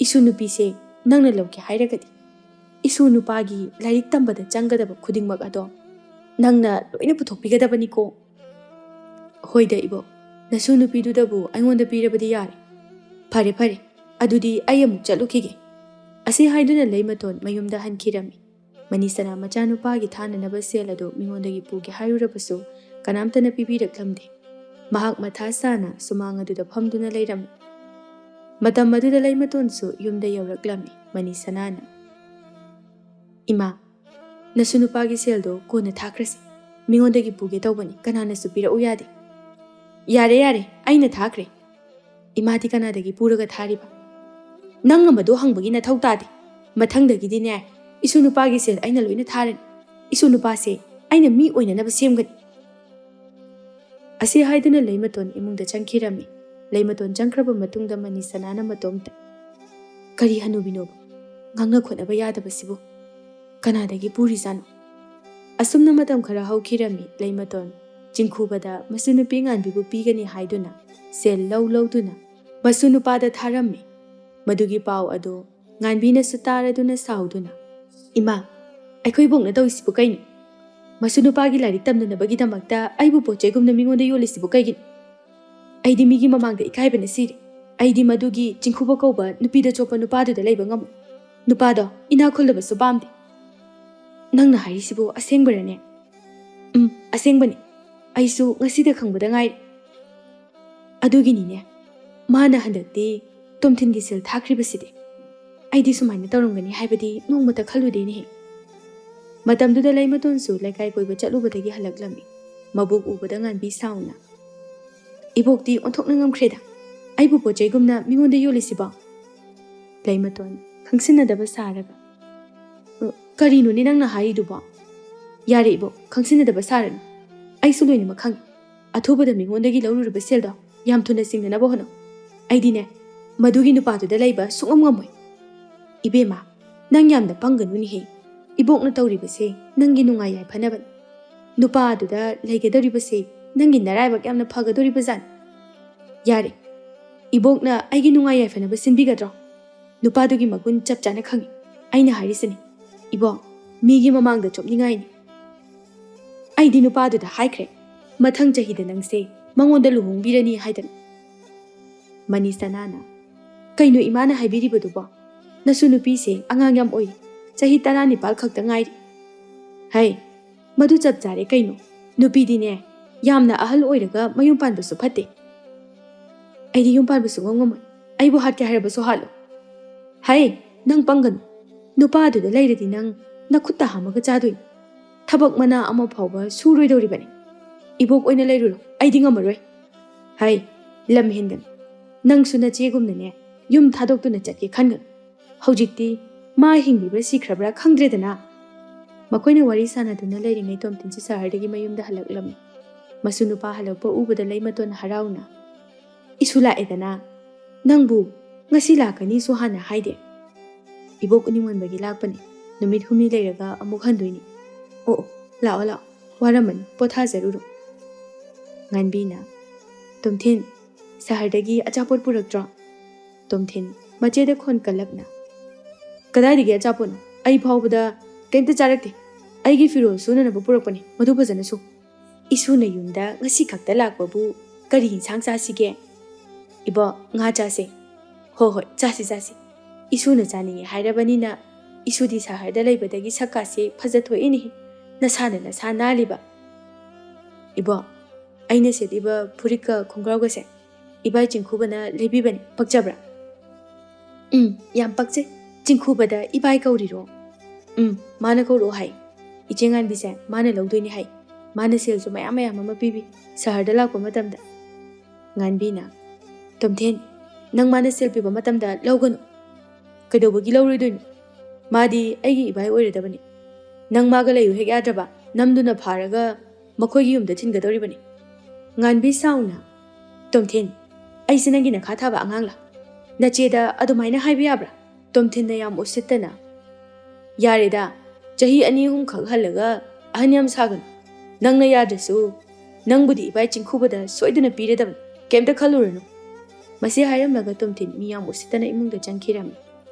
isunu pise nangna lawke hairagadi isu nupagi lairik tambada changadaba khudingmak ado nangna loina puthokpigadabani ko hoida ibo nasu nupidudabu aingonda pirabadi yare phare phare adudi ayamuk chalukhige asi haiduna leimaton mayumda hankirami manisana machanupagi thananaba selado mingondagi puge hairurabasu kanamtana pibiraklamde mahak mathasana sumangaduda phamduna leirami matam maduda leimatonsu yumda yawraklami manisanana ima nasunupagi seldo kona thakrasi mingondagi puge tawbani kanana supira uyade yare yare aina thakre imati kanadagi puraga thariba nang amado hangbagi na thautade mathangdagi dine Isu nupagi sel aina loina tharan. Isu nupase aina mi oinanaba semgani. Asi haiduna Leimaton imungda changkirami. Leimaton changkraba matungda mani sanana matomta. Kari hanubinoba. Ngangna khonaba yadabasibu. Kanadagi puri sano. Asumna matam khara haukirami Leimaton. Jingkhubada masunupi nganbibu pigani haiduna. Sel lauduna. Masunupada tharami. Madugi pau ado. Nganbina sutaraduna sauduna. Ima, aikoi bongna tawisibu kaini. Masunupagi larik tamnanabagidamagta aibu pochegumna mingonda yolisibu kaigin. Aidi migi mamangda ikaibana siri. Aidi madugi jingkhuba kauba nupida chopa nupaduda leiba ngamu. Nupado ina khuldabasu pamde. Nangna hairisibu asengbarane. Asengbani. Aisu ngasida khangbada ngairi. Aduginine. Mana handakti tomthingi sel thakribaside. Aidi sumaina tawrumgani haibadi nongmata khaludene. Matamduda Leimatonsu laikai koiba chatlubadagi halaklami. Mabuk ubada nganbi sauna. Ibokti onthokna ngamkreda. Aibu pochaigumna mingonda yolisiba. Leimaton khangsinadaba saraga. Karino ni nangna haiduba. Yare ibo khangsinadaba saranu. Aisu loini makhangi. Athubada mingondagi laururaba selda yam thuna singnanaba hono. Aidine madugi nupatuda leiba sungam ngamoi. Ibema nang yamda panganuni he. Ibokna tawribase nangi nungai yai phanaban. Nupaduda leigedoribase nangi naraibak yamna phagadoribazan. Yare ibokna aigi nungai yai phanaba sinbigadro. Nupadugi magun chapchana khangi. Aina harisani. Ibok migi mamangda chopningai ni. Aidi nupaduda haikre. Mathang chahida nangse mangonda luhongbirani haidan. Manisanana kaino imana haibiribaduba. Nasu nupise angang yam oi. Chahi tarani pal khakta ngairi. Hai, madu chap jare kaino. Nupidine yamna ahal oiraga mayum panbasu phate. Aidi yum panbasu ngomoi. Aibu hatke harabasu halo. Hai, nang panganu. Nupadu da lairadi nang nakutta hamaga chadoi. Thabak mana ama phawba suroi doribani. Ibok oina lairulo. Aidi ngamaroi. Hai, lam hingan. Nang suna chegumnane yum thadoktu na chatke khangan. Hojikti ma hingbibra sikrabra khangdredana. Makoina wari sanaduna lairingai tomtinsi sahardagi mayumda halaklami. Masunupa halakpa ubada Leimaton harauna. Isula edana. Nangbu ngasi lakani so hana haide. Ibok unimonbagi lakpani. Numit humni leiraga amuk handoini. Oh, lao. Waraman potha zaruro. Nganbina. Tomthin sahardagi achapot purakdra. Tomthin macheda khon kalakna. Kadai ge chapono ai phawbada kemta charakte aigi firo sunana purakpani madu bajana su isu na yunda ngasi khakta lakbabu kari hinsang chasige ibo nga chase ho chasi isu na chani hairabani na isu di saharda laibadagi sakase phajatho ini nasana liba ibo aina sediba phurika khongrauga se ibai jingkhubana lebibani pakjabra yam pakje Jingkhubada ibai kauriro. Mana kauro hai. Ichengan bise mana lawdoini hai. Mana selso mayam ama pibi. Saharda lakpa matamda. Nganbina. Tomthen nang mana sel piba matamda lawganu. Kaidobagi lawridoino. Madi aigi ibai oiradabani. Nang maga layu hek yadraba namduna pharaga makoigi yumda thingadoribani. Nganbi sauna. Tomthen aise nangi na khathaba angangla. Nacheda adumaina haibi yabra. Tomthinna yam usitana. Yareda, chahi ani hum khak halaga ahanyam sagan. Nangna yadrasu, nangbudi ibai jingkhubada soiduna piredaban. Kemta khalurano. Masi hairamlaga tomthin mi yam usitana imungda changkirami.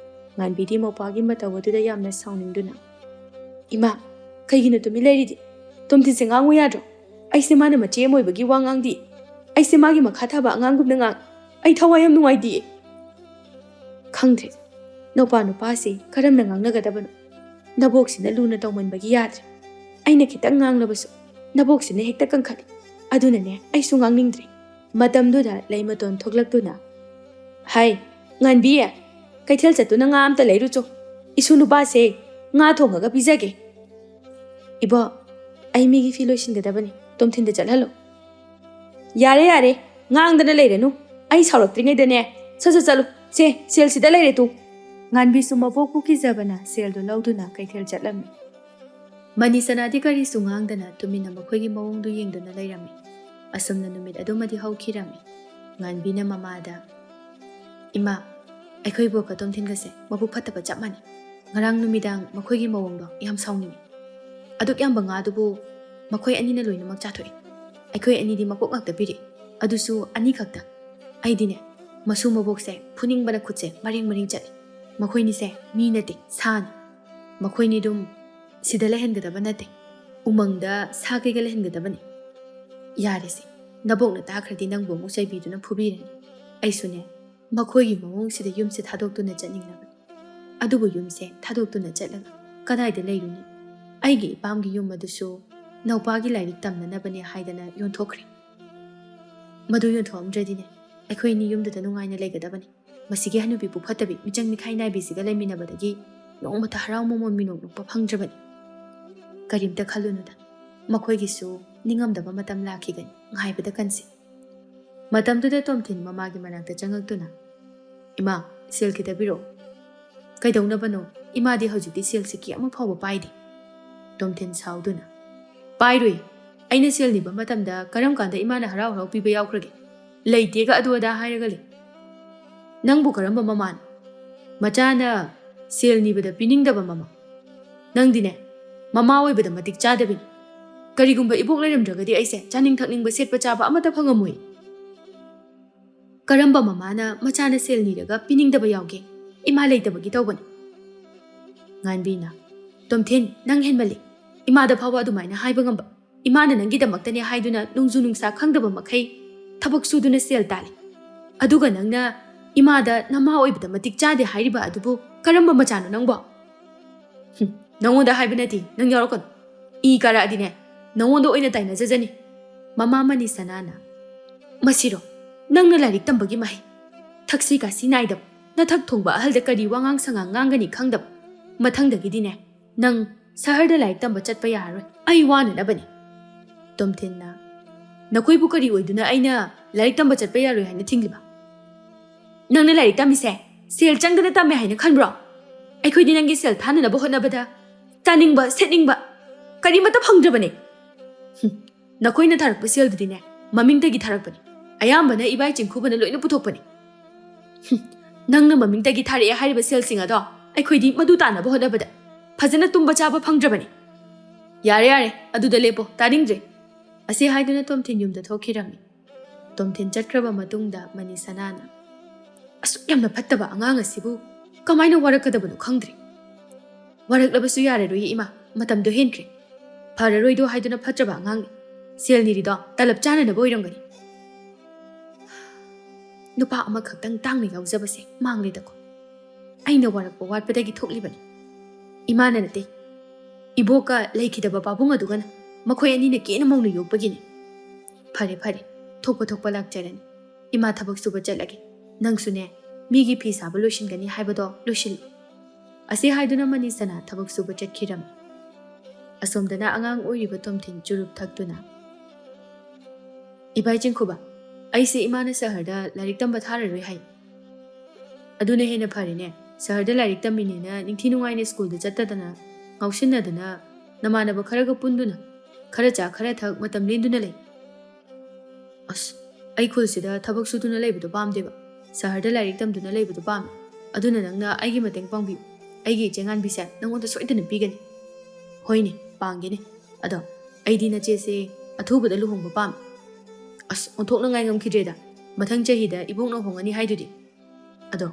Nganbidi mopagi matawaduda yamna sauningduna. Ima, kaigina tumi lairidi. Tomthin se ngangu yadro. Aise mana mache moibagi wangangdi. Aise magi makhathaba angangumna ngang. Ai thawayam nungaidi. Khangdre. Nupa si karam na ngangnagadaban. Naboksi na luna tawmanbagi yadre. Ay nakitang nganglabaso. Naboksi na hekta kangkali. Aduna ne ay sungangningdre. Matamduda Leimaton thoglakduna. Hai, nganbiya. Kaithel chatu na nga amta lairucho. Isu nupa se nga thongaga pizage. Ibo, ay migi filoisin gadabani. Tomthinda chalhalo. Yare. Nga angdana lairanu. Ay sauraktringay dane. Sa chalo. Se, sel sida laire tu. ꯉꯥꯟꯕꯤꯁꯨ ꯃꯕꯣꯛꯄꯨ ꯀꯤꯖꯕꯅ ꯁꯦꯜꯗꯨ ꯂꯧꯗꯨꯅ ꯀꯩꯊꯦꯜ ꯆꯠꯂꯝꯃꯤ꯫ ꯃꯅꯤꯁꯅꯥꯗꯤ ꯀꯔꯤꯁꯨ ꯉꯥꯡꯗꯅ ꯇꯨꯃꯤꯟꯅ ꯃꯈꯣꯏꯒꯤ ꯃꯑꯣꯡꯗꯨ ꯌꯦꯡꯗꯨꯅ ꯂꯩꯔꯝꯃꯤ꯫ ꯑꯁꯨꯝꯅ ꯅꯨꯃꯤꯠ ꯑꯗꯨꯃꯗꯤ ꯍꯧꯈꯤꯔꯝꯃꯤ꯫ ꯉꯥꯟꯕꯤꯅ ꯃꯃꯥꯗ, "ꯏꯃꯥ, ꯑꯩꯈꯣꯏ ꯕꯣꯛꯀ ꯇꯣꯝꯊꯤꯟꯒꯁꯦ ꯃꯕꯨꯛ ꯐꯠꯇꯕ ꯆꯞ ꯃꯥꯟꯅꯩ꯫ ꯉꯔꯥꯡ ꯅꯨꯃꯤꯗꯥꯡ ꯃꯈꯣꯏꯒꯤ ꯃꯑꯣꯡꯗꯣ ꯌꯥꯝ ꯁꯥꯎꯅꯤꯡꯉꯤ꯫ ꯑꯗꯨꯛ ꯌꯥꯝꯕ ꯉꯥꯗꯨꯕꯨ ꯃꯈꯣꯏ ꯑꯅꯤꯅ ꯂꯣꯏꯅꯃꯛ ꯆꯥꯊꯣꯛꯏ꯫ ꯑꯩꯈꯣꯏ ꯑꯅꯤꯗꯤ ꯃꯀꯣꯛ ꯉꯥꯛꯇ ꯄꯤꯔꯤ, ꯑꯗꯨꯁꯨ ꯑꯅꯤꯈꯛꯇ꯫ ꯑꯩꯗꯤꯅꯦ ꯃꯁꯨ ꯃꯕꯣꯛꯁꯦ ꯐꯨꯅꯤꯡꯕꯅ ꯈꯨꯠꯁꯦ ꯃꯔꯦꯡ ꯃꯔꯦꯡ ꯆꯠꯂꯤ꯫ ꯃꯈꯣꯏꯅꯤꯁꯦ ꯃꯤ ꯅꯠꯇꯦ, ꯁꯥꯅꯤ꯫ ꯃꯈꯣꯏꯅꯤ ꯑꯗꯨꯝ ꯁꯤꯗ ꯂꯩꯍꯟꯒꯗꯕ ꯅꯠꯇꯦ, ꯎꯃꯪꯗ ꯁꯥ ꯀꯩꯒ ꯂꯩꯍꯟꯒꯗꯕꯅꯤ꯫ ꯌꯥꯔꯦꯁꯦ, ꯅꯕꯣꯛꯅ ꯇꯥꯈ꯭ꯔꯗꯤ ꯅꯪꯕꯨ ꯑꯃꯨꯛ ꯆꯩꯕꯤꯗꯨꯅ ꯐꯨꯕꯤꯔꯅꯤ꯫ ꯑꯩꯁꯨꯅꯦ ꯃꯈꯣꯏꯒꯤ ꯃꯑꯣꯡꯁꯤꯗ ꯌꯨꯝꯁꯦ ꯊꯥꯗꯣꯛꯇꯨꯅ ꯆꯠꯅꯤꯡꯂꯕꯅꯤ꯫ ꯑꯗꯨꯕꯨ ꯌꯨꯝꯁꯦ ꯊꯥꯗꯣꯛꯇꯨꯅ ꯆꯠꯂꯒ ꯀꯗꯥꯏꯗ ꯂꯩꯔꯨꯅꯤ? ꯑꯩꯒꯤ ꯏꯄꯥꯝꯒꯤ ꯌꯨꯝ ꯑꯗꯨꯁꯨ ꯅꯧꯄꯥꯒꯤ ꯂꯥꯏꯔꯤꯛ ꯇꯝꯅꯅꯕꯅꯦ ꯍꯥꯏꯗꯅ ꯌꯣꯟꯊꯣꯛꯈ꯭ꯔꯦ꯫ ꯃꯗꯨ ꯌꯣꯟꯊꯣꯛꯑꯝꯗ꯭ꯔꯗꯤꯅꯦ ꯑꯩꯈꯣꯏ ꯑꯅꯤ ꯌꯨꯝꯗꯨꯗ ꯅꯨꯡꯉꯥꯏꯅ ꯂꯩꯒꯗꯕꯅꯤ꯫ ꯃꯁꯤꯒꯤ ꯍꯅꯨꯕꯤ ꯄꯨꯐꯠꯇꯕꯤ ꯃꯤꯆꯪ ꯃꯤꯈꯥꯏ ꯅꯥꯏꯕꯤꯁꯤꯒ ꯂꯩꯃꯤꯟꯅꯕꯗꯒꯤ ꯅꯣꯡꯃꯇ ꯍꯔꯥꯎ ꯃꯃꯣꯟ ꯃꯤꯅꯣꯛ ꯅꯣꯛꯄ ꯐꯪꯗ꯭ꯔꯕꯅꯤ꯫ ꯀꯔꯤꯝꯇ ꯈꯜꯂꯨꯅꯨꯗ, ꯃꯈꯣꯏꯒꯤꯁꯨ ꯅꯤꯡꯉꯝꯗꯕ ꯃꯇꯝ ꯂꯥꯛꯈꯤꯒꯅꯤ, ꯉꯥꯏꯕꯗ ꯀꯟꯁꯤ." ꯃꯇꯝꯗꯨꯗ ꯇꯣꯝꯊꯤꯟ ꯃꯃꯥꯒꯤ ꯃꯅꯥꯛꯇ ꯆꯪꯉꯛꯇꯨꯅ, "ꯏꯃꯥ, ꯁꯦꯜ ꯈꯤꯇ ꯄꯤꯔꯛꯑꯣ." "ꯀꯩꯗꯧꯅꯕꯅꯣ? ꯏꯃꯥꯗꯤ ꯍꯧꯖꯤꯛꯇꯤ ꯁꯦꯜ ꯁꯤꯀꯤ ꯑꯃ ꯐꯥꯎꯕ ꯄꯥꯏꯗꯦ." ꯇꯣꯝꯊꯤꯟ ꯁꯥꯎꯗꯨꯅ, "ꯄꯥꯏꯔꯣꯏ꯫ ꯑꯩꯅ ꯁꯦꯜ ꯅꯤꯕ ꯃꯇꯝꯗ ꯀꯔꯝ ꯀꯥꯟꯗ ꯏꯃꯥꯅ ꯍꯔꯥꯎ ꯍꯔꯥꯎ ꯄꯤꯕ ꯌꯥꯎꯈ꯭ꯔꯒꯦ? ꯂꯩꯇꯦꯒ ꯑꯗꯨ ꯑꯗꯥ ꯍꯥꯏꯔꯒ ꯂꯩ꯫ ꯅꯪꯕꯨ ꯀꯔꯝꯕ ꯃꯃꯥꯅ? ꯃꯆꯥꯅ ꯁꯦꯜ ꯅꯤꯕꯗ ꯄꯤꯅꯤꯡꯗꯕ ꯃꯃꯥ? ꯅꯪꯗꯤꯅꯦ ꯃꯃꯥ ꯑꯣꯏꯕꯗ ꯃꯇꯤꯛ ꯆꯥꯗꯕꯤꯅꯤ꯫ ꯀꯔꯤꯒꯨꯝꯕ ꯏꯕꯣꯛ ꯂꯩꯔꯝꯗ꯭ꯔꯒꯗꯤ ꯑꯩꯁꯦ ꯆꯥꯅꯤꯡ ꯊꯛꯅꯤꯡꯕ ꯁꯦꯠꯄ ꯆꯥꯕ ꯑꯃꯠꯇ ꯐꯪꯉꯝꯃꯣꯏ꯫ ꯀꯔꯝꯕ ꯃꯃꯥꯅ ꯃꯆꯥꯅ ꯁꯦꯜ ꯅꯤꯔꯒ ꯄꯤꯅꯤꯡꯗꯕ ꯌꯥꯎꯒꯦ? ꯏꯃꯥ ꯂꯩꯇꯕꯒꯤ ꯇꯧꯕꯅꯤ." ꯉꯥꯟꯕꯤꯅ, "ꯇꯣꯝꯊꯤꯟ, ꯅꯪ ꯍꯦꯟꯃꯜꯂꯤ꯫ ꯏꯃꯥꯗ ꯐꯥꯎꯕ ꯑꯗꯨꯃꯥꯏꯅ ꯍꯥꯏꯕ ꯉꯝꯕ? ꯏꯃꯥꯅ ꯅꯪꯒꯤꯗꯃꯛꯇꯅꯦ ꯍꯥꯏꯗꯨꯅ ꯅꯣꯡꯖꯨ ꯅꯨꯡꯁꯥ ꯈꯪꯗꯕ ꯃꯈꯩ ꯊꯕꯛ ꯁꯨꯗꯨꯅ ꯁꯦꯜ ꯇꯥꯜꯂꯤ꯫ ꯑꯗꯨꯒ ꯅꯪꯅ ꯏꯃꯥꯗ ꯅꯃꯥ ꯑꯣꯏꯕꯗ ꯃꯇꯤꯛ ꯆꯥꯗꯦ ꯍꯥꯏꯔꯤꯕ ꯑꯗꯨꯕꯨ ꯀꯔꯝꯕ ꯃꯆꯥꯅꯣ ꯅꯪꯕꯣ?" "ꯅꯪꯉꯣꯟꯗ ꯍꯥꯏꯕ ꯅꯠꯇꯦ, ꯅꯪ ꯌꯥꯎꯔꯛꯀꯅꯨ꯫ ꯏ ꯀꯥꯔꯛꯑꯗꯤꯅꯦ ꯅꯪꯉꯣꯟꯗ ꯑꯣꯏꯅ ꯇꯥꯏꯅꯖꯖꯅꯤ." ꯃꯃꯥ ꯃꯅꯤꯁꯅꯥꯅ, "ꯃꯁꯤꯔꯣ ꯅꯪꯅ ꯂꯥꯏꯔꯤꯛ ꯇꯝꯕꯒꯤ ꯃꯍꯩ? ꯊꯛꯁꯤ ꯈꯥꯁꯤ ꯅꯥꯏꯗꯕ, ꯅꯊꯛ ꯊꯣꯡꯕ ꯑꯍꯜꯗ ꯀꯔꯤ ꯋꯥꯉꯥꯡ ꯁꯉꯥꯡ ꯉꯥꯡꯒꯅꯤ ꯈꯪꯗꯕ? ꯃꯊꯪꯗꯒꯤꯗꯤꯅꯦ ꯅꯪ ꯁꯍꯔꯗ ꯂꯥꯏꯔꯤꯛ ꯇꯝꯕ ꯆꯠꯄ ꯌꯥꯔꯔꯣꯏ, ꯑꯩ ꯋꯥꯅꯅꯕꯅꯤ." ꯇꯣꯝꯊꯤꯟꯅ, "ꯅꯈꯣꯏꯕꯨ ꯀꯔꯤ ꯑꯣꯏꯗꯨꯅ ꯑꯩꯅ ꯂꯥꯏꯔꯤꯛ ꯇꯝꯕ ꯆꯠꯄ ꯌꯥꯔꯣꯏ ꯍꯥꯏꯅ ꯊꯤꯡꯂꯤꯕ? ꯅꯪꯅ ꯂꯥꯏꯔꯤꯛ ꯇꯝꯃꯤꯁꯦ ꯁꯦꯜ ꯆꯪꯗꯅ ꯇꯝꯃꯦ ꯍꯥꯏꯅ ꯈꯟꯕ꯭ꯔꯣ? ꯑꯩꯈꯣꯏꯗꯤ ꯅꯪꯒꯤ ꯁꯦꯜ ꯊꯥꯅꯅꯕ ꯍꯣꯠꯅꯕꯗ ꯆꯥꯅꯤꯡꯕ ꯁꯦꯠꯅꯤꯡꯕ ꯀꯔꯤꯃꯠꯇ ꯐꯪꯗ꯭ꯔꯕꯅꯦ꯫ ꯅꯈꯣꯏꯅ ꯊꯥꯔꯛꯄ ꯁꯦꯜꯗꯨꯗꯤꯅꯦ ꯃꯃꯤꯡꯇꯒꯤ ꯊꯥꯔꯛꯄꯅꯤ, ꯑꯌꯥꯝꯕꯅ ꯏꯕꯥꯏ ꯆꯤꯡꯈꯨꯕꯅ ꯂꯣꯏꯅ ꯄꯨꯊꯣꯛꯄꯅꯤ꯫ ꯅꯪꯅ ꯃꯃꯤꯡꯇꯒꯤ ꯊꯥꯔꯛꯑꯦ ꯍꯥꯏꯔꯤꯕ ꯁꯦꯜꯁꯤꯡ ꯑꯗꯣ ꯑꯩꯈꯣꯏꯗꯤ ꯃꯗꯨ ꯇꯥꯟꯅꯕ ꯍꯣꯠꯅꯕꯗ ꯐꯖꯅ ꯇꯨꯝꯕ ꯆꯥꯕ ꯐꯪꯗ꯭ꯔꯕꯅꯤ." "ꯌꯥꯔꯦ ꯌꯥꯔꯦ, ꯑꯗꯨꯗ ꯂꯦꯞꯄꯣ, ꯇꯥꯅꯤꯡꯗ꯭ꯔꯦ." ꯑꯁꯤ ꯍꯥꯏꯗꯨꯅ ꯇꯣꯝꯊꯤꯟ ꯌꯨꯝꯗ ꯊꯣꯛꯈꯤꯔꯝꯃꯤ꯫ ꯇꯣꯝꯊꯤꯟ ꯆꯠꯈ꯭ꯔꯕ ꯃꯇꯨꯡꯗ ꯃꯅꯤꯁꯅꯥꯅ, "ꯑꯁꯨꯛ ꯌꯥꯝꯅ ꯐꯠꯇꯕ ꯑꯉꯥꯡ ꯑꯁꯤꯕꯨ ꯀꯃꯥꯏꯅ ꯋꯥꯔꯛꯀꯗꯕꯅꯣ ꯈꯪꯗ꯭ꯔꯦ꯫ ꯋꯥꯔꯛꯂꯕꯁꯨ ꯌꯥꯔꯔꯣꯏꯌꯦ ꯏꯃꯥ, ꯃꯇꯝꯗꯣ ꯍꯦꯟꯈ꯭ꯔꯦ꯫ ꯐꯔꯔꯣꯏꯗꯣ ꯍꯥꯏꯗꯨꯅ ꯐꯠꯇ꯭ꯔꯕ ꯑꯉꯥꯡꯅꯤ꯫ ꯁꯦꯜ ꯅꯤꯔꯤꯗꯣ ꯇꯂꯞ ꯆꯥꯅꯅꯕ ꯑꯣꯏꯔꯝꯒꯅꯤ꯫ ꯅꯨꯄꯥ ꯑꯃꯈꯛꯇꯪ ꯇꯥꯡꯅ ꯌꯥꯎꯖꯕꯁꯦ ꯃꯥꯡꯂꯦꯗꯀꯣ꯫ ꯑꯩꯅ ꯋꯥꯔꯛꯄ ꯋꯥꯠꯄꯗꯒꯤ ꯊꯣꯛꯂꯤꯕꯅꯤ꯫ ꯏꯃꯥꯅ ꯅꯠꯇꯦ, ꯏꯕꯣꯛꯀ ꯂꯩꯈꯤꯗꯕ ꯄꯥꯕꯨꯡ ꯑꯗꯨꯒꯅ ꯃꯈꯣꯏ ꯑꯅꯤꯅ ꯀꯦꯅ ꯃꯧꯅ ꯌꯣꯛꯄꯒꯤꯅꯤ꯫ ꯐꯔꯦ ꯐꯔꯦ, ꯊꯣꯛꯄ ꯊꯣꯛꯄ ꯂꯥꯛꯆꯔꯅꯤ꯫ ꯏꯃꯥ ꯊꯕꯛ ꯁꯨꯕ ꯆꯠꯂꯒꯦ, ꯅꯪꯁꯨꯅꯦ ꯃꯤꯒꯤ ꯐꯤ ꯁꯥꯕ ꯂꯣꯏꯁꯤꯟꯒꯅꯤ ꯍꯥꯏꯕꯗꯣ ꯂꯣꯏꯁꯤꯜꯂꯨ." ꯑꯁꯤ ꯍꯥꯏꯗꯨꯅ ꯃꯅꯤꯁꯅꯥ ꯊꯕꯛ ꯁꯨꯕ ꯆꯠꯈꯤꯔꯝꯃꯤ꯫ ꯑꯁꯣꯝꯗꯅ ꯑꯉꯥꯡ ꯑꯣꯏꯔꯤꯕ ꯇꯣꯝꯊꯤꯟ ꯆꯨꯔꯨꯞ ꯊꯛꯇꯨꯅ, "ꯏꯕꯥꯏ ꯆꯤꯡꯈꯨꯕ, ꯑꯩꯁꯦ ꯏꯃꯥꯅ ꯁꯍꯔꯗ ꯂꯥꯏꯔꯤꯛ ꯇꯝꯕ ꯊꯥꯔꯔꯣꯏ ꯍꯥꯏ꯫ ꯑꯗꯨꯅ ꯍꯦꯟꯅ ꯐꯔꯦꯅꯦ, ꯁꯍꯔꯗ ꯂꯥꯏꯔꯤꯛ ꯇꯝꯃꯤꯅꯦꯅ ꯅꯤꯡꯊꯤ ꯅꯨꯡꯉꯥꯏꯅ ꯁ꯭ꯀꯨꯜꯗ ꯆꯠꯇꯗꯅ ꯉꯥꯎꯁꯤꯟꯅꯗꯅ ꯅꯃꯥꯟꯅꯕ ꯈꯔꯒ ꯄꯨꯟꯗꯨꯅ ꯈꯔ ꯆꯥ ꯈꯔ ꯊꯛ ꯃꯇꯝ ꯂꯦꯟꯗꯨꯅ ꯂꯩ." "ꯑꯁ, ꯑꯩ ꯈꯨꯜꯁꯤꯗ ꯊꯕꯛ ꯁꯨꯗꯨꯅ ꯂꯩꯕꯗꯣ ꯄꯥꯝꯗꯦꯕ, ꯁꯍꯔꯗ ꯂꯥꯏꯔꯤꯛ ꯇꯝꯗꯨꯅ ꯂꯩꯕꯗꯣ ꯄꯥꯝꯃꯤ꯫ ꯑꯗꯨꯅ ꯅꯪꯅ ꯑꯩꯒꯤ ꯃꯇꯦꯡ ꯄꯥꯡꯕꯤꯌꯨ, ꯑꯩꯒꯤ ꯏꯆꯦ ꯉꯥꯟꯕꯤꯁꯦ ꯅꯪꯉꯣꯟꯗ ꯁꯣꯏꯗꯅ ꯄꯤꯒꯅꯤ." "ꯍꯣꯏꯅꯦ, ꯄꯥꯡꯒꯦꯅꯦ꯫ ꯑꯗꯣ ꯑꯩꯗꯤ ꯅꯆꯦꯁꯦ ꯑꯊꯨꯕꯗ ꯂꯨꯍꯣꯡꯕ ꯄꯥꯝꯃꯤ." "ꯑꯁ, ꯑꯣꯟꯊꯣꯛꯅꯉꯥꯏ ꯉꯝꯈꯤꯗ꯭ꯔꯦꯗ, ꯃꯊꯪ ꯆꯍꯤꯗ ꯏꯕꯣꯛꯅ ꯍꯣꯡꯉꯅꯤ ꯍꯥꯏꯗꯨꯗꯤ." "ꯑꯗꯣ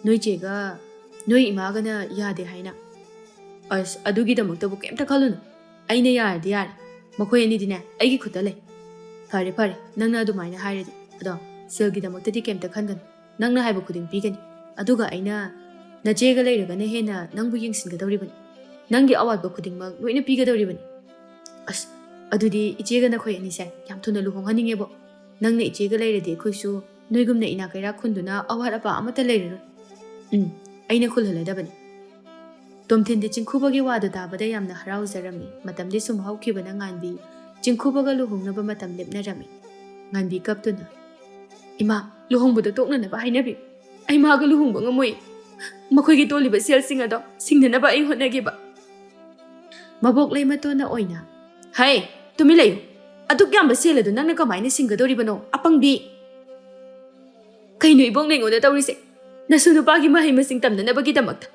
ꯅꯣꯏ ꯆꯦꯒ ꯅꯣꯏ ꯏꯃꯥꯒꯅ ꯌꯥꯗꯦ ꯍꯥꯏꯅ." "ꯑꯁ, ꯑꯗꯨꯒꯤꯗꯃꯛꯇꯕꯨ ꯀꯩꯝꯇ ꯈꯜꯂꯨꯅꯨ, ꯑꯩꯅ ꯌꯥꯔꯗꯤ ꯌꯥꯔꯦ꯫ ꯃꯈꯣꯏ ꯑꯅꯤꯗꯤꯅꯦ ꯑꯩꯒꯤ ꯈꯨꯠꯇ ꯂꯩ." "ꯐꯔꯦ ꯐꯔꯦ, ꯅꯪꯅ ꯑꯗꯨꯃꯥꯏꯅ ꯍꯥꯏꯔꯗꯤ꯫ ꯑꯗꯣ ꯁꯦꯜꯒꯤꯗꯃꯛꯇꯗꯤ ꯀꯩꯝꯇ ꯈꯟꯒꯅꯨ, ꯅꯪꯅ ꯍꯥꯏꯕ ꯈꯨꯗꯤꯡ ꯄꯤꯒꯅꯤ꯫ ꯑꯗꯨꯒ ꯑꯩꯅ ꯅꯆꯦꯒ ꯂꯩꯔꯒꯅ ꯍꯦꯟꯅ ꯅꯪꯕꯨ ꯌꯦꯡꯁꯤꯟꯒꯗꯧꯔꯤꯕꯅꯤ, ꯅꯪꯒꯤ ꯑꯋꯥꯠꯄ ꯈꯨꯗꯤꯡꯃꯛ ꯂꯣꯏꯅ ꯄꯤꯒꯗꯧꯔꯤꯕꯅꯤ." "ꯑꯁ, ꯑꯗꯨꯗꯤ ꯏꯆꯦꯒ ꯅꯈꯣꯏ ꯑꯅꯤꯁꯦ ꯌꯥꯝ ꯊꯨꯅ ꯂꯨꯍꯣꯡꯍꯟꯅꯤꯡꯉꯦꯕꯣ꯫ ꯅꯪꯅ ꯏꯆꯦꯒ ꯂꯩꯔꯗꯤ ꯑꯩꯈꯣꯏꯁꯨ ꯅꯣꯏꯒꯨꯝꯅ ꯏꯅꯥꯛ ꯀꯩꯔꯥꯛ ꯈꯨꯟꯗꯨꯅ ꯑꯋꯥꯠ ꯑꯄꯥ ꯑꯃꯠꯇ ꯂꯩꯔꯔꯣꯏ." "ꯑꯩꯅ ꯈꯨꯜꯍꯜꯂꯗꯕꯅꯤ." ꯇꯣꯝꯊꯤꯟꯗꯤ ꯆꯤꯡꯈꯨꯕꯒꯤ ꯋꯥꯗꯨ ꯇꯥꯕꯗ ꯌꯥꯝꯅ ꯍꯔꯥꯎꯖꯔꯝꯃꯤ꯫ ꯃꯇꯝꯗꯤ ꯁꯨꯝ ꯍꯧꯈꯤꯕꯅ ꯉꯥꯟꯕꯤ ꯆꯤꯡꯈꯨꯕꯒ ꯂꯨꯍꯣꯡꯅꯕ ꯃꯇꯝ ꯂꯦꯞꯅꯔꯝꯃꯤ꯫ ꯉꯥꯟꯕꯤ ꯀꯞꯇꯨꯅ, "ꯏꯃꯥ, ꯂꯨꯍꯣꯡꯕꯗꯣ ꯇꯣꯛꯅꯅꯕ ꯍꯥꯏꯅꯕꯤꯌꯨ. ꯑꯩ ꯃꯥꯒ ꯂꯨꯍꯣꯡꯕ ꯉꯝꯃꯣꯏ." ꯃꯈꯣꯏꯒꯤ ꯇꯣꯜꯂꯤꯕ ꯁꯦꯜꯁꯤꯡ ꯑꯗꯣ ꯁꯤꯡꯅꯅꯕ ꯑꯩ ꯍꯣꯠꯅꯒꯦꯕ꯫ ꯃꯕꯣꯛ ꯂꯩꯃꯇꯣꯟꯅ ꯑꯣꯏꯅ ꯍꯩ ꯇꯨꯃꯤꯟ ꯂꯩꯌꯨ, ꯑꯗꯨꯛ ꯌꯥꯝꯕ ꯁꯦꯜ ꯑꯗꯨ ꯅꯪꯅ ꯀꯃꯥꯏꯅ ꯁꯤꯡꯒꯗꯧꯔꯤꯕꯅꯣ ꯑꯄꯪꯕꯤ? ꯀꯩꯅꯣ ꯏꯕꯣꯡ ꯑꯩꯉꯣꯟꯗ ꯇꯧꯔꯤꯁꯦ? ꯅꯁꯨ ꯅꯨꯄꯥꯒꯤ ꯃꯍꯩ ꯃꯁꯤꯡ ꯇꯝꯅꯅꯕꯒꯤꯗꯃꯛꯇ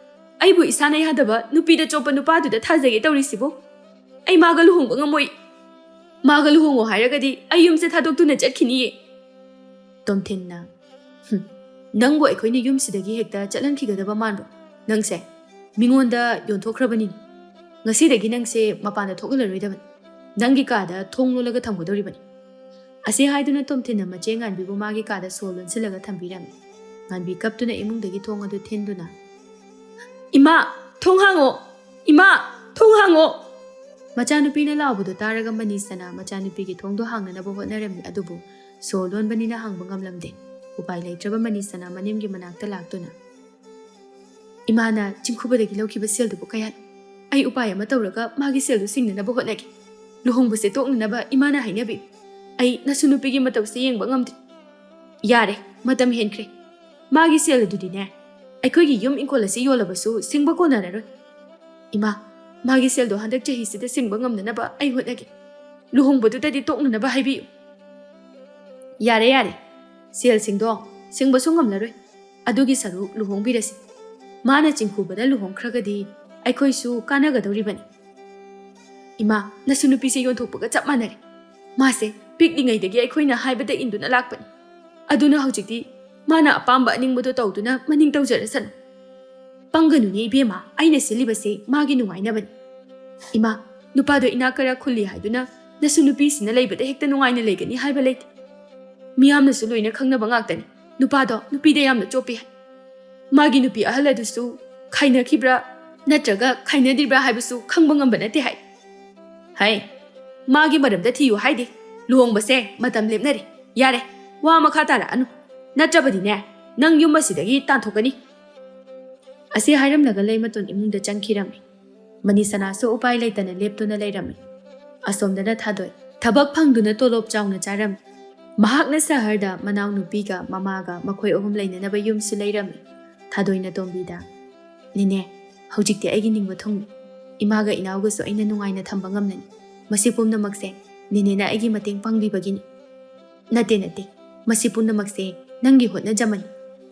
ꯑꯩꯕꯨ ꯏꯁꯥꯅ ꯌꯥꯗꯕ ꯅꯨꯄꯤꯗ ꯆꯣꯞꯄ ꯅꯨꯄꯥꯗꯨꯗ ꯊꯥꯖꯒꯦ ꯇꯧꯔꯤꯁꯤꯕꯨ? ꯑꯩ ꯃꯥꯒ ꯂꯨꯍꯣꯡꯕ ꯉꯝꯃꯣꯏ꯫ ꯃꯥꯒ ꯂꯨꯍꯣꯡꯉꯣ ꯍꯥꯏꯔꯒꯗꯤ ꯑꯩ ꯌꯨꯝꯁꯦ ꯊꯥꯗꯣꯛꯇꯨꯅ ꯆꯠꯈꯤꯅꯤꯌꯦ꯫ ꯇꯣꯝꯊꯤꯟꯅ ꯅꯪꯕꯨ ꯑꯩꯈꯣꯏꯅ ꯌꯨꯝꯁꯤꯗꯒꯤ ꯍꯦꯛꯇ ꯆꯠꯍꯟꯈꯤꯒꯗꯕ ꯃꯥꯟꯕ꯭ꯔꯣ? ꯅꯪꯁꯦ ꯃꯤꯉꯣꯟꯗ ꯌꯣꯟꯊꯣꯛꯈ꯭ꯔꯕꯅꯤꯅꯦ꯫ ꯉꯁꯤꯗꯒꯤ ꯅꯪꯁꯦ ꯃꯄꯥꯟꯗ ꯊꯣꯛꯍꯜꯂꯔꯣꯏꯗꯕꯅꯤ꯫ ꯅꯪꯒꯤ ꯀꯥꯗ ꯊꯣꯡ ꯂꯣꯜꯂꯒ ꯊꯝꯒꯗꯧꯔꯤꯕꯅꯤ꯫ ꯑꯁꯤ ꯍꯥꯏꯗꯨꯅ ꯇꯣꯝꯊꯤꯟꯅ ꯃꯆꯦ ꯉꯥꯟꯕꯤꯕꯨ ꯃꯥꯒꯤ ꯀꯥꯗ ꯁꯣ ꯂꯣꯟꯁꯤꯜꯂꯒ ꯊꯝꯕꯤꯔꯝꯃꯤ꯫ ꯉꯥꯟꯕꯤ ꯀꯞꯇꯨꯅ ꯏꯃꯨꯡꯗꯒꯤ ꯊꯣꯡ ꯑꯗꯨ ꯊꯤꯟꯗꯨꯅ ꯏꯃꯥ ꯊꯣꯡ ꯍꯥꯡꯉꯣ! ꯏꯃꯥ ꯊꯣꯡ ꯍꯥꯡꯉꯣ! ꯃꯆꯥꯅꯨꯄꯤꯅ ꯂꯥꯎꯕꯗꯨ ꯇꯥꯔꯒ ꯃꯅꯤꯁꯅ ꯃꯆꯥꯅꯨꯄꯤꯒꯤ ꯊꯣꯡꯗꯣ ꯍꯥꯡꯅꯅꯕ ꯍꯣꯠꯅꯔꯝꯃꯤ, ꯑꯗꯨꯕꯨ ꯁꯣ ꯂꯣꯟꯕꯅꯤꯅ ꯍꯥꯡꯕ ꯉꯝꯂꯝꯗꯦ꯫ ꯎꯄꯥꯏ ꯂꯩꯇ꯭ꯔꯕ ꯃꯅꯤꯁꯅ ꯃꯅꯦꯝꯒꯤ ꯃꯅꯥꯛꯇ ꯂꯥꯛꯇꯨꯅ ꯏꯃꯥꯅ ꯆꯤꯡꯈꯨꯕꯗꯒꯤ ꯂꯧꯈꯤꯕ ꯁꯦꯜꯗꯨꯕꯨ ꯀꯌꯥꯅꯣ? ꯑꯩ ꯎꯄꯥꯏ ꯑꯃ ꯇꯧꯔꯒ ꯃꯥꯒꯤ ꯁꯦꯜꯗꯨ ꯁꯤꯡꯅꯅꯕ ꯍꯣꯠꯅꯒꯦ꯫ ꯂꯨꯍꯣꯡꯕꯁꯦ ꯇꯣꯛꯅꯅꯕ ꯏꯃꯥꯅ ꯍꯥꯏꯅꯕꯤ꯫ ꯑꯩ ꯅꯁꯨ ꯅꯨꯄꯤꯒꯤ ꯃꯇꯧꯁꯦ ꯌꯦꯡꯕ ꯉꯝꯗ꯭ꯔꯦ꯫ ꯌꯥꯔꯦ, ꯃꯇꯝ ꯍꯦꯟꯈ꯭ꯔꯦ꯫ ꯃꯥꯒꯤ ꯁꯦꯜ ꯑꯗꯨꯗꯤꯅꯦ ꯑꯩꯈꯣꯏꯒꯤ ꯌꯨꯝ ꯏꯪꯈꯣꯜ ꯑꯁꯤ ꯌꯣꯜꯂꯕꯁꯨ ꯁꯤꯡꯕ ꯀꯣꯟꯅꯔꯔꯣꯏ꯫ ꯏꯃꯥ, ꯃꯥꯒꯤ ꯁꯦꯜꯗꯣ ꯍꯟꯗꯛ ꯆꯍꯤꯁꯤꯗ ꯁꯤꯡꯕ ꯉꯝꯅꯅꯕ ꯑꯩ ꯍꯣꯠꯅꯒꯦ꯫ ꯂꯨꯍꯣꯡꯕꯗꯨꯗꯗꯤ ꯇꯣꯛꯅꯅꯕ ꯍꯥꯏꯕꯤꯌꯨ꯫ ꯌꯥꯔꯦ ꯌꯥꯔꯦ, ꯁꯦꯜꯁꯤꯡꯗꯣ ꯁꯤꯡꯕꯁꯨ ꯉꯝꯂꯔꯣꯏ꯫ ꯑꯗꯨꯒꯤ ꯁꯔꯨꯛ ꯂꯨꯍꯣꯡꯕꯤꯔꯁꯤ꯫ ꯃꯥꯅ ꯆꯤꯡꯈꯨꯕꯗ ꯂꯨꯍꯣꯡꯈ꯭ꯔꯒꯗꯤ ꯑꯩꯈꯣꯏꯁꯨ ꯀꯥꯟꯅꯒꯗꯧꯔꯤꯕꯅꯤ꯫ ꯏꯃꯥ, ꯅꯁꯨ ꯅꯨꯄꯤꯁꯦ ꯌꯣꯟꯊꯣꯛꯄꯒ ꯆꯞ ꯃꯥꯟꯅꯔꯦ꯫ ꯃꯥꯁꯦ ꯄꯤꯛꯂꯤꯉꯩꯗꯒꯤ ꯑꯩꯈꯣꯏꯅ ꯍꯥꯏꯕꯗ ꯏꯟꯗꯨꯅ ꯂꯥꯛꯄꯅꯤ꯫ ꯑꯗꯨꯅ ꯍꯧꯖꯤꯛꯇꯤ ꯃꯥꯅ ꯑꯄꯥꯝꯕ ꯑꯅꯤꯡꯕꯗꯣ ꯇꯧꯗꯨꯅ ꯃꯅꯤꯡ ꯇꯧꯖꯔꯁꯅꯨ꯫ ꯄꯪꯒꯅꯨꯅꯦ ꯏꯕꯦꯝꯃ, ꯑꯩꯅ ꯁꯤꯜꯂꯤꯕꯁꯦ ꯃꯥꯒꯤ ꯅꯨꯡꯉꯥꯏꯅꯕꯅꯤ꯫ ꯏꯃꯥ, ꯅꯨꯄꯥꯗꯣ ꯏꯅꯥꯛ ꯈꯔ ꯈꯨꯜꯂꯤ ꯍꯥꯏꯗꯨꯅ ꯅꯁꯨ ꯅꯨꯄꯤꯁꯤꯅ ꯂꯩꯕꯗ ꯍꯦꯛꯇ ꯅꯨꯡꯉꯥꯏꯅ ꯂꯩꯒꯅꯤ ꯍꯥꯏꯕ ꯂꯩꯇꯦ꯫ ꯃꯤꯌꯥꯝꯅꯁꯨ ꯂꯣꯏꯅ ꯈꯪꯅꯕ ꯉꯥꯛꯇꯅꯤ ꯅꯨꯄꯥꯗꯣ ꯅꯨꯄꯤꯗ ꯌꯥꯝꯅ ꯆꯣꯞꯄꯤ ꯍꯥꯏ꯫ ꯃꯥꯒꯤ ꯅꯨꯄꯤ ꯑꯍꯜ ꯑꯗꯨꯁꯨ ꯈꯥꯏꯅꯈꯤꯕ꯭ꯔꯥ ꯅꯠꯇ꯭ꯔꯒ ꯈꯥꯏꯅꯗ꯭ꯔꯤꯕ꯭ꯔꯥ ꯍꯥꯏꯕꯁꯨ ꯈꯪꯕ ꯉꯝꯕ ꯅꯠꯇꯦ ꯍꯥꯏ꯫ ꯍꯩ, ꯃꯥꯒꯤ ꯃꯔꯝꯗ ꯊꯤꯌꯨ ꯍꯥꯏꯗꯦ꯫ ꯂꯨꯍꯣꯡꯕꯁꯦ ꯃꯇꯝ ꯂꯦꯞꯅꯔꯤ꯫ ꯌꯥꯔꯦ, ꯋꯥ ꯃꯈꯥ ꯇꯥꯔꯛꯑꯅꯨ, ꯅꯠꯇ꯭ꯔꯕꯗꯤꯅꯦ ꯅꯪ ꯌꯨꯝ ꯑꯁꯤꯗꯒꯤ ꯇꯥꯟꯊꯣꯛꯀꯅꯤ꯫ ꯑꯁꯤ ꯍꯥꯏꯔꯝꯂꯒ ꯂꯩꯃꯇꯣꯟ ꯏꯃꯨꯡꯗ ꯆꯪꯈꯤꯔꯝꯃꯤ꯫ ꯃꯅꯤꯁꯅꯥꯁꯨ ꯎꯄꯥꯏ ꯂꯩꯇꯅ ꯂꯦꯞꯇꯨꯅ ꯂꯩꯔꯝꯃꯤ꯫ ꯑꯁꯣꯝꯗꯅ ꯊꯥꯗꯣꯏ ꯊꯕꯛ ꯐꯪꯗꯨꯅ ꯇꯣꯂꯣꯞ ꯆꯥꯎꯅ ꯆꯥꯔꯝꯃꯤ꯫ ꯃꯍꯥꯛꯅ ꯁꯍꯔꯗ ꯃꯅꯥꯎꯅꯨꯄꯤꯒ ꯃꯃꯥꯒ ꯃꯈꯣꯏ ꯑꯍꯨꯝ ꯂꯩꯅꯅꯕ ꯌꯨꯝꯁꯨ ꯂꯩꯔꯝꯃꯤ꯫ ꯊꯥꯗꯣꯏꯅ ꯇꯣꯝꯕꯤꯗ ꯅꯤꯅꯦ, ꯍꯧꯖꯤꯛꯇꯤ ꯑꯩꯒꯤ ꯅꯤꯡꯕ ꯊꯨꯡꯂꯦ꯫ ꯏꯃꯥꯒ ꯏꯅꯥꯎꯒꯁꯨ ꯑꯩꯅ ꯅꯨꯡꯉꯥꯏꯅ ꯊꯝꯕ ꯉꯝꯂꯅꯤ꯫ ꯃꯁꯤ ꯄꯨꯝꯅꯃꯛꯁꯦ ꯅꯤꯅꯦꯅ ꯑꯩꯒꯤ ꯃꯇꯦꯡ ꯄꯥꯡꯕꯤꯕꯒꯤꯅꯤ꯫ ꯅꯠꯇꯦ, ꯃꯁꯤ ꯄꯨꯝꯅꯃꯛꯁꯦ ꯅꯪꯒꯤ ꯍꯣꯠꯅꯖꯃꯅꯤ꯫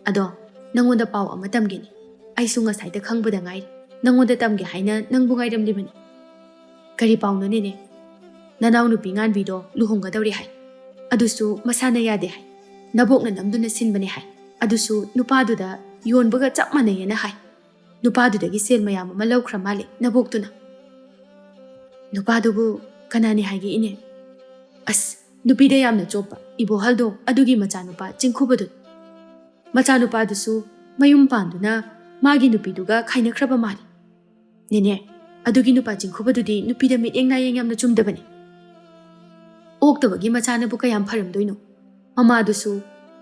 ꯑꯗꯣ ꯅꯪꯉꯣꯟꯗ ꯄꯥꯎ ꯑꯃ ꯇꯝꯒꯦꯅꯤ꯫ ꯑꯩꯁꯨ ꯉꯁꯥꯏꯗ ꯈꯪꯕꯗ ꯉꯥꯏꯔꯤ꯫ ꯅꯪꯉꯣꯟꯗ ꯇꯝꯒꯦ ꯍꯥꯏꯅ ꯅꯪꯕꯨ ꯉꯥꯏꯔꯝꯂꯤꯕꯅꯤ꯫ ꯀꯔꯤ ꯄꯥꯎꯅꯣ ꯅꯤꯅꯦ? ꯅꯅꯥꯎꯅꯨꯄꯤ ꯉꯥꯟꯕꯤꯗꯣ ꯂꯨꯍꯣꯡꯒꯗꯧꯔꯤ ꯍꯥꯏ꯫ ꯑꯗꯨꯁꯨ ꯃꯁꯥꯅ ꯌꯥꯗꯦ ꯍꯥꯏ꯫ ꯅꯕꯣꯛꯅ ꯅꯝꯗꯨꯅ ꯁꯤꯟꯕꯅꯦ ꯍꯥꯏ꯫ ꯑꯗꯨꯁꯨ ꯅꯨꯄꯥꯗꯨꯗ ꯌꯣꯟꯕꯒ ꯆꯞ ꯃꯥꯟꯅꯩꯌꯦꯅ ꯍꯥꯏ꯫ ꯅꯨꯄꯥꯗꯨꯗꯒꯤ ꯁꯦꯜ ꯃꯌꯥꯝ ꯑꯃ ꯂꯧꯈ꯭ꯔ ꯃꯥꯜꯂꯦ ꯅꯕꯣꯛꯇꯨꯅ꯫ ꯅꯨꯄꯥꯗꯨꯕꯨ ꯀꯅꯥꯅꯤ ꯍꯥꯏꯒꯦ ꯏꯅꯦ? ꯑꯁ, ꯅꯨꯄꯤꯗ ꯌꯥꯝꯅ ꯆꯣꯞꯄ ꯏꯕꯣꯍꯜꯗꯣ ꯑꯗꯨꯒꯤ ꯃꯆꯥꯅꯨꯄꯥ ꯆꯤꯡꯈꯨꯕꯗꯨ꯫ ꯃꯆꯥꯅꯨꯄꯥꯗꯨꯁꯨ ꯃꯌꯨꯝ ꯄꯥꯟꯗꯨꯅ ꯃꯥꯒꯤ ꯅꯨꯄꯤꯗꯨꯒ ꯈꯥꯏꯅꯈ꯭ꯔꯕ ꯃꯥꯜꯂꯤ꯫ ꯅꯤꯅꯦ, ꯑꯗꯨꯒꯤ ꯅꯨꯄꯥ ꯆꯤꯡꯈꯨꯕꯗꯨꯗꯤ ꯅꯨꯄꯤꯗ ꯃꯤꯠꯌꯦꯡ ꯅꯥꯌꯦꯡ ꯌꯥꯝꯅ ꯆꯨꯝꯗꯕꯅꯤ꯫ ꯑꯣꯛꯇꯕꯒꯤ ꯃꯆꯥꯅꯕꯨ ꯀꯌꯥꯝ ꯐꯔꯝꯗꯣꯏꯅꯣ? ꯃꯃꯥꯗꯨꯁꯨ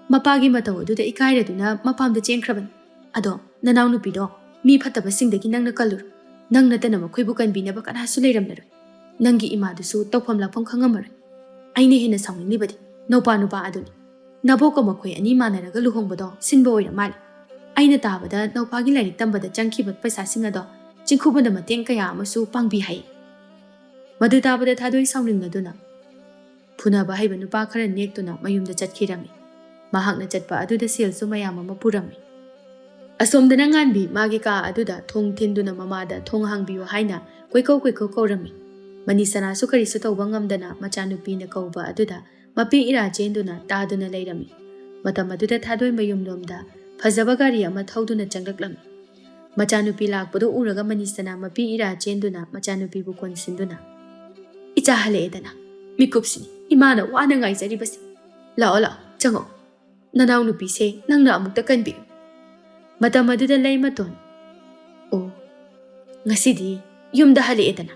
ꯃꯄꯥꯒꯤ ꯃꯇꯧ ꯑꯗꯨꯗ ꯏꯀꯥꯏꯔꯗꯨꯅ ꯃꯄꯥꯝꯗ ꯆꯦꯟꯈ꯭ꯔꯕꯅꯤ꯫ ꯑꯗꯣ ꯅꯅꯥꯎ ꯅꯨꯄꯤꯗꯣ ꯃꯤ ꯐꯠꯇꯕꯁꯤꯡꯗꯒꯤ ꯅꯪꯅ ꯀꯜꯂꯨꯔꯣ꯫ ꯅꯪ ꯅꯠꯇꯅ ꯃꯈꯣꯏꯕꯨ ꯀꯟꯕꯤꯅꯕ ꯀꯅꯥꯁꯨ ꯂꯩꯔꯝꯂꯔꯣꯏ꯫ ꯅꯪꯒꯤ ꯏꯃꯥꯗꯨꯁꯨ ꯇꯧꯐꯝ ꯂꯥꯛꯐꯝ ꯈꯪꯉꯝꯃꯔꯣꯏ꯫ ꯑꯩꯅ ꯍꯦꯟꯅ ꯁꯥꯎꯅꯤꯡꯂꯤꯕꯗꯤ ꯅꯨꯄꯥ ꯑꯗꯨꯅꯤ꯫ ꯅꯕꯣꯛꯀ ꯃꯈꯣꯏ ꯑꯅꯤ ꯃꯥꯟꯅꯔꯒ ꯂꯨꯍꯣꯡꯕꯗꯣ ꯁꯤꯟꯕ ꯑꯣꯏꯔ ꯃꯥꯜꯂꯤ꯫ ꯑꯩꯅ ꯇꯥꯕꯗ ꯅꯧꯄꯥꯒꯤ ꯂꯥꯏꯔꯤꯛ ꯇꯝꯕꯗ ꯆꯪꯈꯤꯕ ꯄꯩꯁꯥꯁꯤꯡ ꯑꯗꯣ ꯆꯤꯡꯈꯨꯕꯅ ꯃꯇꯦꯡ ꯀꯌꯥ ꯑꯃꯁꯨ ꯄꯥꯡꯕꯤ ꯍꯥꯏ꯫ ꯃꯗꯨ ꯇꯥꯕꯗ ꯊꯥꯗꯣꯏ ꯁꯥꯎꯅꯤꯡꯂꯗꯨꯅ ꯐꯨꯅꯕ ꯍꯩꯕ ꯅꯨꯄꯥ ꯈꯔ ꯅꯦꯛꯇꯨꯅ ꯃꯌꯨꯝꯗ ꯆꯠꯈꯤꯔꯝꯃꯤ꯫ ꯃꯍꯥꯛꯅ ꯆꯠꯄ ꯑꯗꯨꯗ ꯁꯦꯜꯁꯨ ꯃꯌꯥꯝ ꯑꯃ ꯄꯨꯔꯝꯃꯤ꯫ ꯑꯁꯣꯝꯗꯅ ꯉꯥꯟꯕꯤ ꯃꯥꯒꯤ ꯀꯥ ꯑꯗꯨꯗ ꯊꯣꯡ ꯊꯤꯟꯗꯨꯅ ꯃꯃꯥꯗ ꯊꯣꯡ ꯍꯥꯡꯕꯤꯌꯨ ꯍꯥꯏꯅ ꯀꯣꯏꯀꯧ ꯀꯧꯔꯝꯃꯤ꯫ ꯃꯅꯤꯁꯅꯥꯁꯨ ꯀꯔꯤꯁꯨ ꯇꯧꯕ ꯉꯝꯗꯅ ꯃꯆꯥꯅꯨꯄꯤꯅ ꯀꯧꯕ ꯑꯗꯨꯗ ꯃꯄꯤ ꯏꯔꯥ ꯆꯦꯟꯗꯨꯅ ꯇꯥꯗꯨꯅ ꯂꯩꯔꯝꯃꯤ꯫ ꯃꯇꯝ ꯑꯗꯨꯗ ꯊꯥꯗꯣꯏ ꯃꯌꯨꯝꯂꯣꯝꯗ ꯐꯖꯕ ꯒꯥꯔꯤ ꯑꯃ ꯊꯧꯗꯨꯅ ꯆꯪꯂꯛꯂꯝꯃꯤ꯫ ꯃꯆꯥꯅꯨꯄꯤ ꯂꯥꯛꯄꯗꯨ ꯎꯔꯒ ꯃꯅꯤꯁꯅꯥ ꯃꯄꯤ ꯏꯔꯥ ꯆꯦꯟꯗꯨꯅ ꯃꯆꯥꯅꯨꯄꯤꯕꯨ ꯀꯣꯟꯁꯤꯟꯗꯨꯅ ꯏꯆꯥ ꯍꯜꯂꯛꯑꯦꯗꯅ, ꯃꯤꯀꯨꯞꯁꯤꯅꯤ ꯏꯃꯥꯅ ꯋꯥꯅ ꯉꯥꯏꯖꯔꯤꯕꯁꯦ꯫ ꯂꯥꯛꯑꯣ ꯆꯪꯉꯛꯑꯣ, ꯅꯅꯥꯎ ꯅꯨꯄꯤꯁꯦ ꯅꯪꯅ ꯑꯃꯨꯛꯇ ꯀꯟꯕꯤꯌꯨ꯫ ꯃꯇꯝ ꯑꯗꯨꯗ ꯂꯩꯃꯇꯣꯟ ꯑꯣ, ꯉꯁꯤꯗꯤ ꯌꯨꯝꯗ ꯍꯜꯂꯛꯑꯦꯗꯅ꯫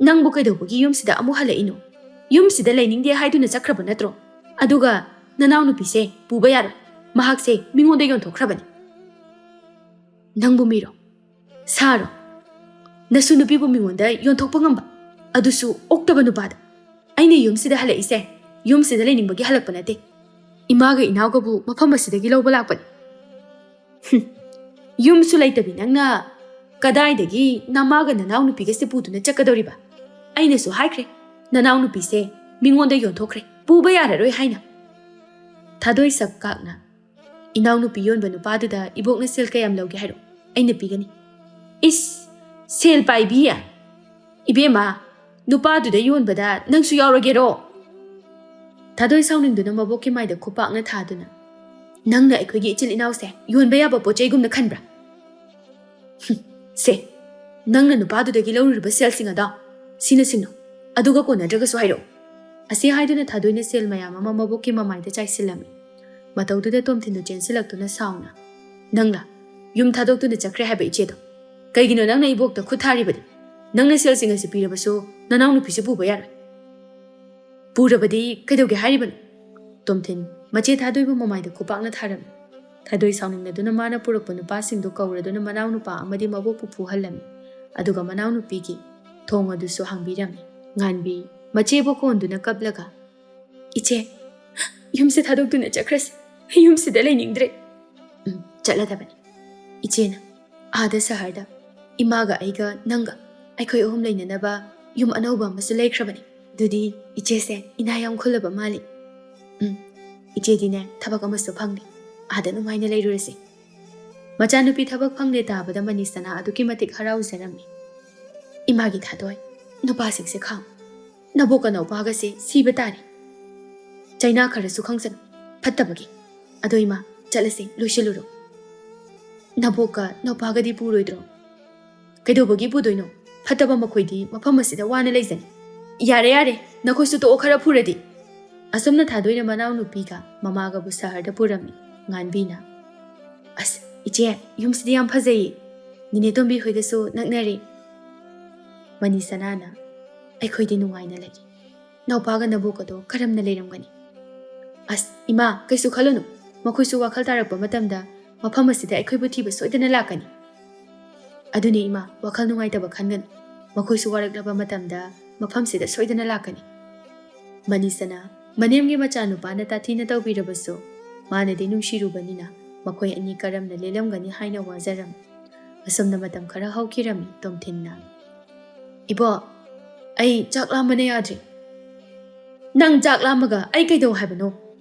ꯅꯪꯕꯨ ꯀꯩꯗꯧꯕꯒꯤ ꯌꯨꯝꯁꯤꯗ ꯑꯃꯨꯛ ꯍꯜꯂꯛꯏꯅꯣ? ꯌꯨꯝꯁꯤꯗ ꯂꯩꯅꯤꯡꯗꯦ ꯍꯥꯏꯗꯨꯅ ꯆꯠꯈ꯭ꯔꯕ ꯅꯠꯇ꯭ꯔꯣ? ꯑꯗꯨꯒ ꯅꯅꯥꯎ ꯅꯨꯄꯤꯁꯦ ꯄꯨꯕ ꯌꯥꯔꯣꯏ꯫ ꯃꯍꯥꯛꯁꯦ ꯃꯤꯉꯣꯟꯗ ꯌꯣꯟꯊꯣꯛꯈ꯭ꯔꯕꯅꯤ꯫ ꯅꯪꯕꯨ ꯃꯤꯔꯣ? ꯁꯥꯔꯣ? ꯅꯁꯨ ꯅꯨꯄꯤꯕꯨ ꯃꯤꯉꯣꯟꯗ ꯌꯣꯟꯊꯣꯛꯄ ꯉꯝꯕ, ꯑꯗꯨꯁꯨ ꯑꯣꯛꯇꯕ ꯅꯨꯄꯥꯗ꯫ ꯑꯩꯅ ꯌꯨꯝꯁꯤꯗ ꯍꯜꯂꯛꯏꯁꯦ ꯌꯨꯝꯁꯤꯗ ꯂꯩꯅꯤꯡꯕꯒꯤ ꯍꯜꯂꯛꯄ ꯅꯠꯇꯦ꯫ ꯏꯃꯥꯒ ꯏꯅꯥꯎꯒꯕꯨ ꯃꯐꯝ ꯑꯁꯤꯗꯒꯤ ꯂꯧꯕ ꯂꯥꯛꯄꯅꯤ꯫ ꯌꯨꯝꯁꯨ ꯂꯩꯇꯕꯤ ꯅꯪꯅ ꯀꯗꯥꯏꯗꯒꯤ ꯅꯃꯥꯒ ꯅꯅꯥꯎ ꯅꯨꯄꯤꯒꯁꯦ ꯄꯨꯗꯨꯅ ꯆꯠꯀꯗꯧꯔꯤꯕ? ꯑꯩꯅꯁꯨ ꯍꯥꯏꯈ꯭ꯔꯦ, ꯅꯅꯥꯎ ꯅꯨꯄꯤꯁꯦ ꯃꯤꯉꯣꯟꯗ ꯌꯣꯟꯊꯣꯛꯈ꯭ꯔꯦ, ꯄꯨꯕ ꯌꯥꯔꯔꯣꯏ ꯍꯥꯏꯅ꯫ ꯊꯥꯗꯣꯏ ꯁꯞꯀꯥꯛꯅ ꯏꯅꯥꯎꯅꯨꯄꯤ ꯌꯣꯟꯕ ꯅꯨꯄꯥꯗꯨꯗ ꯏꯕꯣꯛꯅ ꯁꯦꯜ ꯀꯌꯥꯝ ꯂꯧꯒꯦ ꯍꯥꯏꯔꯣ, ꯑꯩꯅ ꯄꯤꯒꯅꯤ꯫ ꯏꯁ, ꯁꯦꯜ ꯄꯥꯏꯕꯤ! ꯏꯕꯦꯝꯃ, ꯅꯨꯄꯥꯗꯨꯗ ꯌꯣꯟꯕꯗ ꯅꯪꯁꯨ ꯌꯥꯎꯔꯒꯦꯔꯣ? ꯊꯥꯗꯣꯏ ꯁꯥꯎꯅꯤꯡꯗꯨꯅ ꯃꯕꯣꯛꯀꯤ ꯃꯥꯏꯗ ꯈꯨꯄꯥꯛꯅ ꯊꯥꯗꯨꯅ, ꯅꯪꯅ ꯑꯩꯈꯣꯏꯒꯤ ꯏꯆꯤꯜ ꯏꯅꯥꯎꯁꯦ ꯌꯣꯟꯕ ꯌꯥꯕ ꯄꯣꯠꯆꯩꯒꯨꯝꯅ ꯈꯟꯕ꯭ꯔꯥ? ꯁꯦ, ꯅꯪꯅ ꯅꯨꯄꯥꯗꯨꯗꯒꯤ ꯂꯧꯔꯨꯔꯤꯕ ꯁꯦꯜꯁꯤꯡ ꯑꯗꯣ ꯁꯤꯅ ꯁꯤꯡꯅꯣ, ꯑꯗꯨꯒ ꯀꯣꯟꯅꯗ꯭ꯔꯒꯁꯨ ꯍꯥꯏꯔꯛꯎ꯫ ꯑꯁꯤ ꯍꯥꯏꯗꯨꯅ ꯊꯥꯗꯣꯏꯅ ꯁꯦꯜ ꯃꯌꯥꯝ ꯑꯃ ꯃꯕꯣꯛꯀꯤ ꯃꯃꯥꯏꯗ ꯆꯥꯏꯁꯤꯜꯂꯝꯃꯤ꯫ ꯃꯇꯧꯗꯨꯗ ꯇꯣꯝꯊꯤꯟꯗꯨ ꯆꯦꯟꯁꯤꯜꯂꯛꯇꯨꯅ ꯁꯥꯎꯅ, ꯅꯪꯂ ꯌꯨꯝ ꯊꯥꯗꯣꯛꯇꯨꯅ ꯆꯠꯈ꯭ꯔꯦ ꯍꯥꯏꯕ ꯏꯆꯦꯗꯣ? ꯀꯩꯒꯤꯅꯣ ꯅꯪꯅ ꯏꯕꯣꯛꯇ ꯈꯨꯠ ꯊꯥꯔꯤꯕꯗꯤ? ꯅꯪꯅ ꯁꯦꯜꯁꯤꯡ ꯑꯁꯤ ꯄꯤꯔꯕꯁꯨ ꯅꯅꯥꯎ ꯅꯨꯄꯤꯁꯨ ꯄꯨꯕ ꯌꯥꯔꯣꯏ꯫ ꯄꯨꯔꯕꯗꯤ ꯀꯩꯗꯧꯒꯦ ꯍꯥꯏꯔꯤꯕꯅꯣ? ꯇꯣꯝꯊꯤꯟ ꯃꯆꯦ ꯊꯥꯗꯣꯏꯕꯨ ꯃꯃꯥꯏꯗ ꯈꯨꯄꯥꯛꯅ ꯊꯥꯔꯝꯃꯤ꯫ ꯊꯥꯗꯣꯏ ꯁꯥꯎꯅꯤꯡꯂꯗꯨꯅ ꯃꯥꯅ ꯄꯨꯔꯛꯄ ꯅꯨꯄꯥꯁꯤꯡꯗꯨ ꯀꯧꯔꯗꯨꯅ ꯃꯅꯥꯎ ꯅꯨꯄꯥ ꯑꯃꯗꯤ ꯃꯕꯣꯛꯄꯨ ꯐꯨꯍꯜꯂꯝꯃꯤ꯫ ꯑꯗꯨꯒ ꯃꯅꯥꯎ ꯅꯨꯄꯤꯒꯤ ꯊꯣꯡ ꯑꯗꯨꯁꯨ ꯍꯥꯡꯕꯤꯔꯝꯃꯤ꯫ ꯉꯥꯟꯕꯤ ꯃꯆꯦꯕꯨ ꯀꯣꯟꯗꯨꯅ ꯀꯞꯂꯒ, ꯏꯆꯦ, ꯌꯨꯝꯁꯦ ꯊꯥꯗꯣꯛꯇꯨꯅ ꯆꯠꯈ꯭ꯔꯁꯤ, ꯌꯨꯝꯁꯤꯗ ꯂꯩꯅꯤꯡꯗ꯭ꯔꯦ꯫ ꯆꯠꯂꯗꯕꯅꯤ꯫ ꯏꯆꯦꯅ ꯑꯥꯗ ꯁꯍꯔꯗ ꯏꯃꯥꯒ ꯑꯩꯒ ꯅꯪꯒ ꯑꯩꯈꯣꯏ ꯑꯍꯨꯝ ꯂꯩꯅꯅꯕ ꯌꯨꯝ ꯑꯅꯧꯕ ꯑꯃꯁꯨ ꯂꯩꯈ꯭ꯔꯕꯅꯤ꯫ ꯑꯗꯨꯗꯤ ꯏꯆꯦꯁꯦ ꯏꯅꯥ ꯌꯥꯝ ꯈꯨꯜꯂꯕ ꯃꯥꯜꯂꯤ꯫ ꯏꯆꯦꯗꯤꯅꯦ ꯊꯕꯛ ꯑꯃꯁꯨ ꯐꯪꯂꯤ, ꯑꯥꯗ ꯅꯨꯡꯉꯥꯏꯅ ꯂꯩꯔꯨꯔꯁꯤ꯫ ꯃꯆꯥꯅꯨꯄꯤ ꯊꯕꯛ ꯐꯪꯂꯦ ꯇꯥꯕꯗ ꯃꯅꯤꯁꯅꯥ ꯑꯗꯨꯛꯀꯤ ꯃꯇꯤꯛ ꯍꯔꯥꯎꯖꯔꯝꯃꯤ꯫ ꯏꯃꯥꯒꯤ ꯊꯥꯗꯣꯏ, ꯅꯨꯄꯥꯁꯤꯡꯁꯦ ꯈꯥꯝ, ꯅꯕꯣꯛꯀ ꯅꯧꯄꯥꯒꯁꯦ ꯁꯤꯕ ꯇꯥꯔꯤ꯫ ꯆꯩꯅꯥ ꯈꯔꯁꯨ ꯈꯪꯁꯅꯨ, ꯐꯠꯇꯕꯒꯤ꯫ ꯑꯗꯣ ꯏꯃꯥ, ꯆꯠꯂꯁꯤ, ꯂꯣꯏꯁꯤꯜꯂꯨꯔꯣ꯫ ꯅꯕꯣꯛꯀ ꯅꯧꯄꯥꯒꯗꯤ ꯄꯨꯔꯣꯏꯗ꯭ꯔꯣ? ꯀꯩꯗꯧꯕꯒꯤ ꯄꯨꯗꯣꯏꯅꯣ? ꯐꯠꯇꯕ ꯃꯈꯣꯏꯗꯤ ꯃꯐꯝ ꯑꯁꯤꯗ ꯋꯥꯅ ꯂꯩꯖꯅꯤ꯫ ꯌꯥꯔꯦ ꯌꯥꯔꯦ, ꯅꯈꯣꯏꯁꯨ ꯇꯣꯛꯑꯣ ꯈꯔ ꯐꯨꯔꯗꯤ꯫ ꯑꯁꯨꯝꯅ ꯊꯥꯗꯣꯏꯅ ꯃꯅꯥꯎ ꯅꯨꯄꯤꯒ ꯃꯃꯥꯒꯕꯨ ꯁꯍꯔꯗ ꯄꯨꯔꯝꯃꯤ꯫ ꯉꯥꯟꯕꯤꯅ, ꯑꯁ ꯏꯆꯦ, ꯌꯨꯝꯁꯤꯗꯤ ꯌꯥꯝ ꯐꯖꯩꯌꯦ, ꯅꯤꯅꯦ ꯇꯣꯝꯕꯤ ꯍꯣꯏꯒꯁꯨ ꯅꯛꯅꯔꯦ꯫ ꯃꯅꯤꯁꯅꯥꯅ, ꯑꯩꯈꯣꯏꯗꯤ ꯅꯨꯡꯉꯥꯏꯅ ꯂꯩꯔꯤ, ꯅꯧꯄꯥꯒ ꯅꯕꯣꯛꯀꯗꯣ ꯀꯔꯝꯅ ꯂꯩꯔꯝꯒꯅꯤ? ꯑꯁ ꯏꯃꯥ, ꯀꯩꯁꯨ ꯈꯜꯂꯨꯅꯨ, ꯃꯈꯣꯏꯁꯨ ꯋꯥꯈꯜ ꯇꯥꯔꯛꯄ ꯃꯇꯝꯗ ꯃꯐꯝ ꯑꯁꯤꯗ ꯑꯩꯈꯣꯏꯕꯨ ꯊꯤꯕ ꯁꯣꯏꯗꯅ ꯂꯥꯛꯀꯅꯤ꯫ ꯑꯗꯨꯅꯤ ꯏꯃꯥ, ꯋꯥꯈꯜ ꯅꯨꯡꯉꯥꯏꯇꯕ ꯈꯟꯒꯅꯨ, ꯃꯈꯣꯏꯁꯨ ꯋꯥꯔꯛꯂꯕ ꯃꯇꯝꯗ ꯃꯐꯝꯁꯤꯗ ꯁꯣꯏꯗꯅ ꯂꯥꯛꯀꯅꯤ꯫ ꯃꯅꯤꯁꯅꯥ ꯃꯅꯦꯝꯒꯤ ꯃꯆꯥꯅꯨꯄꯥꯅ ꯇꯥꯊꯤꯅ ꯇꯧꯕꯤꯔꯕꯁꯨ ꯃꯥꯅꯗꯤ ꯅꯨꯡꯁꯤꯔꯨꯕꯅꯤꯅ ꯃꯈꯣꯏ ꯑꯅꯤ ꯀꯔꯝꯅ ꯂꯦꯜꯂꯝꯒꯅꯤ ꯍꯥꯏꯅ ꯋꯥꯖꯔꯝꯃꯤ꯫ ꯑꯁꯨꯝꯅ ꯃꯇꯝ ꯈꯔ ꯍꯧꯈꯤꯔꯝꯃꯤ꯫ ꯇꯣꯝꯊꯤꯟꯅ, ꯏꯕꯣ, ꯑꯩ ꯆꯥꯛ ꯂꯥꯝꯕꯅ ꯌꯥꯗ꯭ꯔꯤ꯫ ꯅꯪ ꯆꯥꯛ ꯂꯥꯝꯃꯒ ꯑꯩ ꯀꯩꯗꯧ ꯍꯥꯏꯕꯅꯣ?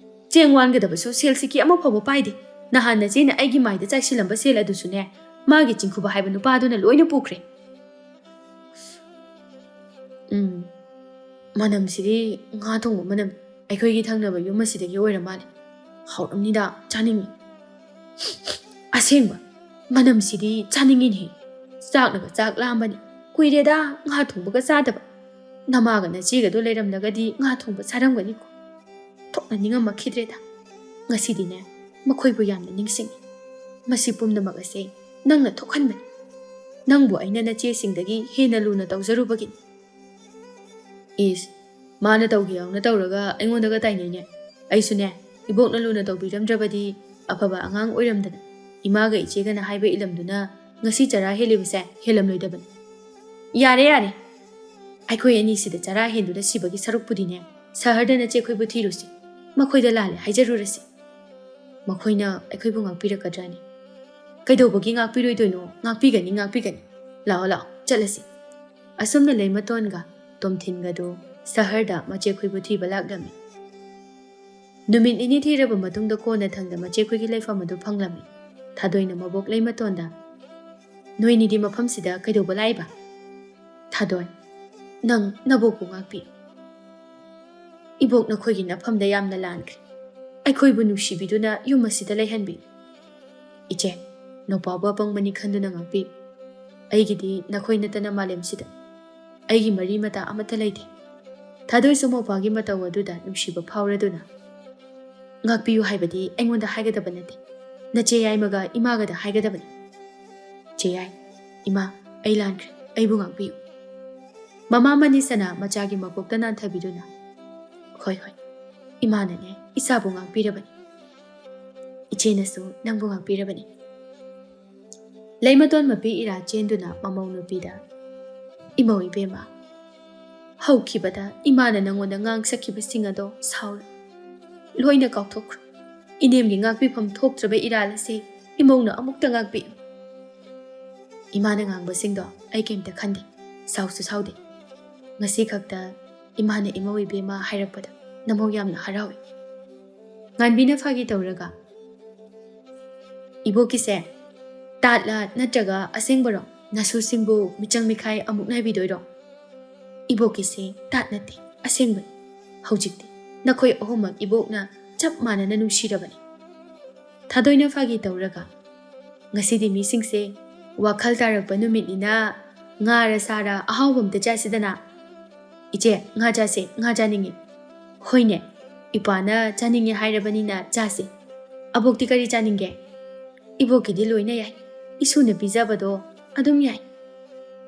ꯆꯦꯡ ꯋꯥꯟꯒꯗꯕꯁꯨ ꯁꯦꯜꯁꯤꯀꯤ ꯑꯃ ꯐꯥꯎꯕ ꯄꯥꯏꯗꯦ꯫ ꯅꯍꯥꯟ ꯅꯆꯦꯅ ꯑꯩꯒꯤ ꯃꯥꯏꯗ ꯆꯥꯏꯁꯤꯜꯂꯝꯕ ꯁꯦꯜ ꯑꯗꯨꯁꯨꯅꯦ, ꯃꯥꯒꯤ ꯆꯤꯡꯈꯨꯕ ꯍꯥꯏꯕ ꯅꯨꯄꯥꯗꯨꯅ ꯂꯣꯏꯅ ꯄꯨꯈ꯭ꯔꯦ꯫ ꯃꯅꯝꯁꯤꯗꯤ ꯉꯥ ꯊꯣꯡꯕ ꯃꯅꯝ, ꯑꯩꯈꯣꯏꯒꯤ ꯊꯪꯅꯕ ꯌꯨꯝ ꯑꯁꯤꯗꯒꯤ ꯑꯣꯏꯔ ꯃꯥꯜꯂꯦ꯫ ꯍꯥꯎꯔꯝꯅꯤꯗ, ꯆꯥꯅꯤꯡꯉꯤ꯫ ꯑꯁꯦꯡꯕ, ꯃꯅꯝꯁꯤꯗꯤ ꯆꯥꯅꯤꯡꯉꯤꯅꯦ꯫ ꯆꯥꯛꯅꯒ ꯆꯥꯛ ꯂꯥꯝꯕꯅꯤ, ꯀꯨꯏꯔꯦꯗ ꯉꯥ ꯊꯣꯡꯕꯒ ꯆꯥꯗꯕ꯫ ꯅꯃꯥꯒ ꯅꯆꯦꯒꯗꯣ ꯂꯩꯔꯝꯂꯒꯗꯤ ꯉꯥ ꯊꯣꯡꯕ ꯆꯥꯔꯝꯒꯅꯤꯀꯣ꯫ ꯊꯣꯛꯅ ꯅꯤꯡꯉꯝꯃꯛꯈꯤꯗ꯭ꯔꯦꯗ꯫ ꯉꯁꯤꯗꯤꯅꯦ ꯃꯈꯣꯏꯕꯨ ꯌꯥꯝꯅ ꯅꯤꯡꯁꯤꯡꯉꯤ꯫ ꯃꯁꯤ ꯄꯨꯝꯅꯃꯛ ꯑꯁꯦ ꯅꯪꯅ ꯊꯣꯛꯍꯟꯕꯅꯤ꯫ ꯅꯪꯕꯨ ꯑꯩꯅ ꯅꯆꯦꯁꯤꯡꯗꯒꯤ ꯍꯦꯟꯅ ꯂꯨꯅ ꯇꯧꯖꯔꯨꯕꯒꯤꯅꯤ꯫ ꯏꯁ, ꯃꯥꯅ ꯇꯧꯒꯦ ꯌꯥꯎꯅ ꯇꯧꯔꯒ ꯑꯩꯉꯣꯟꯗꯒ ꯇꯥꯏꯅꯩꯅꯦ꯫ ꯑꯩꯁꯨꯅꯦ, ꯏꯕꯣꯛꯅ ꯂꯨꯅ ꯇꯧꯕꯤꯔꯝꯗ꯭ꯔꯕꯗꯤ ꯑꯐꯕ ꯑꯉꯥꯡ ꯑꯣꯏꯔꯝꯗꯅ ꯏꯃꯥꯒ ꯏꯆꯦꯒꯅ ꯍꯥꯏꯕ ꯏꯂꯝꯗꯨꯅ ꯉꯁꯤ ꯆꯔꯥ ꯍꯦꯜꯂꯤꯕꯁꯦ ꯍꯦꯜꯂꯝꯂꯣꯏꯗꯕꯅꯤ꯫ ꯌꯥꯔꯦ ꯌꯥꯔꯦ, ꯑꯩꯈꯣꯏ ꯑꯅꯤꯁꯤꯗ ꯆꯔꯥ ꯍꯦꯟꯗꯨꯅ ꯁꯤꯕꯒꯤ ꯁꯔꯨꯛꯄꯨꯗꯤꯅꯦ, ꯁꯍꯔꯗ ꯅꯆꯦꯈꯣꯏꯕꯨ ꯊꯤꯔꯨꯁꯤ, ꯃꯈꯣꯏꯗ ꯂꯥꯜꯂꯦ ꯍꯥꯏꯖꯔꯨꯔꯁꯤ꯫ ꯃꯈꯣꯏꯅ ꯑꯩꯈꯣꯏꯕꯨ ꯉꯥꯛꯄꯤꯔꯛꯀꯗ꯭ꯔꯅꯤ? ꯀꯩꯗꯧꯕꯒꯤ ꯉꯥꯛꯄꯤꯔꯣꯏꯗꯣꯏꯅꯣ? ꯉꯥꯛꯄꯤꯒꯅꯤ, ꯉꯥꯛꯄꯤꯒꯅꯤ꯫ ꯂꯥꯛꯑꯣ ꯂꯥꯛꯑꯣ, ꯆꯠꯂꯁꯤ꯫ ꯑꯁꯨꯝꯅ ꯂꯩꯃꯇꯣꯟꯒ ꯇꯣꯝꯊꯤꯟꯒꯗꯣ ꯁꯍꯔꯗ ꯃꯆꯦꯈꯣꯏꯕꯨ ꯊꯤꯕ ꯂꯥꯛꯂꯝꯃꯤ꯫ ꯅꯨꯃꯤꯠ ꯅꯤꯅꯤ ꯊꯤꯔꯕ ꯃꯇꯨꯡꯗ ꯀꯣꯟꯅ ꯊꯪꯗ ꯃꯆꯦꯈꯣꯏꯒꯤ ꯂꯩꯐꯝ ꯑꯗꯨ ꯐꯪꯂꯝꯃꯤ꯫ ꯊꯥꯗꯣꯏꯅ ꯃꯕꯣꯛ ꯂꯩꯃꯇꯣꯟꯗ, ꯅꯣꯏꯅꯤꯗꯤ ꯃꯐꯝꯁꯤꯗ ꯀꯩꯗꯧꯕ ꯂꯥꯛꯏꯕ? ꯊꯥꯗꯣꯏ, ꯅꯪ ꯅꯕꯣꯛꯄꯨ ꯉꯥꯛꯄꯤꯌꯨ꯫ ꯏꯕꯣꯛ ꯅꯈꯣꯏꯒꯤ ꯅꯐꯝꯗ ꯌꯥꯝꯅ ꯂꯥꯟꯈ꯭ꯔꯦ꯫ ꯑꯩꯈꯣꯏꯕꯨ ꯅꯨꯡꯁꯤꯕꯤꯗꯨꯅ ꯌꯨꯝ ꯑꯁꯤꯗ ꯂꯩꯍꯟꯕꯤꯌꯨ꯫ ꯏꯆꯦ, ꯅꯧꯄꯥꯕꯨ ꯑꯄꯪꯕꯅꯤ ꯈꯟꯗꯨꯅ ꯉꯥꯛꯄꯤꯌꯨ꯫ ꯑꯩꯒꯤꯗꯤ ꯅꯈꯣꯏ ꯅꯠꯇꯅ ꯃꯥꯂꯦꯝꯁꯤꯗ ꯑꯩꯒꯤ ꯃꯔꯤ ꯃꯇꯥ ꯑꯃꯠꯇ ꯂꯩꯇꯦ꯫ ꯊꯥꯗꯣꯏꯁꯨ ꯃꯧꯄꯥꯒꯤ ꯃꯇꯧ ꯑꯗꯨꯗ ꯅꯨꯡꯁꯤꯕ ꯐꯥꯎꯔꯗꯨꯅ, ꯉꯥꯛꯄꯤꯌꯨ ꯍꯥꯏꯕꯗꯤ ꯑꯩꯉꯣꯟꯗ ꯍꯥꯏꯒꯗꯕ ꯅꯠꯇꯦ, ꯅꯆꯦ ꯌꯥꯏꯃꯒ ꯏꯃꯥꯒꯗ ꯍꯥꯏꯒꯗꯕꯅꯤ꯫ ꯆꯦ ꯌꯥꯏ, ꯏꯃꯥ, ꯑꯩ ꯂꯥꯟꯈ꯭ꯔꯦ, ꯑꯩꯕꯨ ꯉꯥꯛꯄꯤꯌꯨ꯫ ꯃꯃꯥ ꯃꯅꯤꯁꯅꯥ ꯃꯆꯥꯒꯤ ꯃꯀꯣꯛꯇ ꯅꯥꯟꯊꯕꯤꯗꯨꯅ, ꯍꯣꯏ ꯍꯣꯏ, ꯏꯃꯥꯅꯅꯦ ꯏꯆꯥꯕꯨ ꯉꯥꯛꯄꯤꯔꯕꯅꯤ, ꯏꯆꯦꯅꯁꯨ ꯅꯪꯕꯨ ꯉꯥꯛꯄꯤꯔꯕꯅꯤ꯫ ꯂꯩꯃꯇꯣꯟ ꯃꯄꯤ ꯏꯔꯥ ꯆꯦꯟꯗꯨꯅ ꯃꯃꯧ ꯅꯨꯄꯤꯗ, ꯏꯃꯧ ꯏꯕꯦꯝꯃ, ꯍꯧꯈꯤꯕꯗ ꯏꯃꯥꯅ ꯅꯪꯉꯣꯟꯗ ꯉꯥꯡꯁꯈꯤꯕꯁꯤꯡ ꯑꯗꯣ ꯁꯥꯎꯔꯣ, ꯂꯣꯏꯅ ꯀꯥꯎꯊꯣꯛꯈ꯭ꯔꯣ꯫ ꯏꯅꯦꯝꯒꯤ ꯉꯥꯛꯄꯤꯐꯝ ꯊꯣꯛꯇ꯭ꯔꯕ ꯏꯔꯥꯜ ꯑꯁꯤ ꯏꯃꯧꯅ ꯑꯃꯨꯛꯇ ꯉꯥꯛꯄꯤꯌꯨ꯫ Imana ngaꯡꯕꯁꯤꯡꯗꯣ ꯑꯩ ꯀꯩꯝꯇ ꯈꯟꯗꯦ, ꯁꯥꯎꯁꯨ ꯁꯥꯎꯗꯦ. ꯉꯁꯤ ꯈꯛꯇ ꯏꯃꯥꯅ ꯏꯃꯧ ꯏꯕꯦꯝꯃ ꯍꯥꯏꯔꯛꯄꯗ ꯅꯃꯧ ꯌꯥꯝꯅ ꯍꯔꯥꯎꯏ. ꯉꯥꯟꯕꯤꯅ ꯐꯥꯒꯤ ꯇꯧꯔꯒ, "ꯏꯕꯣꯛꯀꯤꯁꯦ ꯇꯥꯠꯂ ꯅꯠꯇ꯭ꯔꯒ ꯑꯁꯦꯡꯕꯔꯣ? ꯅꯁꯨꯁꯤꯡꯕꯨ ꯃꯤꯆꯪ ꯃꯤꯈꯥꯏ ꯑꯃꯨꯛ ꯅꯥꯏꯕꯤꯗꯣꯏꯔꯣ?" "ꯏꯕꯣꯛꯀꯤꯁꯦ ꯇꯥꯠ ꯅꯠꯇꯦ, ꯑꯁꯦꯡꯕꯅꯤ. ꯍꯧꯖꯤꯛꯇꯤ ꯅꯈꯣꯏ ꯑꯍꯨꯝꯃꯛ ꯏꯕꯣꯛꯅ ꯆꯞ ꯃꯥꯟꯅꯅ ꯅꯨꯡꯁꯤꯔꯕꯅꯤ." ꯊꯥꯗꯣꯏꯅ ꯐꯥꯒꯤ ꯇꯧꯔꯒ, "ꯉꯁꯤꯗꯤ ꯃꯤꯁꯤꯡꯁꯦ ꯋꯥꯈꯜ ꯇꯥꯔꯛꯄ ꯅꯨꯃꯤꯠꯅꯤꯅ ꯉꯥꯔ ꯁꯥꯔ ꯑꯍꯥꯎꯕ ꯑꯝꯇ ꯆꯥꯁꯤꯗꯅ." "ꯏꯆꯦ, ꯉꯥ ꯆꯥꯁꯦ, ꯉꯥ ꯆꯥꯅꯤꯡꯉꯤ." "ꯍꯣꯏꯅꯦ, ꯏꯄꯥꯅ ꯆꯥꯅꯤꯡꯉꯦ ꯍꯥꯏꯔꯕꯅꯤꯅ ꯆꯥꯁꯦ. ꯑꯕꯣꯛꯇꯤ ꯀꯔꯤ ꯆꯥꯅꯤꯡꯒꯦ?" "ꯏꯕꯣꯛꯀꯤꯗꯤ ꯂꯣꯏꯅ ꯌꯥꯏ. ꯏꯁꯨꯅ ꯄꯤꯖꯕꯗꯣ ꯑꯗꯨꯝ ꯌꯥꯏ."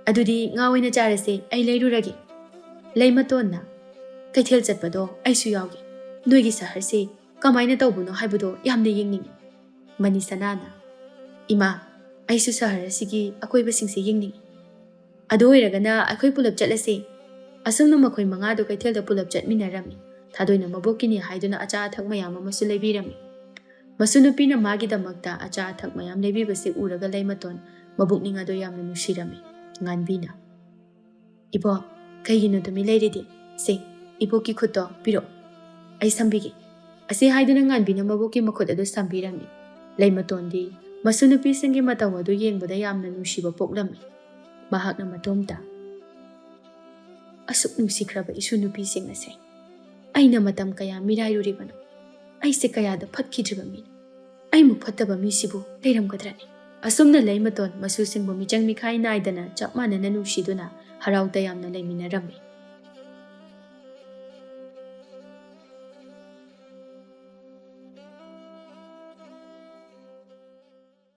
"ꯑꯗꯨꯗꯤ ꯉꯥ ꯑꯣꯏꯅ ꯆꯥꯔꯁꯦ, ꯑꯩ ꯂꯩꯔꯨꯔꯒꯦ." ꯂꯩꯃꯇꯣꯟꯅ, "ꯀꯩꯊꯦꯜ ꯆꯠꯄꯗꯣ ꯑꯩꯁꯨ ꯌꯥꯎꯒꯦ. ꯅꯣꯏꯒꯤ ꯁꯍꯔꯁꯦ ꯀꯃꯥꯏꯅ ꯇꯧꯕꯅꯣ ꯍꯥꯏꯕꯗꯣ ꯌꯥꯝꯅ ꯌꯦꯡꯅꯤꯡꯉꯤ." ꯃꯅꯤꯁꯅꯥꯅ, "ꯏꯃꯥ, ꯑꯩꯁꯨ ꯁꯍꯔ ꯑꯁꯤꯒꯤ ꯑꯀꯣꯏꯕꯁꯤꯡꯁꯦ ꯌꯦꯡꯅꯤꯡꯉꯤ." "ꯑꯗꯨ ꯑꯣꯏꯔꯒꯅ ꯑꯩꯈꯣꯏ ꯄꯨꯂꯞ ꯆꯠꯂꯁꯦ." ꯑꯁꯨꯝꯅ ꯃꯈꯣꯏ ꯃꯉꯥꯗꯨ ꯀꯩꯊꯦꯜꯗ ꯄꯨꯂꯞ ꯆꯠꯃꯤꯟꯅꯔꯝꯃꯤ. ꯊꯥꯗꯣꯏꯅ ꯃꯕꯣꯛꯀꯤꯅꯤ ꯍꯥꯏꯗꯨꯅ ꯑꯆꯥ ꯑꯊꯛ ꯃꯌꯥꯝ ꯑꯃꯁꯨ ꯂꯩꯕꯤꯔꯝꯃꯤ. ꯃꯁꯨꯅꯨꯄꯤꯅ ꯃꯥꯒꯤꯗꯃꯛꯇ ꯑꯆꯥ ꯑꯊꯛ ꯃꯌꯥꯝ ꯂꯩꯕꯤꯕꯁꯤ ꯎꯔꯒ ꯂꯩꯃꯇꯣꯟ ꯃꯕꯨꯛꯅꯤꯡ ꯑꯗꯨ ꯌꯥꯝꯅ ꯅꯨꯡꯁꯤꯔꯝꯃꯤ. ꯉꯥꯟꯕꯤꯅ, "ꯏꯕꯣꯛ, ꯀꯩꯒꯤꯅꯣ ꯇꯨꯃꯤꯟ ꯂꯩꯔꯤꯗꯤ? ꯁꯦ, ꯏꯕꯣꯛꯀꯤ ꯈꯨꯠꯇꯣ ꯄꯤꯔꯛꯑꯣ, ꯑꯩ ꯁꯝꯕꯤꯒꯦ." ꯑꯁꯤ ꯍꯥꯏꯗꯨꯅ ꯉꯥꯟꯕꯤꯅ ꯃꯕꯣꯛꯀꯤ ꯃꯈꯨꯠ ꯑꯗꯨ ꯁꯝꯕꯤꯔꯝꯃꯤ. ꯂꯩꯃꯇꯣꯟꯗꯤ ꯃꯁꯨꯅꯨꯄꯤꯁꯤꯡꯒꯤ ꯃꯇꯧ ꯑꯗꯨ ꯌꯦꯡꯕꯗ ꯌꯥꯝꯅ ꯅꯨꯡꯁꯤꯕ ꯄꯣꯛꯂꯝꯃꯤ. ꯃꯍꯥꯛꯅ ꯃꯇꯣꯝꯇ, "ꯑꯁꯨꯛ ꯅꯨꯡꯁꯤꯈ꯭ꯔꯕ ꯏꯁꯨ ꯅꯨꯄꯤꯁꯤꯡ ꯑꯁꯦ ꯑꯩꯅ ꯃꯇꯝ ꯀꯌꯥ ꯃꯤꯔꯥꯏꯔꯨꯔꯤꯕꯅꯣ? ꯑꯩꯁꯦ ꯀꯌꯥꯗ ꯐꯠꯈꯤꯗ꯭ꯔꯤꯕ ꯃꯤꯅꯣ? ꯑꯩꯃꯨꯛ ꯐꯠꯇꯕ ꯃꯤꯁꯤꯕꯨ ꯂꯩꯔꯝꯒꯗ꯭ꯔꯅꯤ?" ꯑꯁꯨꯝꯅ ꯂꯩꯃꯇꯣꯟ ꯃꯁꯨꯁꯤꯡꯕꯨ ꯃꯤꯆꯪ ꯃꯤꯈꯥꯏ ꯅꯥꯏꯗꯅ ꯆꯞ ꯃꯥꯟꯅꯅ ꯅꯨꯡꯁꯤꯗꯨꯅ ꯍꯔꯥꯎ ꯇꯌꯥꯝꯅ ꯂꯩꯃꯤꯟꯅꯔꯝꯃꯤ.